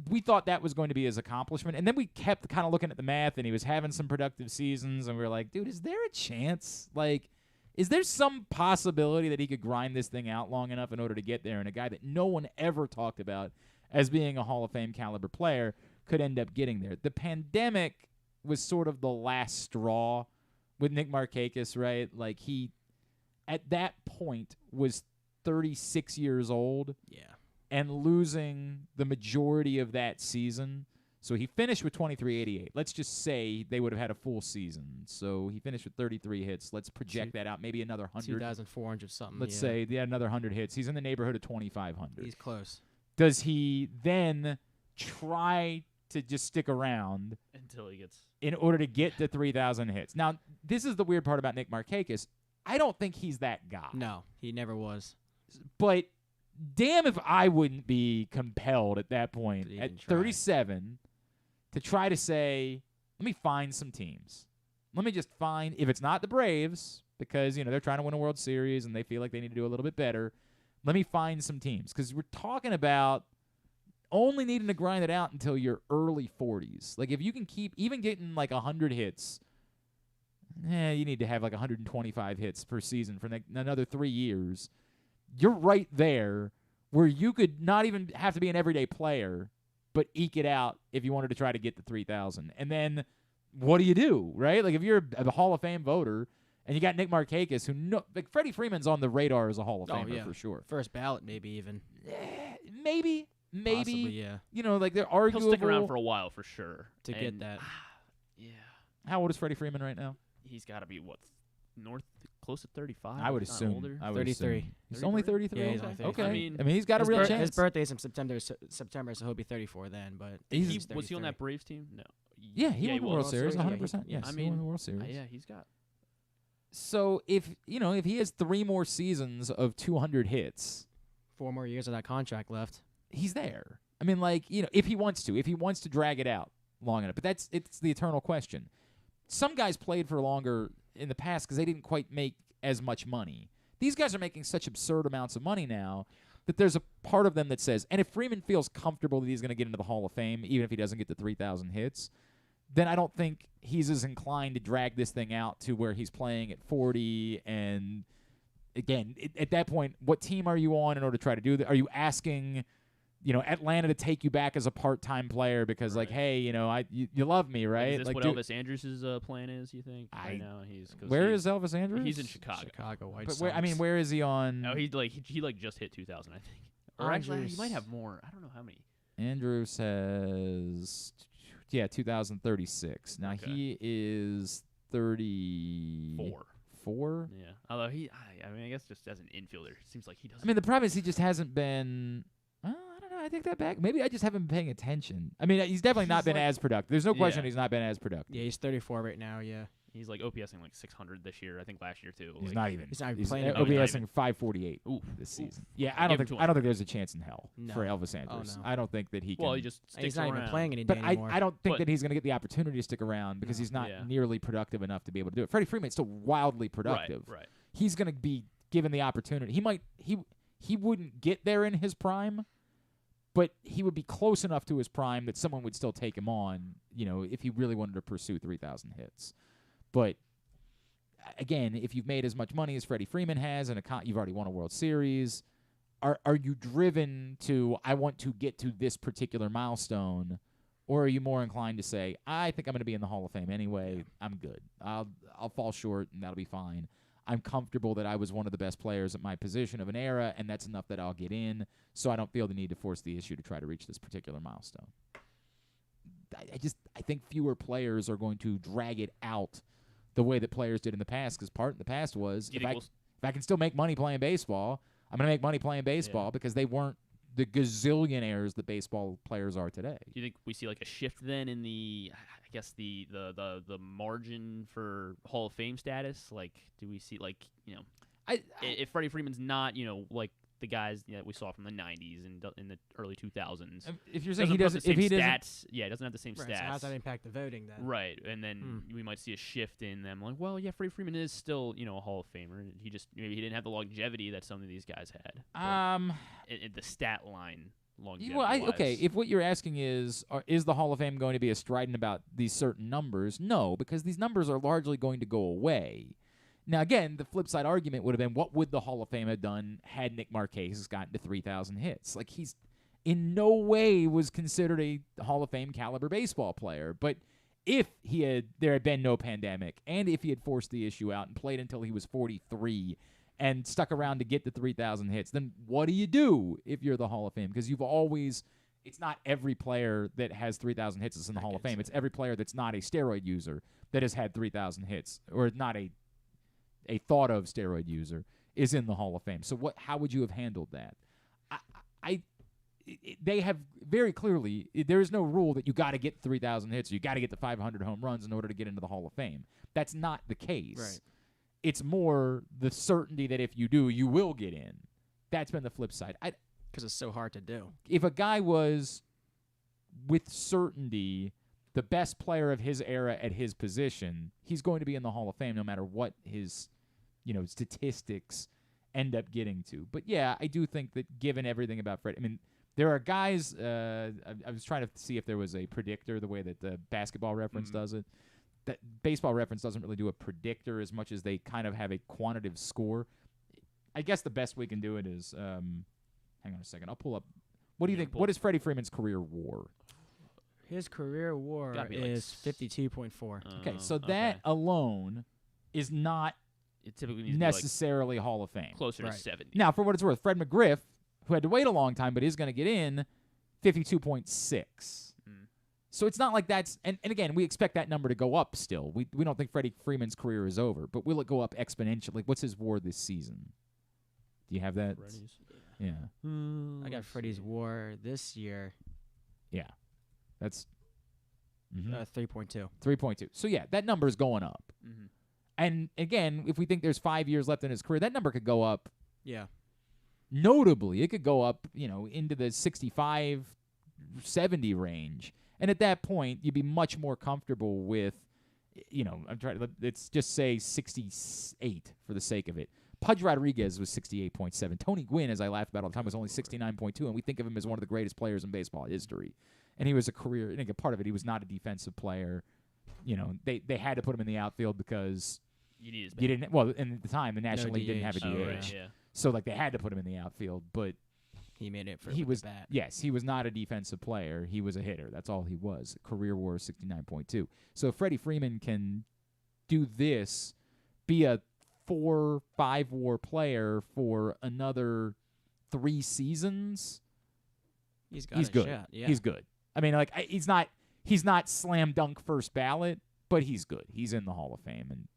we thought that was going to be his accomplishment. And then we kept kind of looking at the math, and he was having some productive seasons, and we were like, dude, is there a chance? Like, is there some possibility that he could grind this thing out long enough in order to get there? And a guy that no one ever talked about as being a Hall of Fame caliber player could end up getting there. The pandemic was sort of the last straw with Nick Markakis, right? Like he, at that point, was 36 years old. Yeah. And losing the majority of that season. So he finished with 23.88. Let's just say they would have had a full season. So he finished with 33 hits. Let's project that out. Maybe another 100. 2,400 something. Let's say another 100 hits. He's in the neighborhood of 2,500. He's close. Does he then try to just stick around until he gets in order to get to 3,000 hits? Now, this is the weird part about Nick Markakis. I don't think he's that guy. No, he never was. But damn if I wouldn't be compelled at that point at 37 to try to say, let me find some teams. Let me just find, if it's not the Braves, because, they're trying to win a World Series and they feel like they need to do a little bit better, let me find some teams. Because we're talking about only needing to grind it out until your early 40s. Like, if you can keep even getting like 100 hits, you need to have like 125 hits per season for another 3 years. You're right there where you could not even have to be an everyday player, but eke it out if you wanted to try to get to 3,000. And then what do you do, right? Like if you're a Hall of Fame voter and you got Nick Markakis, like Freddie Freeman's on the radar as a Hall of Famer for sure. First ballot maybe even. Maybe. Possibly, yeah. Like they're arguable. He'll stick around for a while for sure. To get that. Yeah. How old is Freddie Freeman right now? He's got to be, close to 35? I would assume. Older? 33. He's only 33? Yeah, he's only 33. Okay. I mean, he's got a real chance. His birthday's in September, so he'll be 34 then. But was he on that Braves team? No. Yeah, he won the World Series, 100%. Yes, he won the World Series. Yeah, he's got. So if he has 3 more seasons of 200 hits, 4 more years of that contract left, he's there. I mean, if he wants to drag it out long enough. But it's the eternal question. Some guys played for longer in the past because they didn't quite make as much money. These guys are making such absurd amounts of money now that there's a part of them that says, and if Freeman feels comfortable that he's going to get into the Hall of Fame, even if he doesn't get the 3,000 hits, then I don't think he's as inclined to drag this thing out to where he's playing at 40. And again, at that point, what team are you on in order to try to do that? Are you asking Atlanta to take you back as a part-time player because, hey, you love me, right? Is this what Elvis Andrus' plan is, you think? Right now, where is Elvis Andrus? He's in Chicago. White but Sox. Where is he on? No, he just hit 2,000, I think. Or actually, he might have more. I don't know how many. Andrus has, 2036. Now he is 34. 4? Yeah. Although I guess just as an infielder, it seems like he doesn't. I mean, the problem is he just hasn't been. I don't know. I take that back. Maybe I just haven't been paying attention. I mean, he's definitely not been as productive. There's no question he's not been as productive. Yeah, he's 34 right now, yeah. He's like OPSing like 600 this year. I think last year too. He's like, not even. He's not even He's playing. OPSing 548 this season. Yeah, I don't Give him think there's a chance in hell No. for Elvis Andrus. no. I don't think that he can. Well, he just sticks He's not around. even playing any day But anymore. I don't think But- that he's going to get the opportunity to stick around because he's not Yeah. nearly productive enough to be able to do it. Freddie Freeman's still wildly productive. Right. He's going to be given the opportunity. He wouldn't get there in his prime, but he would be close enough to his prime that someone would still take him on, if he really wanted to pursue 3,000 hits. But again, if you've made as much money as Freddie Freeman has and you've already won a World Series, are you driven to, I want to get to this particular milestone, or are you more inclined to say, I think I'm going to be in the Hall of Fame anyway, I'm good. I'll fall short, and that'll be fine. I'm comfortable that I was one of the best players at my position of an era, and that's enough that I'll get in, so I don't feel the need to force the issue to try to reach this particular milestone. I think fewer players are going to drag it out the way that players did in the past, because part of the past was if I can still make money playing baseball, I'm going to make money playing baseball because they weren't the gazillionaires that baseball players are today. Do you think we see like a shift then in the margin for Hall of Fame status? Like, do we see if Freddie Freeman's not like the guys that we saw from the '90s and in the early 2000s? If you're saying he doesn't, if he doesn't, stats, it doesn't have the same Right, stats. so how does that impact the voting then? Right, and then we might see a shift in them. Like, well, yeah, Freddie Freeman is still a Hall of Famer. He just maybe he didn't have the longevity that some of these guys had. The stat line longevity. Well, okay. If what you're asking is the Hall of Fame going to be as strident about these certain numbers? No, because these numbers are largely going to go away. Now, again, the flip side argument would have been, what would the Hall of Fame have done had Nick Markakis gotten to 3,000 hits? Like, he's in no way was considered a Hall of Fame caliber baseball player. But if there had been no pandemic, and if he had forced the issue out and played until he was 43 and stuck around to get to 3,000 hits, then what do you do if you're the Hall of Fame? Because it's not every player that has 3,000 hits that's in the Hall of Fame. It's every player that's not a steroid user that has had 3,000 hits, or not a thought of steroid user is in the Hall of Fame. So how would you have handled that? They have very clearly, there is no rule that you got to get 3,000 hits or you got to get to 500 home runs in order to get into the Hall of Fame. That's not the case. Right. It's more the certainty that if you do, you will get in. That's been the flip side. Because it's so hard to do. If a guy was with certainty the best player of his era at his position, he's going to be in the Hall of Fame no matter what his statistics end up getting to. But yeah, I do think that given everything about Fred, there are guys, I was trying to see if there was a predictor the way that the Basketball Reference does it. That Baseball Reference doesn't really do a predictor as much as they kind of have a quantitative score. I guess the best we can do it is, hang on a second, I'll pull up. What do you think? What is Freddie Freeman's career WAR? His career WAR is 52.4. Okay, so that alone is not necessarily Hall of Fame. Closer to 70. Now, for what it's worth, Fred McGriff, who had to wait a long time but is going to get in, 52.6. So it's not like that's – and again, we expect that number to go up still. We don't think Freddie Freeman's career is over, but will it go up exponentially? What's his WAR this season? Do you have that? Yeah. I got Freddie's WAR this year. Yeah. That's 3.2. 3.2. So, yeah, that number is going up. Mm-hmm. And, again, if we think there's 5 years left in his career, that number could go up. Yeah. Notably, it could go up, into the 65, 70 range. And at that point, you'd be much more comfortable with, let's just say 68 for the sake of it. Pudge Rodriguez was 68.7. Tony Gwynn, as I laughed about all the time, was only 69.2, and we think of him as one of the greatest players in baseball history. And he was a part of it, he was not a defensive player. They had to put him in the outfield because you didn't. Well, in the time, the National League didn't have a DH, right, yeah. so they had to put him in the outfield. But he made it for the bat. Yes, he was not a defensive player. He was a hitter. That's all he was. Career WAR 69.2. So if Freddie Freeman can do this, be a 4-5 WAR player for another 3 seasons, he's good. Shot, yeah. He's good. He's not slam dunk first ballot, but he's good. He's in the Hall of Fame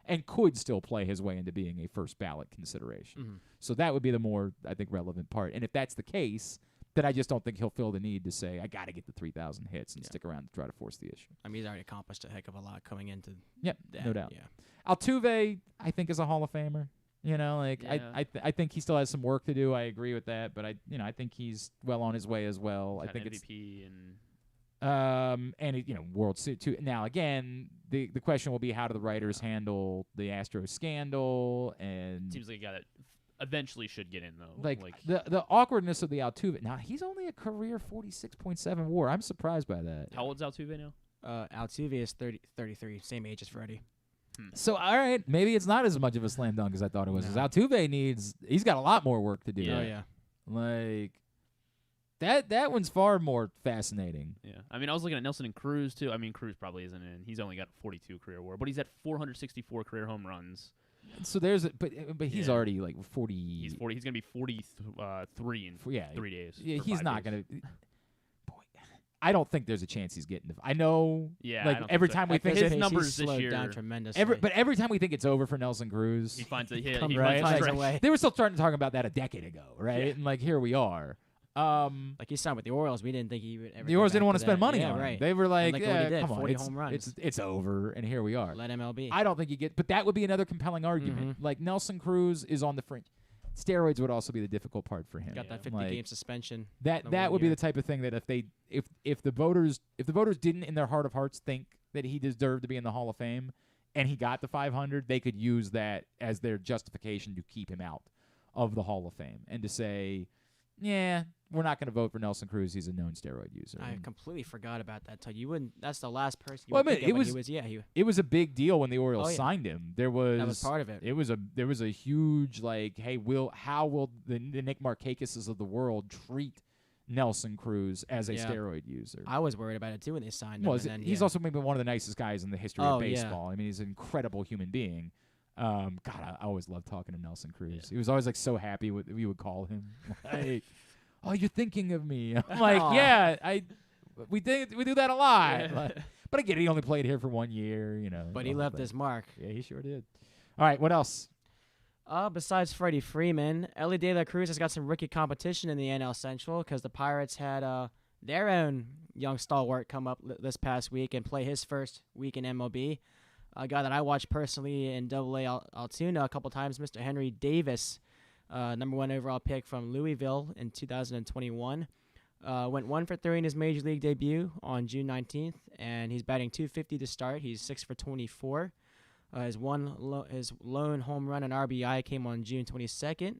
and could still play his way into being a first ballot consideration. Mm-hmm. So that would be the more, I think, relevant part. And if that's the case, that I just don't think he'll feel the need to say, I got to get the 3,000 hits and stick around to try to force the issue. I mean, he's already accomplished a heck of a lot coming into Yep, that. no doubt. Yeah. Altuve, I think, is a Hall of Famer. You know, like Yeah. I think he still has some work to do. I agree with that, but I think he's well on his way as well. I think MVP and World Series too. Now again, the question will be, how do the writers handle the Astros scandal? And seems like a guy that eventually should get in though. like the awkwardness of the Altuve. Now he's only a career 46.7 WAR. I'm surprised by that. How old's Altuve now? Altuve is 33, same age as Freddie. So all right, maybe it's not as much of a slam dunk as I thought it was. No. 'Cause Altuve he's got a lot more work to do. Yeah. Oh yeah. Like that one's far more fascinating. Yeah, I mean, I was looking at Nelson and Cruz too. I mean, Cruz probably isn't in. He's only got 42 career WAR, but he's at 464 career home runs. So but he's already like 40. He's 40. He's gonna be 43 in 3 days. Yeah, or he's 5 not days. gonna. Boy, I don't think there's a chance he's getting. I know. Yeah, like I don't every think so. time we think his it's numbers this slowed year down tremendously. But every time we think it's over for Nelson Cruz, he finds a hit. Come He right. finds a finds a stretch. way. They were still starting to talk about that a decade ago, right? Yeah. And like here we are. Like he signed with the Orioles, we didn't think he would ever. The Orioles go didn't back want to spend that. money yeah, on right. him. They were like, look at what he did, come on, 40 home runs. it's over, and here we are. Let MLB. I don't think you get, but that would be another compelling argument. Like Nelson Cruz is on the fringe. Steroids would also be the difficult part for him. Got that 50 Like, game suspension. That the that one would be year. the type of thing that if the voters didn't in their heart of hearts think that he deserved to be in the Hall of Fame, and he got the 500, they could use that as their justification to keep him out of the Hall of Fame and to say, yeah, we're not going to vote for Nelson Cruz. He's a known steroid user. I completely forgot about that. Till you wouldn't. That's the last person. You Well, would I mean, think of when he was. Yeah, it was a big deal when the Orioles Oh, yeah. signed him. There was That was part of it. There was a huge like, hey, how will the Nick Markakises of the world treat Nelson Cruz as a Yeah. steroid user? I was worried about it too when they signed him. Well, and then, he's yeah. also maybe one of the nicest guys in the history Oh, of yeah. baseball. I mean, he's an incredible human being. God, I always loved talking to Nelson Cruz. He was always like so happy we would call him. Like, oh, you're thinking of me. I'm like, Aw. yeah, we do that a lot. Yeah. But I get it. He only played here for 1 year, you know. But he the whole left thing. his mark. Yeah, he sure did. All right, what else? Besides Freddie Freeman, Ellie De La Cruz has got some rookie competition in the NL Central because the Pirates had their own young stalwart come up this past week and play his first week in MLB. A guy that I watched personally in AA Altoona a couple times, Mr. Henry Davis, number 1 overall pick from Louisville in 2021. Went 1 for 3 in his major league debut on June 19th, and he's batting .250 to start. He's 6 for 24. His lone home run and RBI came on June 22nd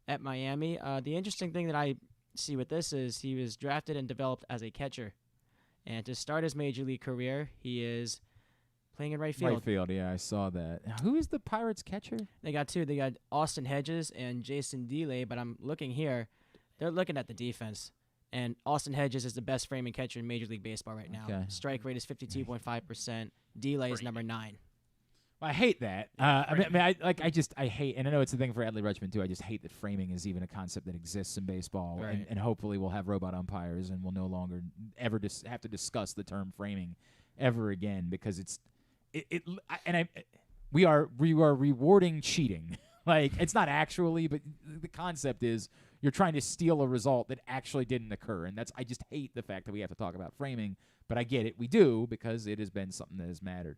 at Miami. The interesting thing that I see with this is he was drafted and developed as a catcher. And to start his major league career, he is playing in right field. Right field, yeah, I saw that. Who is the Pirates catcher? They got 2. They got Austin Hedges and Jason Delay, but I'm looking here. They're looking at the defense. And Austin Hedges is the best framing catcher in Major League Baseball right now. Okay. Strike rate is 52.5%. Delay is number 9. Well, I hate that. I hate, and I know it's a thing for Adley Rutschman too. I just hate that framing is even a concept that exists in baseball, Right. and hopefully we'll have robot umpires and we'll no longer ever have to discuss the term framing ever again because we are rewarding cheating. Like it's not actually, but the concept is you're trying to steal a result that actually didn't occur, and I just hate the fact that we have to talk about framing. But I get it, we do because it has been something that has mattered.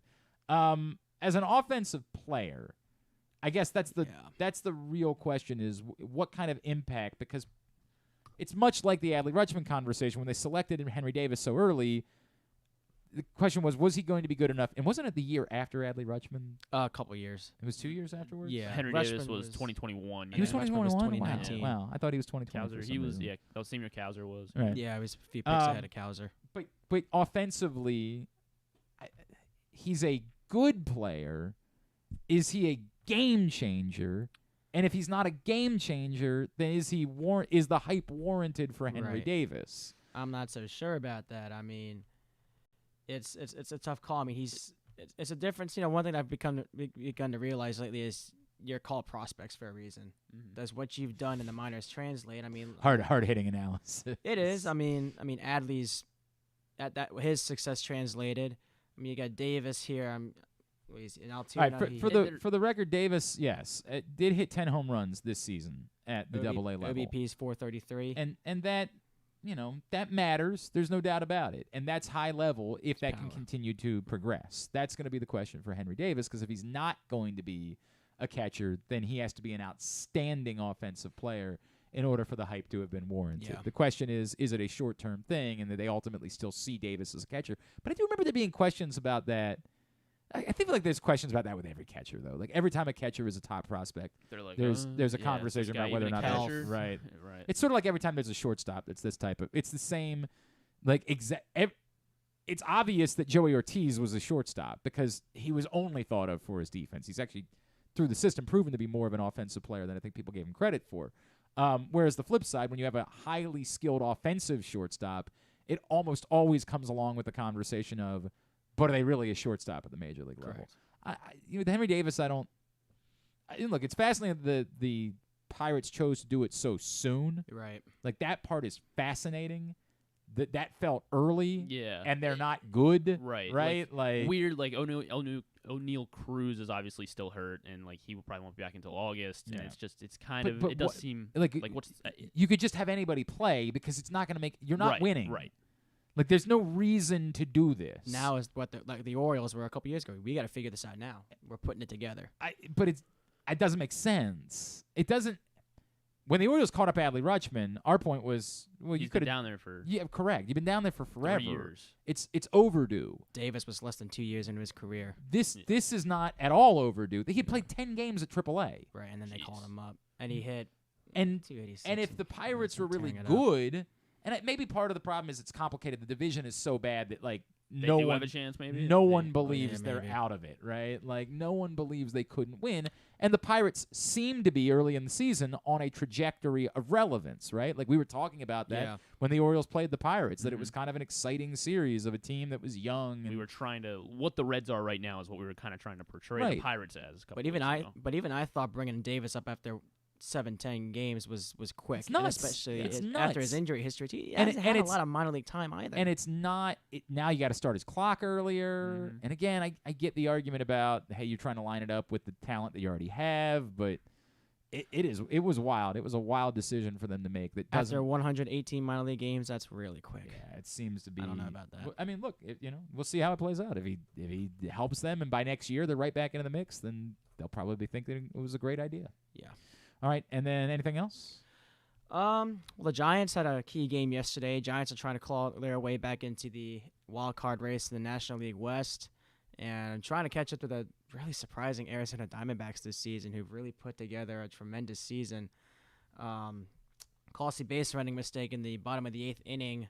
As an offensive player, I guess that's the real question is what kind of impact, because it's much like the Adley Rutschman conversation when they selected Henry Davis so early. The question was he going to be good enough? And wasn't it the year after Adley Rutschman? A couple years. It was 2 years afterwards? Yeah. Henry Rutschman Davis was 2021. He was yeah. 2021? was Wow. 2019. Wow. I thought he was 2020. Kowser, for he some was, reason. yeah, that was senior Kowser was. Right. Yeah, he was a few picks ahead of Kowser. But offensively, he's a good player. Is he a game changer? And if he's not a game changer, then is the hype warranted for Henry Right. Davis? I'm not so sure about that. I mean, it's a tough call. I mean, it's a difference. You know, one thing I've begun to realize lately is you're called prospects for a reason. Does what you've done in the minors translate? I mean, Hard hitting analysis. It is. I mean, Adley's his success translated. I mean, you got Davis here. He's in Altoona. All right, for the record, Davis, yes, did hit 10 home runs this season at the AA level. OBP's 433. And that that matters. There's no doubt about it. And that's high level if that can continue to progress. That's going to be the question for Henry Davis, because if he's not going to be a catcher, then he has to be an outstanding offensive player in order for the hype to have been warranted. Yeah. The question is it a short-term thing, and that they ultimately still see Davis as a catcher? But I do remember there being questions about that. I feel like there's questions about that with every catcher, though. Like, every time a catcher is a top prospect, they're like, there's a conversation about whether or not that's right. Right. It's sort of like every time there's a shortstop that's this type of. It's the same, like it's obvious that Joey Ortiz was a shortstop because he was only thought of for his defense. He's actually, through the system, proven to be more of an offensive player than I think people gave him credit for. Whereas the flip side, when you have a highly skilled offensive shortstop, it almost always comes along with the conversation of, but are they really a shortstop at the major league level? With Henry Davis, look, it's fascinating that the Pirates chose to do it so soon. Right. Like, that part is fascinating. That felt early. Yeah. And they're not good. Right. Right? Like weird, like O'Neal Cruz is obviously still hurt, and like he probably won't be back until August. Yeah. And it's kind of it does seem like what's you could just have anybody play because it's not going to make you're not winning. Right. Like, there's no reason to do this. Now is what the Orioles were a couple years ago. We got to figure this out now. We're putting it together. But it doesn't make sense. It doesn't. When the Orioles caught up Adley Rutschman, our point was, well, you could have down there for correct. You've been down there for forever. 3 years. It's overdue. Davis was less than 2 years into his career. This is not at all overdue. He played 10 games at AAA. Right, and then they called him up, and he hit and 286. And if the Pirates were really tearing it good, and maybe part of the problem is it's complicated. The division is so bad that They no do one have a chance, maybe? No one believes maybe. they're out of it, right? Like, no one believes they couldn't win. And the Pirates seem to be early in the season on a trajectory of relevance, right? Like, we were talking about that when the Orioles played the Pirates, that it was kind of an exciting series of a team that was young. We were trying to what the Reds are right now is what we were kind of trying to portray the Pirates as. But even I thought bringing Davis up after 7-10 games was quick. It's nuts. And especially It's after nuts. his injury history. He And hasn't it- had and a lot of minor league time either. And it's not now you got to start his clock earlier. And again, I get the argument about, hey, you're trying to line it up with the talent that you already have, but it was wild. It was a wild decision for them to make. That after 118 minor league games, that's really quick. Yeah, it seems to be. I don't know about that. I mean, look, we'll see how it plays out. If he helps them, and by next year they're right back into the mix, then they'll probably be thinking it was a great idea. Yeah. All right, and then anything else? Well, the Giants had a key game yesterday. Giants are trying to claw their way back into the wild card race in the National League West and trying to catch up to the really surprising Arizona Diamondbacks this season, who've really put together a tremendous season. Costly base running mistake in the bottom of the 8th inning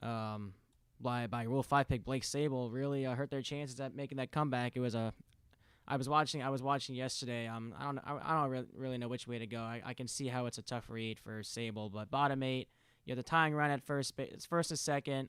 by Rule 5 pick Blake Sable really hurt their chances at making that comeback. It was I was watching yesterday. I don't really know which way to go. I can see how it's a tough read for Sable, but bottom 8, you have the tying run at first to second.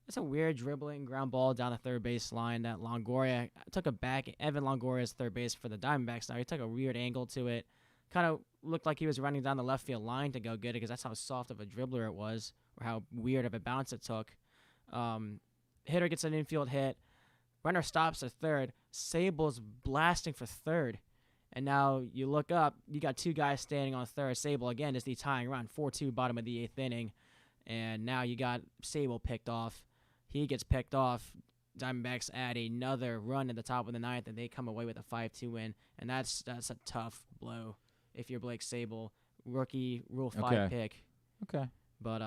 It's a weird dribbling ground ball down the third base line that Longoria took a back. Evan Longoria's third base for the Diamondbacks. Now he took a weird angle to it. Kind of looked like he was running down the left field line to go get it because that's how soft of a dribbler it was, or how weird of a bounce it took. Hitter gets an infield hit. Runner stops at third. Sable's blasting for third. And now you look up, you got 2 guys standing on third. Sable, again, is the tying run, 4-2 bottom of the 8th inning. And now you got Sable picked off. He gets picked off. Diamondbacks add another run in the top of the 9th, and they come away with a 5-2 win. And that's a tough blow if you're Blake Sable. Rookie, Rule 5 pick. Okay. But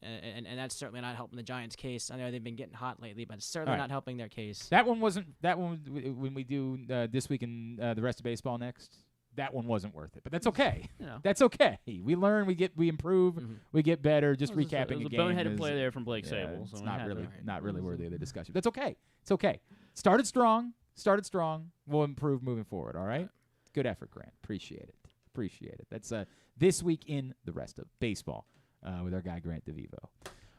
and that's certainly not helping the Giants' case. I know they've been getting hot lately, but it's certainly not helping their case. That one when we do this week in the rest of baseball next. That one wasn't worth it, but that's okay. That's okay. We learn, we improve, we get better. Just recapping it was a a game. boneheaded play there from Blake Sable. It's So not really worthy of the discussion. That's okay. It's okay. Started strong. We'll improve moving forward. All right. Good effort, Grant. Appreciate it. That's this week in the rest of baseball with our guy Grant DeVivo.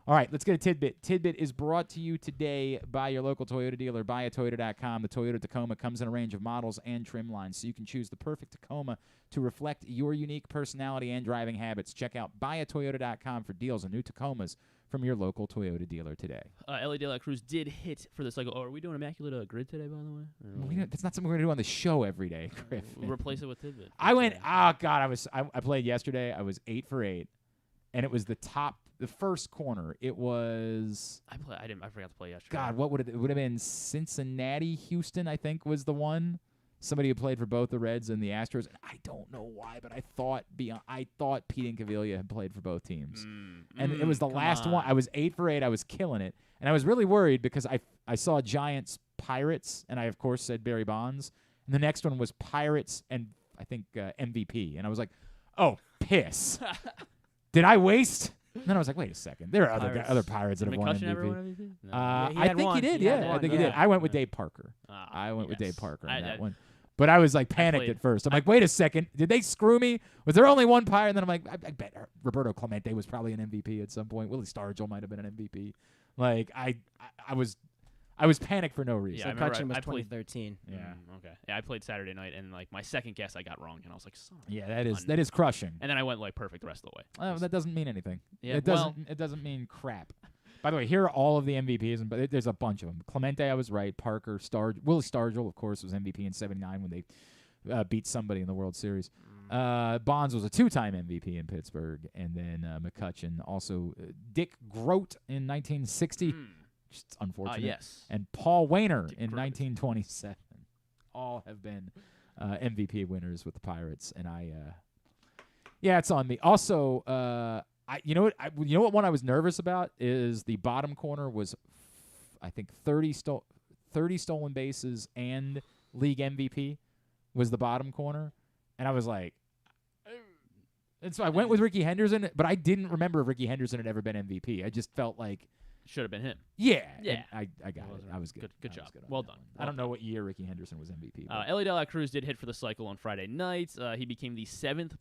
All right, let's get a tidbit. Tidbit is brought to you today by your local Toyota dealer, buyatoyota.com. The Toyota Tacoma comes in a range of models and trim lines, so you can choose the perfect Tacoma to reflect your unique personality and driving habits. Check out buyatoyota.com for deals on new Tacomas from your local Toyota dealer today. Ellie De La Cruz did hit for the cycle. Oh, are we doing Immaculate Grid today, by the way? That's not something we're going to do on the show every day, Griffin. We'll replace it with tidbit. I went, I played yesterday. I was 8 for 8, and it was the top the first corner. It was I forgot to play yesterday. God. What would it would have been? Cincinnati, Houston, I think was the one. Somebody who played for both the Reds and the Astros. And I don't know why, but I thought Pete Incaviglia had played for both teams. And it was the last one. I was 8 for 8. I was killing it. And I was really worried because I saw Giants Pirates, and I, of course, said Barry Bonds. And the next one was Pirates and I think MVP. And I was like, oh, piss. Did I waste? And then I was like, wait a second. There are other Pirates that have won MVP. No. I think he did, yeah. I think he did. I went with Dave Parker. I went with Dave Parker on that one. But I was like panicked at first. I'm like, wait a second. Did they screw me? Was there only one Pirate? And then I'm like, I bet Roberto Clemente was probably an MVP at some point. Willie Stargell might have been an MVP. Like, I was panicked for no reason. Yeah, McCutcheon was 2013. Yeah. Okay. Yeah, I played Saturday night, and like my second guess I got wrong, and I was like, yeah, that is crushing. And then I went like perfect the rest of the way. Oh, that doesn't mean anything. Yeah, it doesn't mean crap. By the way, here are all of the MVPs, but there's a bunch of them. Clemente, I was right. Parker, Willie Stargell, of course, was MVP in '79 when they beat somebody in the World Series. Bonds was a 2-time MVP in Pittsburgh, and then McCutcheon also. Dick Groat in 1960. Just unfortunate. Yes. And Paul Wainer in 1927. All have been MVP winners with the Pirates, and it's on me. Also, you know what one I was nervous about is the bottom corner was, I think 30 stolen bases and league MVP was the bottom corner, and I was like, and so I went with Ricky Henderson, but I didn't remember if Ricky Henderson had ever been MVP. I just felt like should have been him. Yeah. Yeah. I got it. I was good. Good job. Well done. I don't know what year Ricky Henderson was MVP. Ellie De La Cruz did hit for the cycle on Friday night. He became the seventh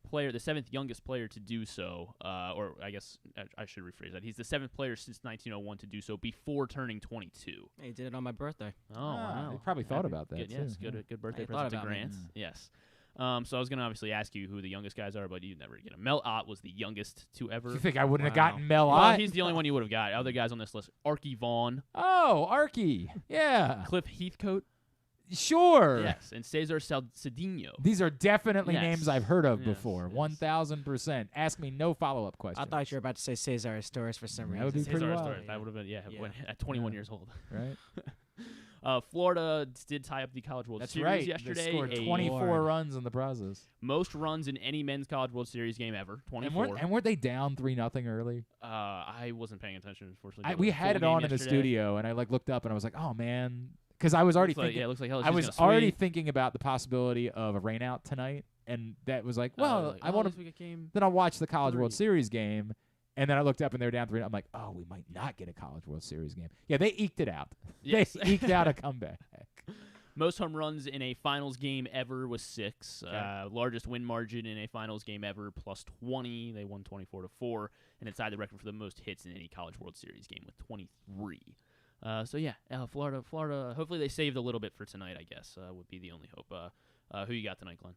youngest player to do so. Or I guess I should rephrase that. He's the 7th player since 1901 to do so before turning 22. He did it on my birthday. Oh, wow. He probably thought about that, good, too. Yes, good birthday present to Grant. Yes. So I was going to obviously ask you who the youngest guys are, but you never get him. Mel Ott was the youngest to ever. You think I wouldn't have gotten Mel Ott? Well, he's the only one you would have got. Other guys on this list, Archie Vaughn. Oh, Archie. Yeah. Cliff Heathcote. Sure. Yes, and Cesar Cedinho. These are definitely names I've heard of before. 1,000%. Ask me no follow-up questions. I thought you were about to say Cesar Torres for some reason. That would be pretty wild. That would have been, at 21 years old. Right. Florida did tie up the College World Series yesterday. They scored 24 runs in the process. Most runs in any men's College World Series game ever, 24. And weren't they down 3-0 early? I wasn't paying attention, unfortunately. We had it on in the studio, and I looked up, and I was like, oh, man. Because I was already thinking. Looks like I was already thinking about the possibility of a rainout tonight, and that was like, well, I want to. Then I'll watch the College World Series game, and then I looked up and they were down 3-0. I'm like, oh, we might not get a College World Series game. Yeah, they eked it out. Yes. They eked out a comeback. Most home runs in a finals game ever was 6. Largest win margin in a finals game ever, plus 20. They won 24-4, and it's tied the record for the most hits in any College World Series game with 23. Florida. Hopefully they saved a little bit for tonight. I guess would be the only hope. Who you got tonight, Glenn?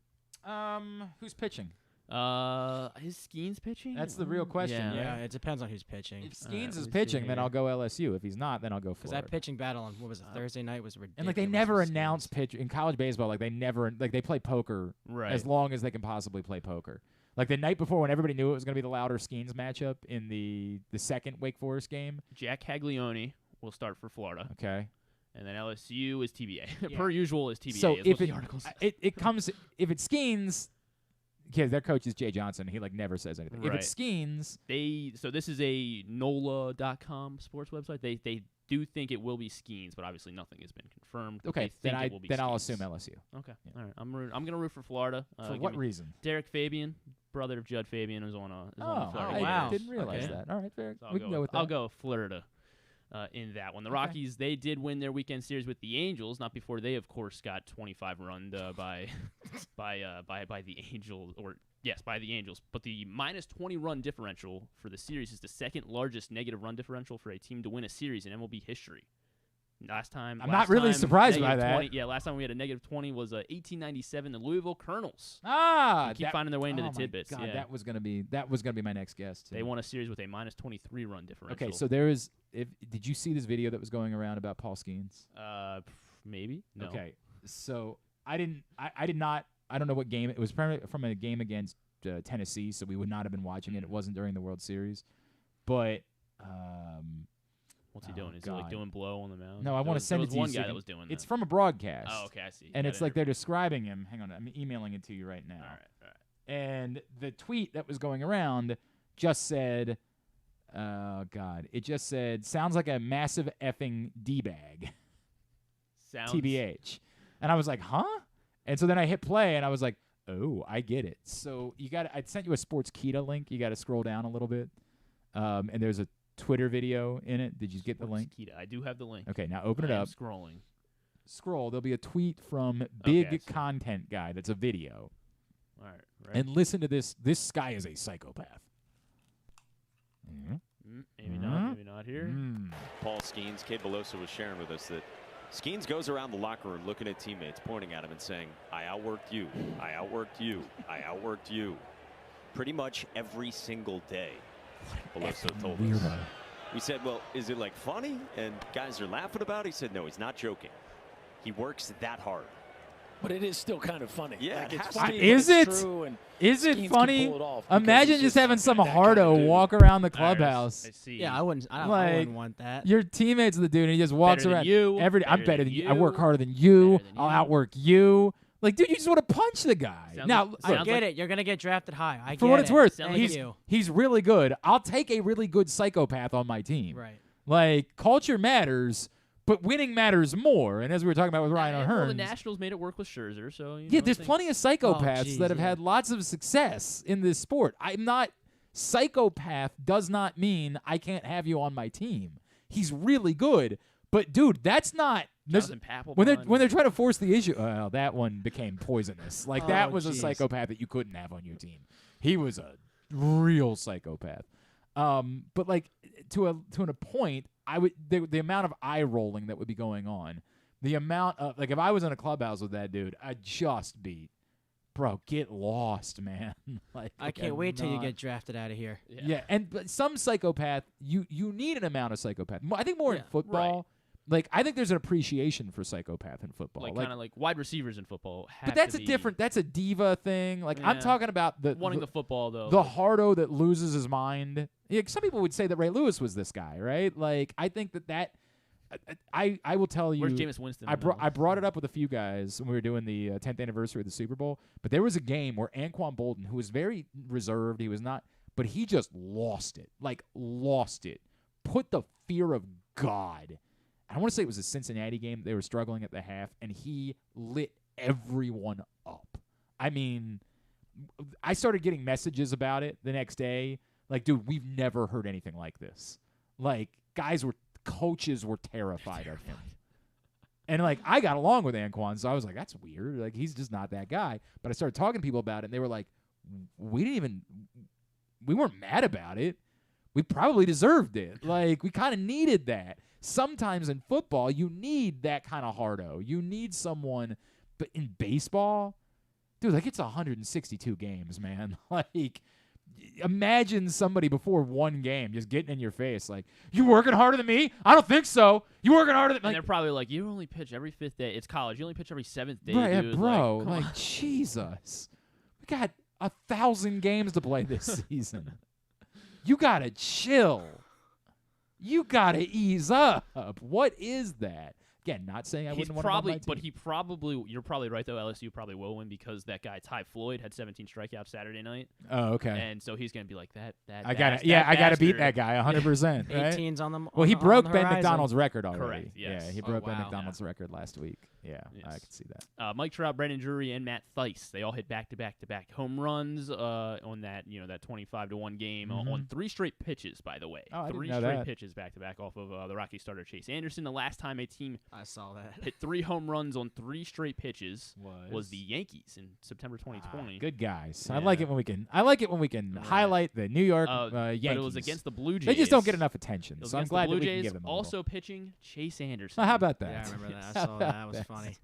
Who's pitching? Is Skeens pitching? That's the real question. Yeah, it depends on who's pitching. If Skeens is pitching, then I'll go LSU. If he's not, then I'll go Florida. Because that pitching battle on Thursday night was ridiculous. And like they never announce pitch in college baseball. Like they play poker as long as they can possibly play poker. Like the night before, when everybody knew it was going to be the Louder Skeens matchup in the second Wake Forest game, Jack Caglione will start for Florida. Okay. And then LSU is TBA. Yeah. Per usual is TBA. So is if what the article says. it comes, if it's Skeens, yeah, their coach is Jay Johnson. He never says anything. Right. If it's Skeens, so this is a NOLA.com sports website. They do think it will be Skeens, but obviously nothing has been confirmed. Okay, then I'll assume LSU. Okay, all right. I'm gonna root for Florida. For what reason? Derek Fabian, brother of Judd Fabian, is on the Florida. Wow, didn't realize that. All right, fair. So we can go with that. I'll go Florida. In that one, the Rockies, they did win their weekend series with the Angels, not before they, of course, got 25 runned by the Angels, by the Angels. But the minus 20 run differential for the series is the second largest negative run differential for a team to win a series in MLB history. I'm not really surprised by that. 20, yeah, last time we had a negative 20 was 1897, the Louisville Colonels. They keep finding their way into the tidbits. God, yeah. that was gonna be my next guess too. They won a series with a minus 23 run differential. Okay, so there is. Did you see this video that was going around about Paul Skeens? Maybe. No. Okay, so I did not. I don't know what game it was. From a game against Tennessee, so we would not have been watching it. It wasn't during the World Series. But what's he doing? Is God. he like doing blow on the mound? No, I want to send it to you. One guy that was doing that. It's from a broadcast. Oh, okay, I see. And Yeah, it's like they're describing him. Hang on, I'm emailing it to you right now. All right. And the tweet that was going around just said, oh, God. It just said, sounds like a massive effing D-bag. TBH. And I was like, huh? And so then I hit play, and I was like, oh, I get it. So I sent you a Sportskeeda link. You got to scroll down a little bit. And there's a Twitter video in it. Did you get the link? Sportskeeda. I do have the link. Okay, now open it up. Scrolling. Scroll. There'll be a tweet from Big Content Guy that's a video. All right. And listen to this. This guy is a psychopath. Maybe not here. Paul Skeens, Kate Velosa was sharing with us that Skeens goes around the locker room looking at teammates, pointing at him and saying, I outworked you, I outworked you, I outworked you. Pretty much every single day, Velosa told us. We said, well, is it like funny? And guys are laughing about it? He said, no, he's not joking. He works that hard. But it is still kind of funny. Yeah, like, it's funny, is it? Is it funny? Imagine just having some hardo walk around the clubhouse. Yeah, I wouldn't want that. Your teammate's the dude, and he just walks Better than around. you. I'm better than you. I work harder than you. I'll outwork you. Like, dude, you just want to punch the guy. Now, I get it. You're gonna get drafted high. I get it. For what it's worth, Thank he's really good. I'll take a really good psychopath on my team. Right. Like, culture matters. But winning matters more, and as we were talking about with Ryan O'Hearn, Well, the Nationals made it work with Scherzer, so there's plenty of psychopaths that have had lots of success in this sport. I'm not psychopath does not mean I can't have you on my team. He's really good, but dude, that's not when they're trying to force the issue. Well, that one became poisonous. Like that was a psychopath that you couldn't have on your team. He was a real psychopath. But like to a point. The amount of eye rolling that would be going on, the amount of if I was in a clubhouse with that dude, I'd just be, bro, get lost, man. Like I can't wait till you get drafted out of here. Yeah, but some psychopath, you need an amount of psychopath. I think more in football. Right. Like I think there's an appreciation for psychopath in football, like kind of like wide receivers in football. But that's that's a diva thing. Like I'm talking about wanting the football though. The hardo that loses his mind. Yeah, some people would say that Ray Lewis was this guy, right? Like I think that I will tell you. Where's Jameis Winston? I brought it up with a few guys when we were doing the 10th anniversary of the Super Bowl. But there was a game where Anquan Bolden, who was very reserved, he was not, but he just lost it. Like lost it. Put the fear of God. I want to say it was a Cincinnati game. They were struggling at the half, and he lit everyone up. I mean, I started getting messages about it the next day. Like, dude, we've never heard anything like this. Like, coaches were terrified of him. And, like, I got along with Anquan, so I was like, that's weird. Like, he's just not that guy. But I started talking to people about it, and they were like, we weren't mad about it. We probably deserved it. Like, we kind of needed that. Sometimes in football, you need that kind of hardo. You need someone, but in baseball, dude, like it's 162 games, man. Like, imagine somebody before one game just getting in your face, like, you working harder than me? I don't think so. You working harder than me? And they're probably like, you only pitch every 5th day. It's college. You only pitch every 7th day, right, dude. Bro, like Jesus. We got 1,000 games to play this season. You got to chill. You got to ease up. What is that? Again, not saying I wouldn't want to run my team. But you're probably right, though. LSU probably will win because that guy, Ty Floyd, had 17 strikeouts Saturday night. Oh, okay. And so he's going to be like, I got to beat that guy 100%. Right? 18's on them. Well, he broke Ben McDonald's record already. Correct, yes. Yeah, he broke Ben McDonald's record last week. Yeah, yes. I could see that. Mike Trout, Brendan Drury, and Matt Theis, they all hit back-to-back home runs on that 25-1 game on 3 straight pitches, by the way. Oh, I didn't know 3 straight that. pitches back-to-back off of the Rocky starter Chase Anderson. The last time a team I saw that hit 3 home runs on 3 straight pitches was the Yankees in September 2020. Good guys. Yeah. I like it when we can highlight the New York Yankees. But it was against the Blue Jays. They just don't get enough attention. So I'm glad the Blue that we Jays, can give them a also little. pitching Chase Anderson. Oh, how about that? Yeah, I remember that. I saw that. That was funny.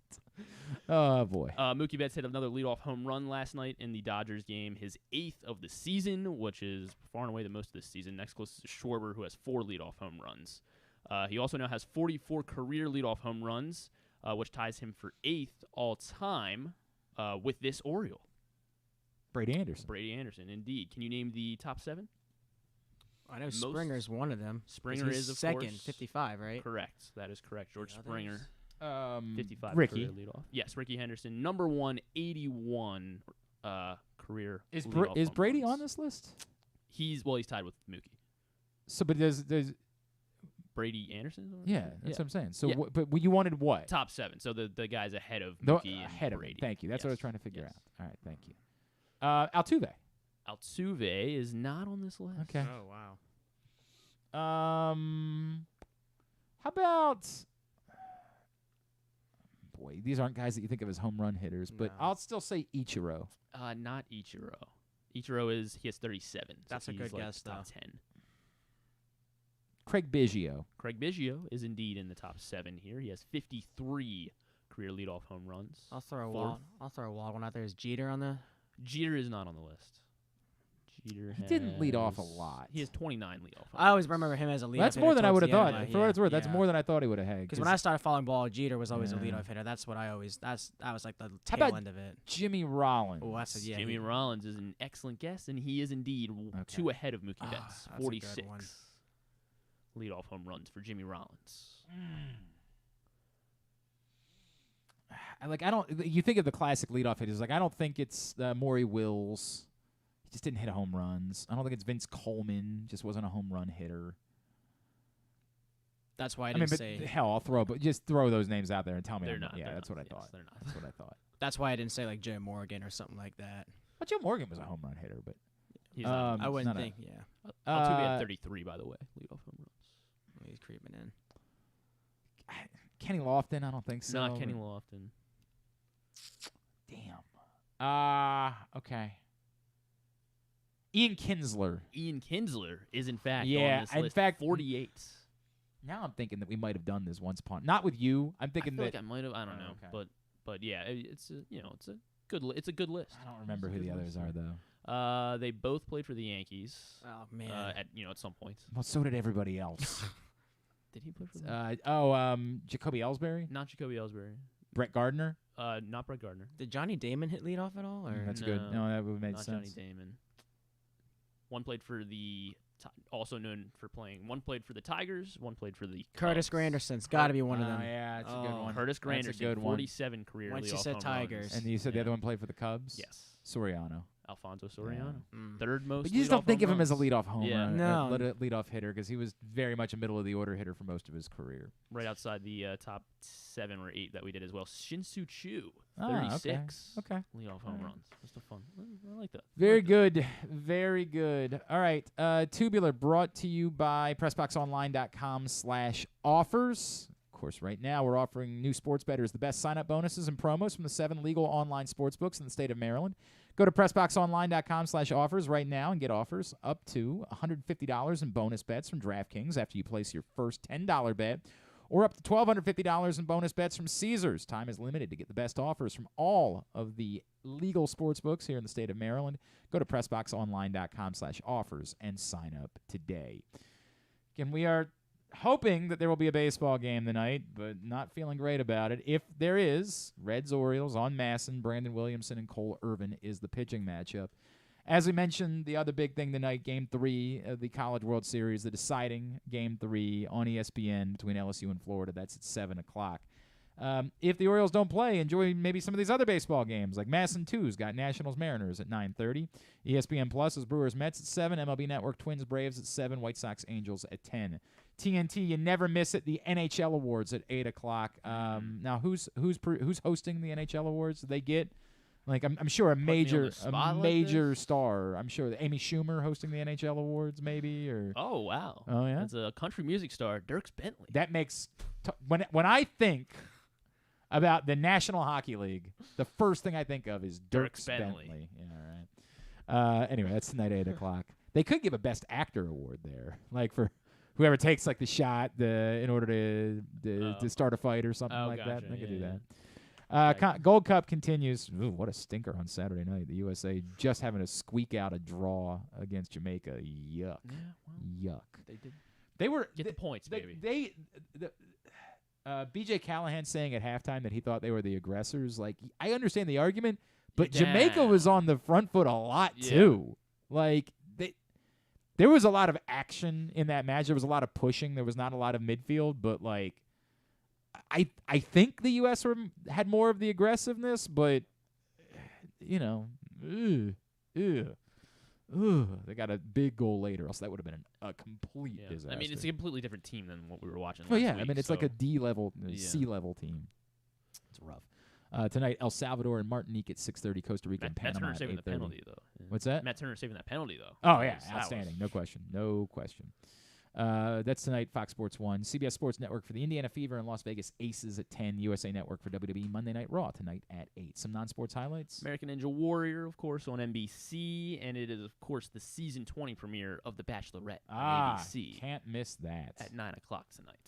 Oh, boy. Mookie Betts hit another leadoff home run last night in the Dodgers game, his 8th of the season, which is far and away the most of this season. Next closest is Schwarber, who has 4 leadoff home runs. He also now has 44 career leadoff home runs, which ties him for 8th all-time with this Oriole. Brady Anderson. Brady Anderson, indeed. Can you name the top 7? I know Springer's one of them. Springer is, of second, course. 55, right? Correct. That is correct. George Springer. 55 Ricky. career leadoff. Yes, Ricky Henderson. Number 181 career. Is leadoff Brady home runs. on this list? He's tied with Mookie. So, but there's Brady Anderson? Yeah, that's what I'm saying. So, Yeah. but you wanted what? Top 7. So the guys ahead of No, Mookie and ahead of Brady. him. Thank you. That's what I was trying to figure Yes. out. All right, thank you. Altuve. Altuve is not on this list. Okay. Oh, wow. How about? Boy, these aren't guys that you think of as home run hitters, but I'll still say Ichiro. Not Ichiro. Ichiro he has 37. That's so a good he's guess, top though. 10. Craig Biggio. Craig Biggio is indeed in the top 7 here. He has 53 career leadoff home runs. I'll throw a Fourth. wild one out there. Is Jeter on the? Jeter is not on the list. Jeter He didn't lead off a lot. He has 29 leadoff. I always remember him as a leadoff. That's more than I would have thought. For what it's worth, that's yeah. more than I thought he would have had. Because when I started following ball, Jeter was always a Yeah. leadoff hitter. That's what I always. That was like the How tail about end of it. Jimmy Rollins? Oh, that's yeah. Jimmy Rollins is an excellent guess, and he is indeed 2 ahead of Mookie Betts. that's a good 46 one. leadoff home runs for Jimmy Rollins. I don't. You think of the classic leadoff hitters. I don't think it's Maury Wills. He just didn't hit home runs. I don't think it's Vince Coleman. Just wasn't a home run hitter. That's why I mean, didn't but say. hell, just throw those names out there and tell me. They're I'm not. Yeah, they're that's not. what I Yes, thought. they're not. That's what I thought. That's why I didn't say like Joe Morgan or something like that. But Joe Morgan was a home run hitter, but He's not. I wouldn't not think. Yeah. Altuve had 33, by the way, leadoff home runs. He's creeping in. Kenny Lofton, I don't think so. Not Kenny Lofton. Damn. Okay. Ian Kinsler. Ian Kinsler is in fact on Yeah, this in list. fact, 48. Now I'm thinking that we might have done this once upon. Not with you. I'm thinking I feel that like I might have. I don't know, okay. but yeah, it's a good list. I don't remember who the others are though. They both played for the Yankees. Oh man. At some point. Well, so did everybody else. Did he play for them? Jacoby Ellsbury. Not Jacoby Ellsbury. Brett Gardner. Not Brett Gardner. Did Johnny Damon hit leadoff at all? Or? That's good. No, that would have made not sense. Johnny Damon. One played for the also known for playing. One played for the Tigers. One played for the Curtis Cubs. Granderson's got to be one of them. Yeah, it's a good one. Curtis That's a Granderson, good one. 47 career Once you leadoff said home Tigers. runs. And you said the other one played for the Cubs. Yes. Soriano. Alfonso Soriano. Yeah. Third most. But you just don't leadoff think of home him as a runs. leadoff homer, Yeah. No. leadoff hitter, because he was very much a middle of the order hitter for most of his career. Right outside the top 7 or 8 that we did as well. Shin-Soo Choo, Ah, 36. okay. Leadoff home runs. Just a fun. I like that. Very good. Very good. All right. Tubular brought to you by PressBoxOnline.com/offers. Of course, right now we're offering new sports bettors the best sign-up bonuses and promos from the 7 legal online sports books in the state of Maryland. Go to PressBoxOnline.com/offers right now and get offers up to $150 in bonus bets from DraftKings after you place your first $10 bet, or up to $1,250 in bonus bets from Caesars. Time is limited to get the best offers from all of the legal sports books here in the state of Maryland. Go to PressBoxOnline.com/offers and sign up today. Again, we are hoping that there will be a baseball game tonight, but not feeling great about it. If there is, Reds-Orioles on Masson, Brandon Williamson, and Cole Irvin is the pitching matchup. As we mentioned, the other big thing tonight, Game 3 of the College World Series, the deciding Game 3 on ESPN between LSU and Florida. That's at 7 o'clock. If the Orioles don't play, enjoy maybe some of these other baseball games, like Masson 2's got Nationals-Mariners at 9:30. ESPN Plus is Brewers-Mets at 7. MLB Network Twins-Braves at 7. White Sox-Angels at 10. TNT, you never miss it. The NHL Awards at 8 o'clock. Now, who's hosting the NHL Awards? They get, like, I'm sure a major star. I'm sure Amy Schumer hosting the NHL Awards, maybe, or Oh, wow. Oh, yeah? It's a country music star, Dierks Bentley. that makes when I think about the National Hockey League, the first thing I think of is Dierks Bentley. Yeah, all right. Anyway, that's tonight at 8 o'clock. They could give a Best Actor award there, like for whoever takes like the shot in order to start a fight or something like gotcha. that. They could do Yeah, that. Gold Cup continues. Ooh, what a stinker on Saturday night. The USA just having to squeak out a draw against Jamaica. Yuck. Yuck. They did. They were Get the points, baby. BJ Callahan saying at halftime that he thought they were the aggressors. Like, I understand the argument, but Yeah. Jamaica was on the front foot a lot too. Like, There was a lot of action in that match. There was a lot of pushing. There was not a lot of midfield, but like I think the U.S. had more of the aggressiveness, but you know, they got a big goal later, else that would have been a complete disaster. I mean, it's a completely different team than what we were watching Well, last yeah, week, I mean, it's like a D-level, C-level team. It's rough. Tonight, El Salvador and Martinique at 6:30, Costa Rica and Panama Matt Turner at saving 8:30. the penalty, though. Yeah. What's that? Matt Turner saving that penalty, though. Oh, yeah, That outstanding. was- No question. No question. That's tonight, Fox Sports 1. CBS Sports Network for the Indiana Fever and Las Vegas Aces at 10. USA Network for WWE Monday Night Raw tonight at 8. Some non-sports highlights? American Ninja Warrior, of course, on NBC, and it is, of course, the season 20 premiere of The Bachelorette on ABC. Can't miss that. At 9 o'clock tonight.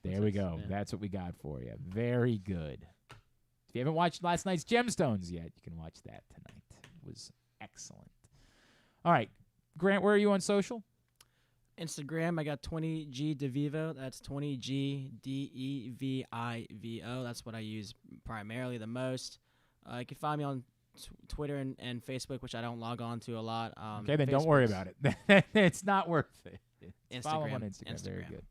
There we go. Yeah. That's what we got for you. Very good. If you haven't watched last night's Gemstones yet, you can watch that tonight. It was excellent. All right. Grant, where are you on social? Instagram, I got 20G DeVivo. That's 20G DEVIVO. That's what I use primarily the most. You can find me on Twitter and Facebook, which I don't log on to a lot. Okay, then don't worry about it. It's not worth it. Follow him on Instagram. Instagram. Very good.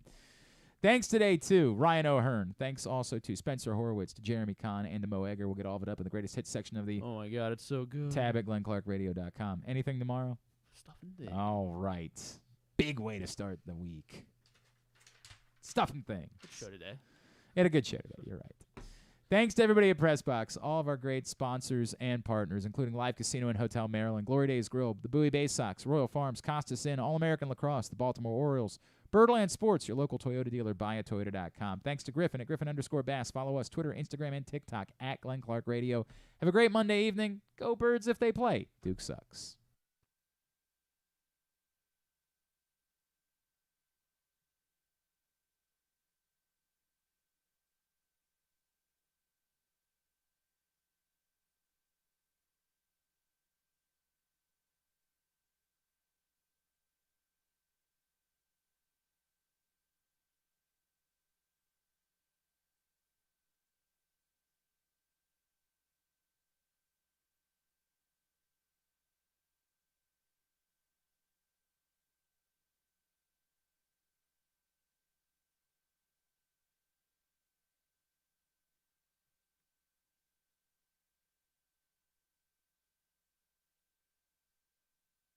Thanks today to Ryan O'Hearn. Thanks also to Spencer Horwitz, to Jeremy Conn, and to Mo Egger. We'll get all of it up in the greatest hits section of the Oh, my God, it's so good. tab at glennclarkradio.com. Anything tomorrow? Stuff and thing. All right. Big way to start the week. Stuff and thing. Good show today. Had a good show today. You're right. Thanks to everybody at PressBox, all of our great sponsors and partners, including Live Casino and Hotel Maryland, Glory Days Grill, the Bowie Bay Sox, Royal Farms, Costas Inn, All-American Lacrosse, the Baltimore Orioles, Birdland Sports, your local Toyota dealer, buyatoyota.com. Thanks to Griffin at Griffin_Bass. Follow us Twitter, Instagram, and TikTok at Glenn Clark Radio. Have a great Monday evening. Go Birds if they play. Duke sucks.